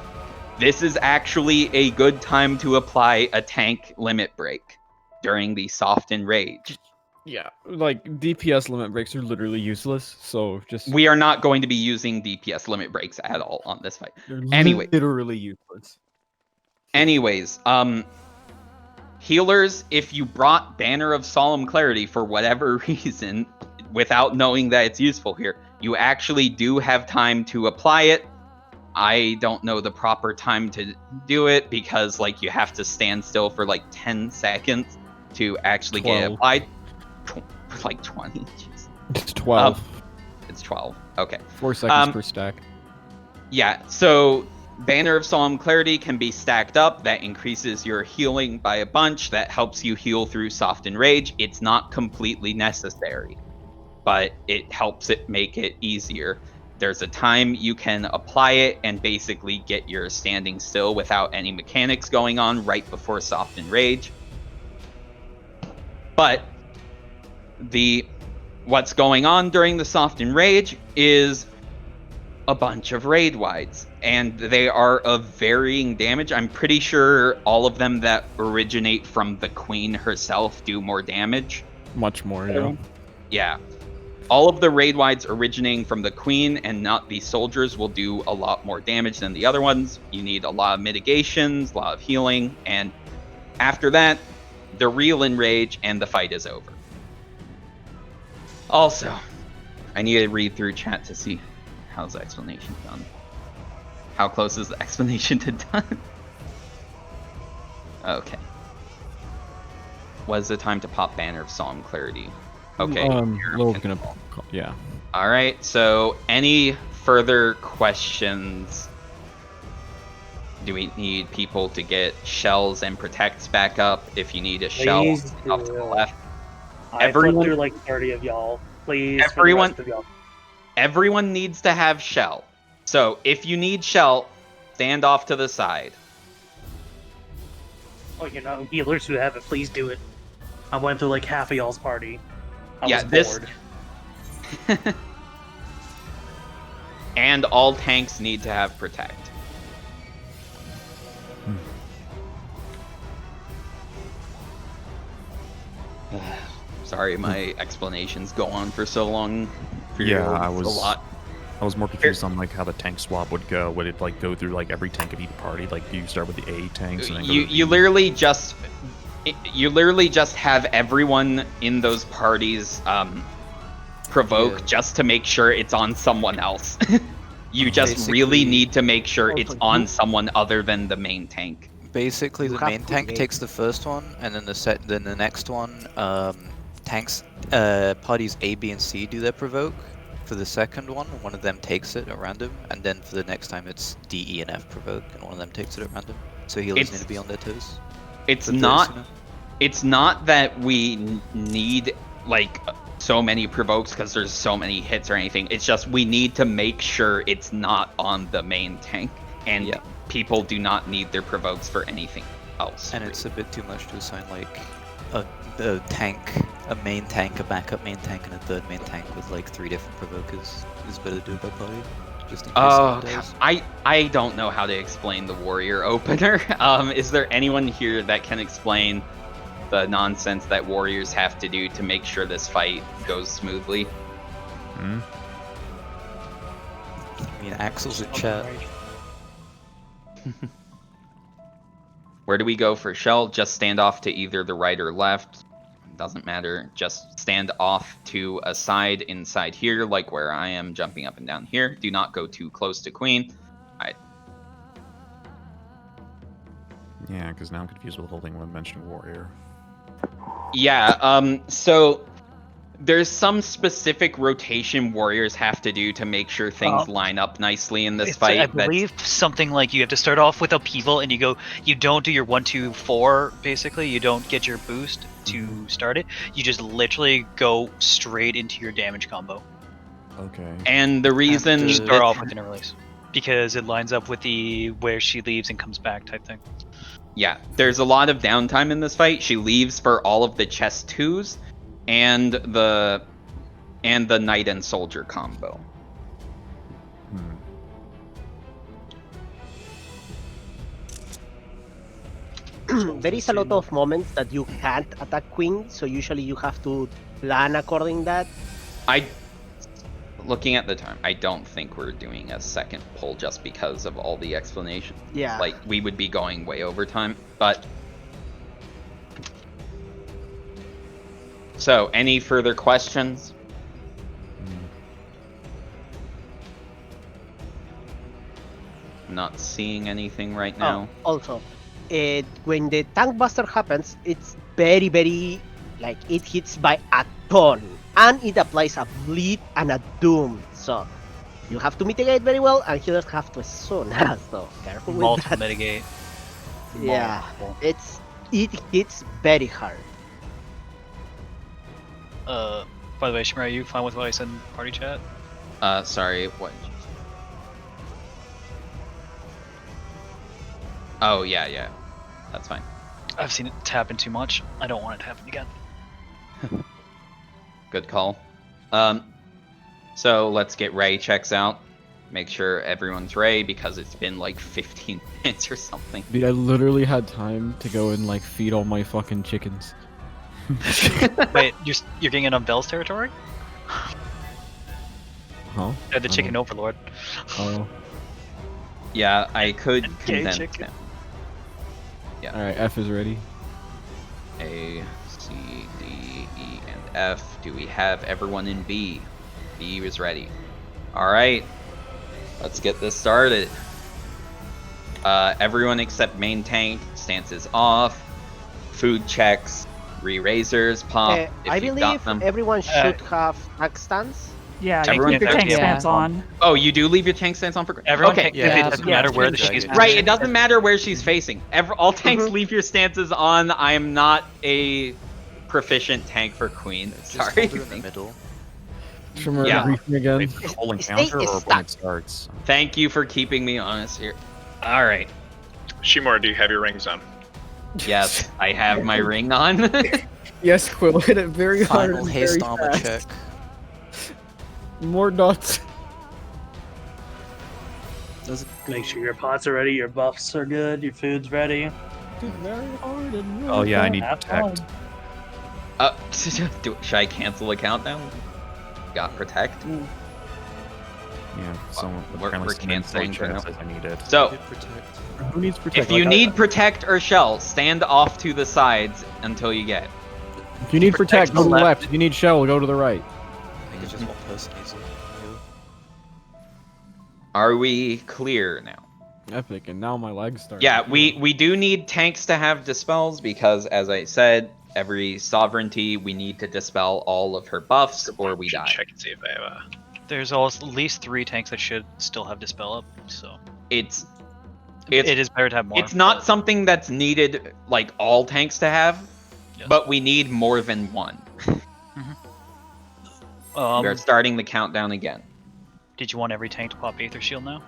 Speaker 5: this is actually a good time to apply a tank limit break during the soft enrage.
Speaker 1: Yeah, like DPS limit breaks are literally useless, so just...
Speaker 5: We are not going to be using DPS limit breaks at all on this fight.
Speaker 1: They're
Speaker 5: Anyway,
Speaker 1: literally useless.
Speaker 5: Anyways, healers, if you brought Banner of Solemn Clarity for whatever reason, without knowing that it's useful here, you actually do have time to apply it. I don't know the proper time to do it because, like, you have to stand still for like 10 seconds to actually
Speaker 1: 12.
Speaker 5: get applied. Like 20. Jeez.
Speaker 1: It's 12.
Speaker 5: It's 12. Okay.
Speaker 1: 4 seconds per stack.
Speaker 5: Yeah, so Banner of Solemn Clarity can be stacked up. That increases your healing by a bunch. That helps you heal through Soft Enrage. It's not completely necessary, but it helps it make it easier. There's a time you can apply it and basically get your standing still without any mechanics going on right before Soft Enrage. But what's going on during the Soft Enrage is a bunch of raid wides, and they are of varying damage. I'm pretty sure all of them that originate from the Queen herself do more damage.
Speaker 1: Much more, yeah.
Speaker 5: Yeah. All of the raid wides originating from the Queen and not the soldiers will do a lot more damage than the other ones. You need a lot of mitigations, a lot of healing, and after that, the real enrage and the fight is over. Also, I need to read through chat to see how's the explanation done. How close is the explanation to done? Okay. What is the time to pop Banner of Solemn Clarity? Okay.
Speaker 1: Lil's gonna... Yeah.
Speaker 5: Alright, so any further questions? Do we need people to get shells and protects back up? If you need a shell up to the left.
Speaker 2: I flipped through like 30 of y'all. Please,
Speaker 5: everyone,
Speaker 2: for the rest of y'all.
Speaker 5: Everyone needs to have shell. So if you need shell, stand off to the side.
Speaker 2: Oh, healers who have it, please do it. I went through like half of y'all's party. I was bored.
Speaker 5: And all tanks need to have protect. Sorry, my explanations go on for so long.
Speaker 3: Yeah,
Speaker 5: a lot.
Speaker 3: I was more confused on like how the tank swap would go. Would it like go through like every tank of each party? Like, do you start with the A tanks and then go
Speaker 5: You literally just have everyone in those parties provoke just to make sure it's on someone else. You just really need to make sure it's on someone other than the main tank.
Speaker 16: Basically, the main tank takes the first one, and then the next one, tanks parties A, B, and C do their provoke. For the second one of them takes it at random, and then for the next time it's D, E, and F provoke, and one of them takes it at random. So healers need to be on their toes.
Speaker 5: It's not that we need like so many provokes because there's so many hits or anything. It's just we need to make sure it's not on the main tank, and people do not need their provokes for anything else.
Speaker 16: And it's a bit too much to assign like a tank, a main tank, a backup main tank, and a third main tank with like 3 different provokers. It's better to do it by party. Just in case someone does.
Speaker 5: I don't know how to explain the warrior opener. Is there anyone here that can explain the nonsense that warriors have to do to make sure this fight goes smoothly?
Speaker 16: I mean, Axel's in chat.
Speaker 5: Where do we go for Shell? Just stand off to either the right or left. Doesn't matter. Just stand off to a side inside here, like where I am jumping up and down here. Do not go too close to Queen. Alright.
Speaker 3: Yeah, because now I'm confused with holding when mentioning warrior.
Speaker 5: Yeah, so there's some specific rotation warriors have to do to make sure things line up nicely in this fight.
Speaker 4: I believe something like you have to start off with upheaval, and you don't do your 1, 2, 4. Basically, you don't get your boost to start it. You just literally go straight into your damage combo.
Speaker 3: Okay.
Speaker 5: And the reason
Speaker 4: you start off with an release because it lines up with the where she leaves and comes back type thing.
Speaker 5: Yeah, there's a lot of downtime in this fight. She leaves for all of the chest 2s and the knight and soldier combo.
Speaker 13: There is a lot of moments that you can't attack Queen, so usually you have to plan according that.
Speaker 5: Looking at the time, I don't think we're doing a second pull just because of all the explanation.
Speaker 13: Yeah.
Speaker 5: Like, we would be going way over time, but... So, any further questions? I'm not seeing anything right now.
Speaker 13: Also, when the tank buster happens, it's very, very, like, it hits by a ton. And it applies a bleed and a doom. So, you have to mitigate very well, and healers have to stun. So, careful with
Speaker 4: Multiple
Speaker 13: that.
Speaker 4: mitigate.
Speaker 13: Yeah,
Speaker 4: Multiple.
Speaker 13: it hits very hard.
Speaker 4: By the way, Shimura, are you fine with what I said in party chat?
Speaker 5: Sorry, what? Oh, yeah. That's fine.
Speaker 4: I've seen it happen too much. I don't want it to happen again.
Speaker 5: Good call. So let's get Ray checks out. Make sure everyone's Ray because it's been like 15 minutes or something.
Speaker 1: Dude, I literally had time to go and like feed all my fucking chickens.
Speaker 4: Wait, you're getting in on Bell's territory?
Speaker 1: Huh?
Speaker 4: The chicken overlord.
Speaker 1: Oh.
Speaker 5: Yeah, I could
Speaker 4: Gay
Speaker 5: condense
Speaker 4: chicken.
Speaker 5: them. Yeah.
Speaker 1: Alright, F is ready.
Speaker 5: A, C, D, E, and F. Do we have everyone in B? B is ready. Alright. Let's get this started. Everyone except main tank, stances off, food checks, re-razors, pop, if
Speaker 13: I
Speaker 5: you've
Speaker 13: believe
Speaker 5: got them.
Speaker 13: everyone should have tank stance.
Speaker 7: Yeah, you
Speaker 5: Everyone
Speaker 7: keep your
Speaker 5: can-
Speaker 7: tank stance on.
Speaker 5: Oh, you do leave your tank stance on for...
Speaker 4: Everyone
Speaker 5: okay.
Speaker 4: can- it doesn't matter where the she's
Speaker 5: Right, it doesn't matter where she's facing. All tanks leave your stances on. I am not a proficient tank for Queen. Sorry.
Speaker 16: Hold her in the middle.
Speaker 1: Shimura, brief me again.
Speaker 3: Whole encounter or when it starts?
Speaker 5: Thank you for keeping me honest here. All right.
Speaker 10: Shimura, do you have your rings on?
Speaker 5: Yes, I have my ring on.
Speaker 1: Yes, Quill, hit it very hard
Speaker 16: Final
Speaker 1: and
Speaker 16: haste
Speaker 1: very
Speaker 16: armor
Speaker 1: fast.
Speaker 16: check.
Speaker 1: More dots.
Speaker 2: Make sure your pots are ready, your buffs are good, your food's ready.
Speaker 1: Very hard and
Speaker 3: Oh yeah, I need
Speaker 2: Have
Speaker 3: protect.
Speaker 2: fun.
Speaker 5: Should I cancel a countdown? Got protect.
Speaker 3: Yeah, someone
Speaker 5: We're
Speaker 3: apparently some
Speaker 5: canceling
Speaker 3: insight
Speaker 5: for
Speaker 3: chat
Speaker 5: now.
Speaker 3: says I need it.
Speaker 5: So,
Speaker 1: Who needs protect?
Speaker 5: if you
Speaker 1: Like,
Speaker 5: need protect or shell, stand off to the sides until you get it.
Speaker 1: if you need protect, go to the left. If you need shell, go to the right.
Speaker 16: I think it's just one person needs it.
Speaker 5: Are we clear now?
Speaker 1: Epic, and now my legs start.
Speaker 5: Yeah, we do need tanks to have dispels because, as I said, every sovereignty we need to dispel all of her buffs or we die.
Speaker 10: Check and see if I have a...
Speaker 4: There's at least 3 tanks that should still have dispel up, so
Speaker 5: It
Speaker 4: is better to have more.
Speaker 5: It's not something that's needed like all tanks to have, but we need more than one. We're starting the countdown again.
Speaker 4: Did you want every tank to pop Aether Shield now?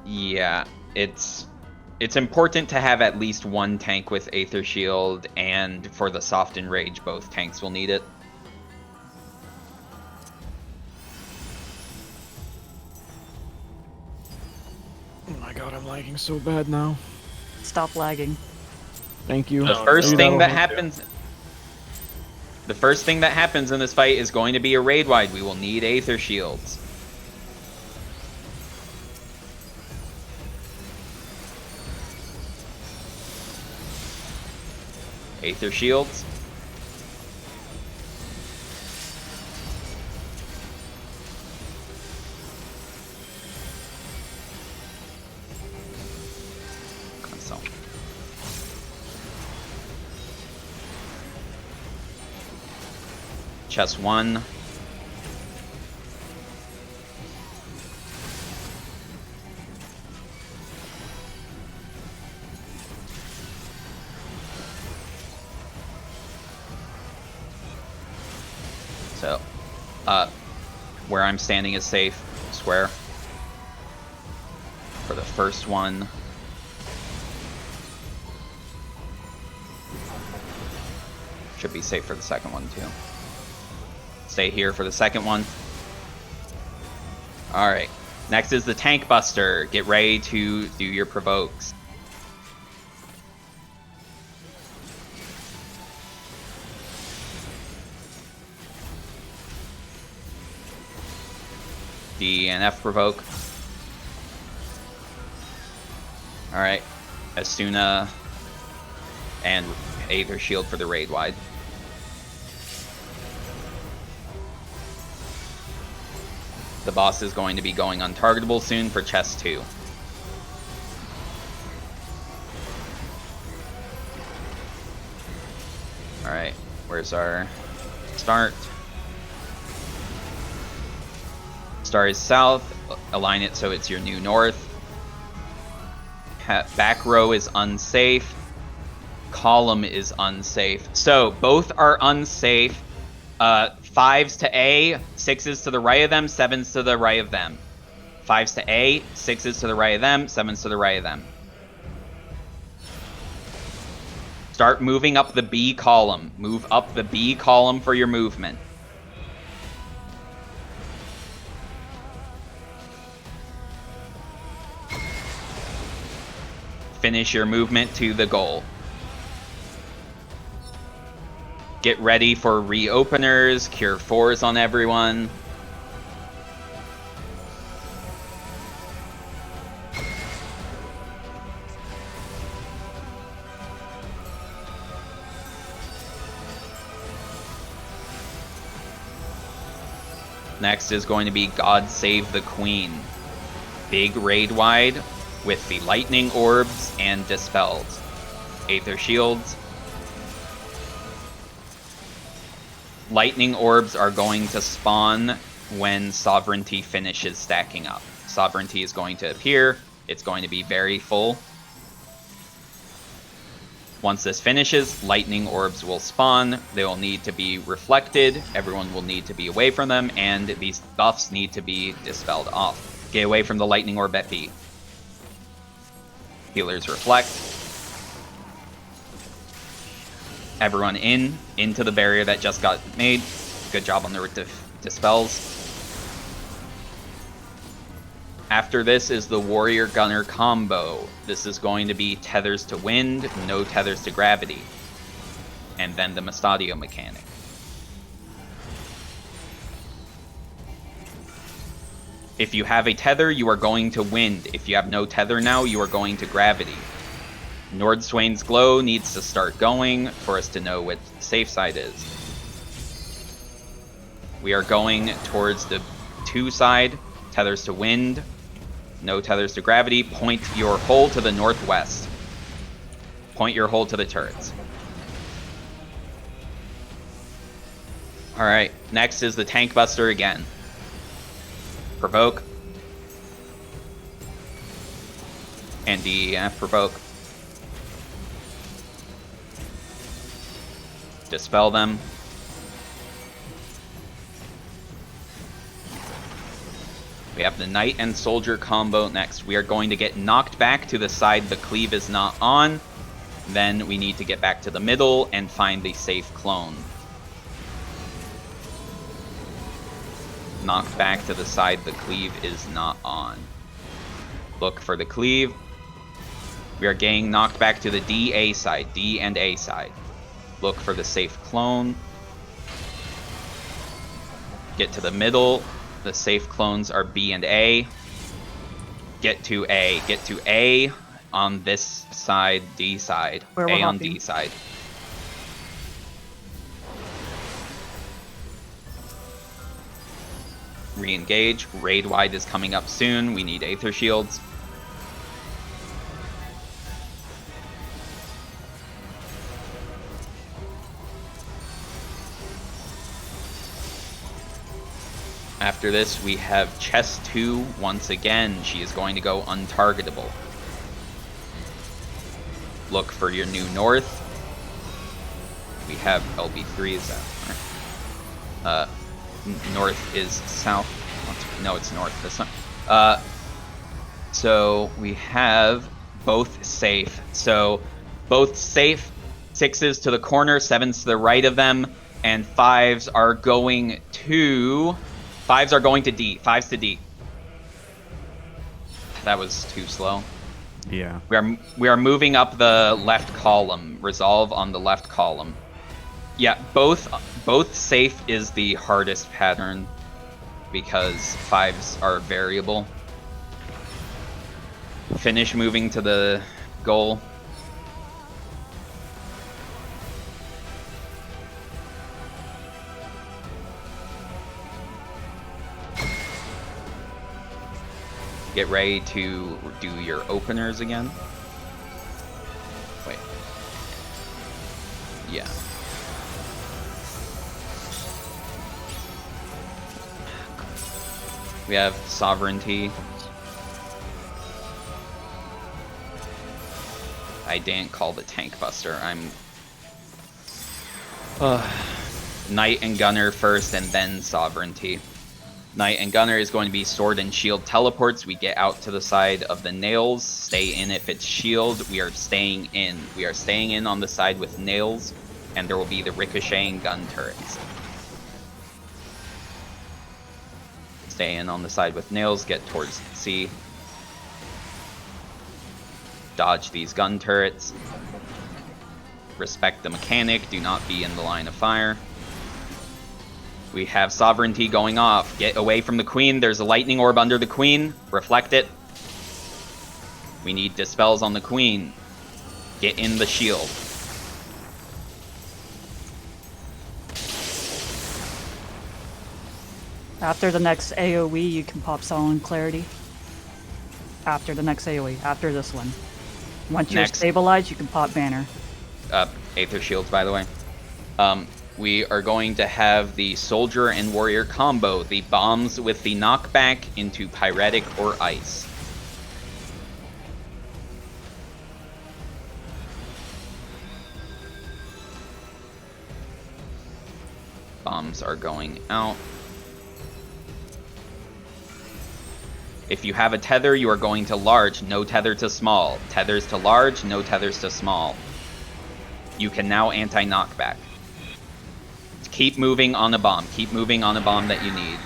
Speaker 5: Yeah, it's important to have at least one tank with Aether Shield, and for the Soft and Rage, both tanks will need it.
Speaker 1: Oh my god, I'm lagging so bad now.
Speaker 7: Stop lagging.
Speaker 1: Thank you.
Speaker 5: The first thing that happens in this fight is going to be a raid wide. We will need Aether Shields. Aether Shields. Console. Chest 1. So, where I'm standing is safe. Square. For the first one. Should be safe for the second one, too. Stay here for the second one. Alright. Next is the Tank Buster. Get ready to do your provokes. D and F provoke. Alright. Asuna and Aether Shield for the raid wide. The boss is going to be going untargetable soon for chest 2. Alright, where's our start? Star is south, align it so it's your new north. Back row is unsafe. Column is unsafe. So both are unsafe. 5s to A, 6s to the right of them, 7s to the right of them. 5s to A, 6s to the right of them, 7s to the right of them. Start moving up the B column. Move up the B column for your movement. Finish your movement to the goal. Get ready for reopeners, cure 4s on everyone. Next is going to be God Save the Queen. Big raid wide with the lightning orbs and dispels. Aether Shields. Lightning orbs are going to spawn when Sovereignty finishes stacking up. Sovereignty is going to appear. It's going to be very full. Once this finishes, lightning orbs will spawn. They will need to be reflected. Everyone will need to be away from them, and these buffs need to be dispelled off. Get away from the lightning orb at B. Healers reflect. Everyone into the barrier that just got made. Good job on the dispels. After this is the Warrior Gunner combo. This is going to be tethers to wind, no tethers to gravity. And then the Mustadio mechanic. If you have a tether, you are going to wind. If you have no tether now, you are going to gravity. Nordswain's glow needs to start going for us to know what the safe side is. We are going towards the 2 side, tethers to wind, no tethers to gravity. Point your hull to the northwest. Point your hull to the turrets. Alright, next is the Tank Buster again. Provoke. And DEF provoke. Dispel them. We have the Knight and Soldier combo next. We are going to get knocked back to the side the cleave is not on. Then we need to get back to the middle and find the safe clone. Knocked back to the side the cleave is not on. Look for the cleave. We are getting knocked back to the D and A side. Look for the safe clone. Get to the middle. The safe clones are B and A. Get to A. Get to A on this side, D side.
Speaker 7: Where
Speaker 5: A
Speaker 7: we're
Speaker 5: on
Speaker 7: hopping.
Speaker 5: D side. Re-engage. Raid wide is coming up soon. We need Aether Shields. After this, we have Chess 2 once again. She is going to go untargetable. Look for your new north. We have LB3, is that? North is south. No, it's north this time. So we have both safe. So both safe. 6s to the corner, 7s to the right of them, and 5s are going to... 5s are going to D. 5s to D. That was too slow.
Speaker 3: Yeah.
Speaker 5: We are moving up the left column. Resolve on the left column. Yeah, both safe is the hardest pattern because 5s are variable. Finish moving to the goal. Get ready to do your openers again. Wait. Yeah. We have Sovereignty. I didn't call the Tank Buster. I'm... Knight and Gunner first and then Sovereignty. Knight and Gunner is going to be Sword and Shield teleports. We get out to the side of the nails. Stay in if it's shield. We are staying in. We are staying in on the side with nails. And there will be the ricocheting gun turrets. Stay in on the side with nails. Get towards C. Dodge these gun turrets. Respect the mechanic. Do not be in the line of fire. We have Sovereignty going off. Get away from the Queen. There's a lightning orb under the Queen. Reflect it. We need dispels on the Queen. Get in the shield.
Speaker 7: After the next AoE, you can pop Solemn Clarity. After the next AoE, after this one. Once you're stabilized, you can pop Banner.
Speaker 5: Aether Shields, by the way. We are going to have the Soldier and Warrior combo. The bombs with the knockback into Pyretic or Ice. Bombs are going out. If you have a tether, you are going to large, no tether to small. Tethers to large, no tethers to small. You can now anti-knockback. Keep moving on a bomb. Keep moving on a bomb that you need.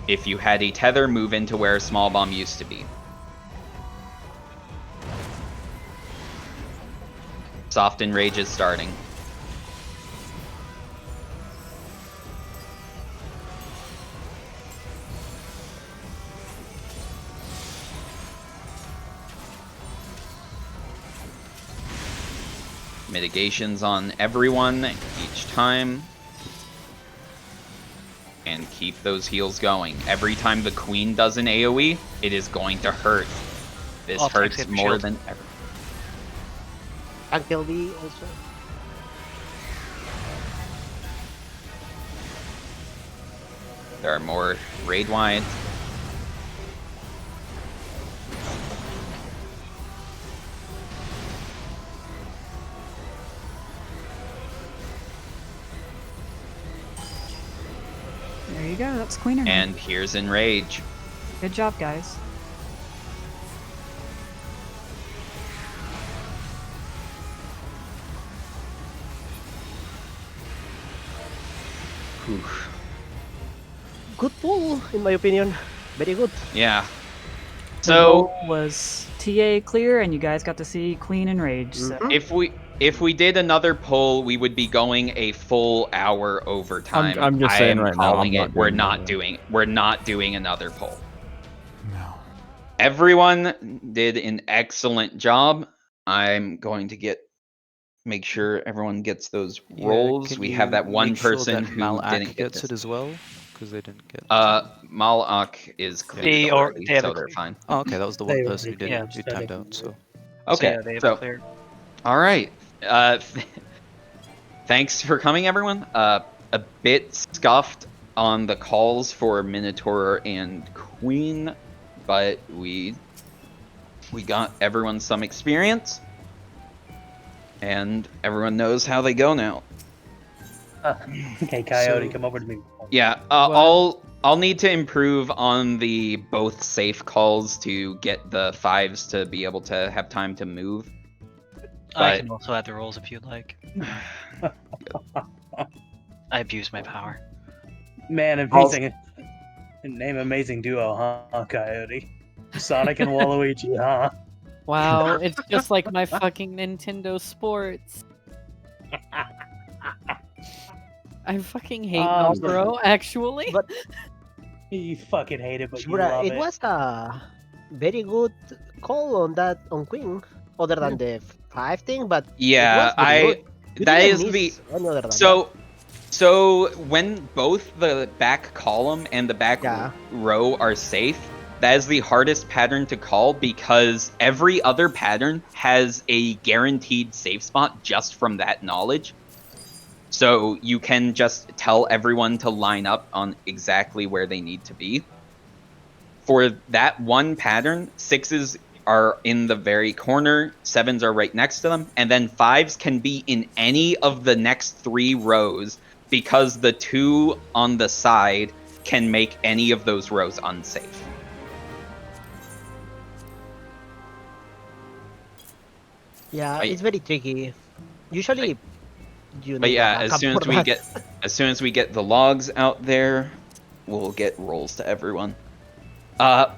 Speaker 5: If you had a tether, move into where a small bomb used to be. Soft Enrage is starting. Mitigations on everyone each time. And keep those heals going. Every time the queen does an AoE, it is going to hurt. This hurts more than ever.
Speaker 13: Uncle D also.
Speaker 5: There are more raid wide.
Speaker 7: There you go. That's Queener.
Speaker 5: And here's Enrage.
Speaker 7: Good job, guys.
Speaker 13: Good pull, in my opinion. Very good.
Speaker 5: Yeah.
Speaker 7: The
Speaker 5: So
Speaker 7: goal was TA clear, and you guys got to see Queen and Rage. So.
Speaker 5: if we did another pull, we would be going a full hour overtime.
Speaker 1: I'm just saying right now,
Speaker 5: calling
Speaker 1: I'm
Speaker 5: it.
Speaker 1: not
Speaker 5: We're not doing another pull. No. Everyone did an excellent job. I'm going to make sure everyone gets those rolls. We have that one person who didn't get
Speaker 16: it as well, because they didn't get.
Speaker 5: Malak is cleared already, so they're fine.
Speaker 16: Oh, okay, that was the one person who didn't. Who timed out. So.
Speaker 5: Okay, so
Speaker 4: cleared.
Speaker 5: All right. Thanks for coming, everyone. A bit scuffed on the calls for Minotaur and Queen, but we got everyone some experience, and everyone knows how they go now.
Speaker 2: Okay, Coyote, come over to me.
Speaker 5: Yeah, I'll need to improve on the both safe calls to get the 5s to be able to have time to move.
Speaker 4: I can also add the rolls if you'd like. I abuse my power.
Speaker 2: Man, amazing. Name amazing duo, huh, Coyote? Sonic and Waluigi, huh?
Speaker 8: Wow, it's just like my fucking Nintendo Sports. I fucking hate them, bro, actually.
Speaker 13: But
Speaker 2: you fucking hate it, but you
Speaker 13: Shura,
Speaker 2: love
Speaker 13: it was a very good call on Queen, other than the 5 thing, but
Speaker 5: yeah, that is the so when both the back column and the back row are safe, that is the hardest pattern to call because every other pattern has a guaranteed safe spot just from that knowledge. So you can just tell everyone to line up on exactly where they need to be. For that one pattern, 6s are in the very corner, 7s are right next to them, and then 5s can be in any of the next 3 rows because the 2 on the side can make any of those rows unsafe.
Speaker 13: Yeah, it's very tricky. Usually,
Speaker 5: but yeah, as soon as we get the logs out there, we'll get rolls to everyone. I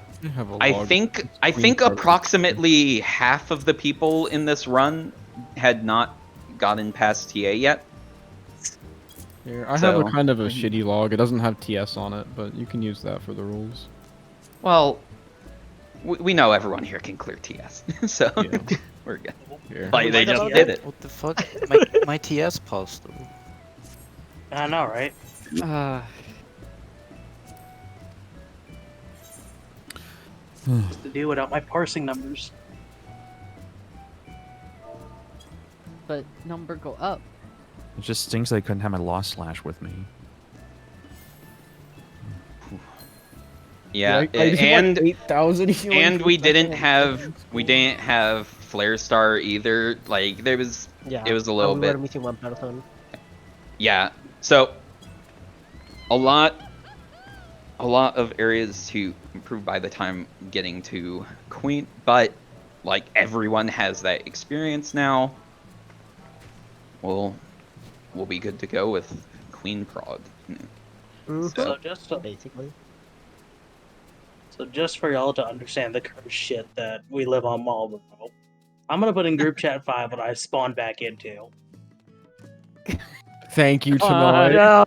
Speaker 5: think approximately half of the people in this run had not gotten past TA yet.
Speaker 1: Here, I have a kind of a shitty log. It doesn't have TS on it, but you can use that for the rules.
Speaker 5: Well, we know everyone here can clear TS, so we're good.
Speaker 1: Here.
Speaker 5: Like, they just did it.
Speaker 16: What the fuck? My TS passed though.
Speaker 2: I know, right? What's to do without my parsing numbers?
Speaker 8: But number go up.
Speaker 3: It just stinks that I couldn't have my Lost Slash with me.
Speaker 5: Yeah, and 8,000 and we didn't have Flare Star either. Like it was a little
Speaker 13: we
Speaker 5: bit.
Speaker 13: were missing one person.
Speaker 5: Yeah. So a lot of areas to improve by the time getting to Queen, but like everyone has that experience now. We'll be good to go with Queen Prog.
Speaker 2: So just for y'all to understand the curse shit that we live on Marlboro, I'm gonna put in group chat 5 what I spawned back into.
Speaker 1: Thank you,
Speaker 7: Oh,
Speaker 1: Tamai.
Speaker 7: no.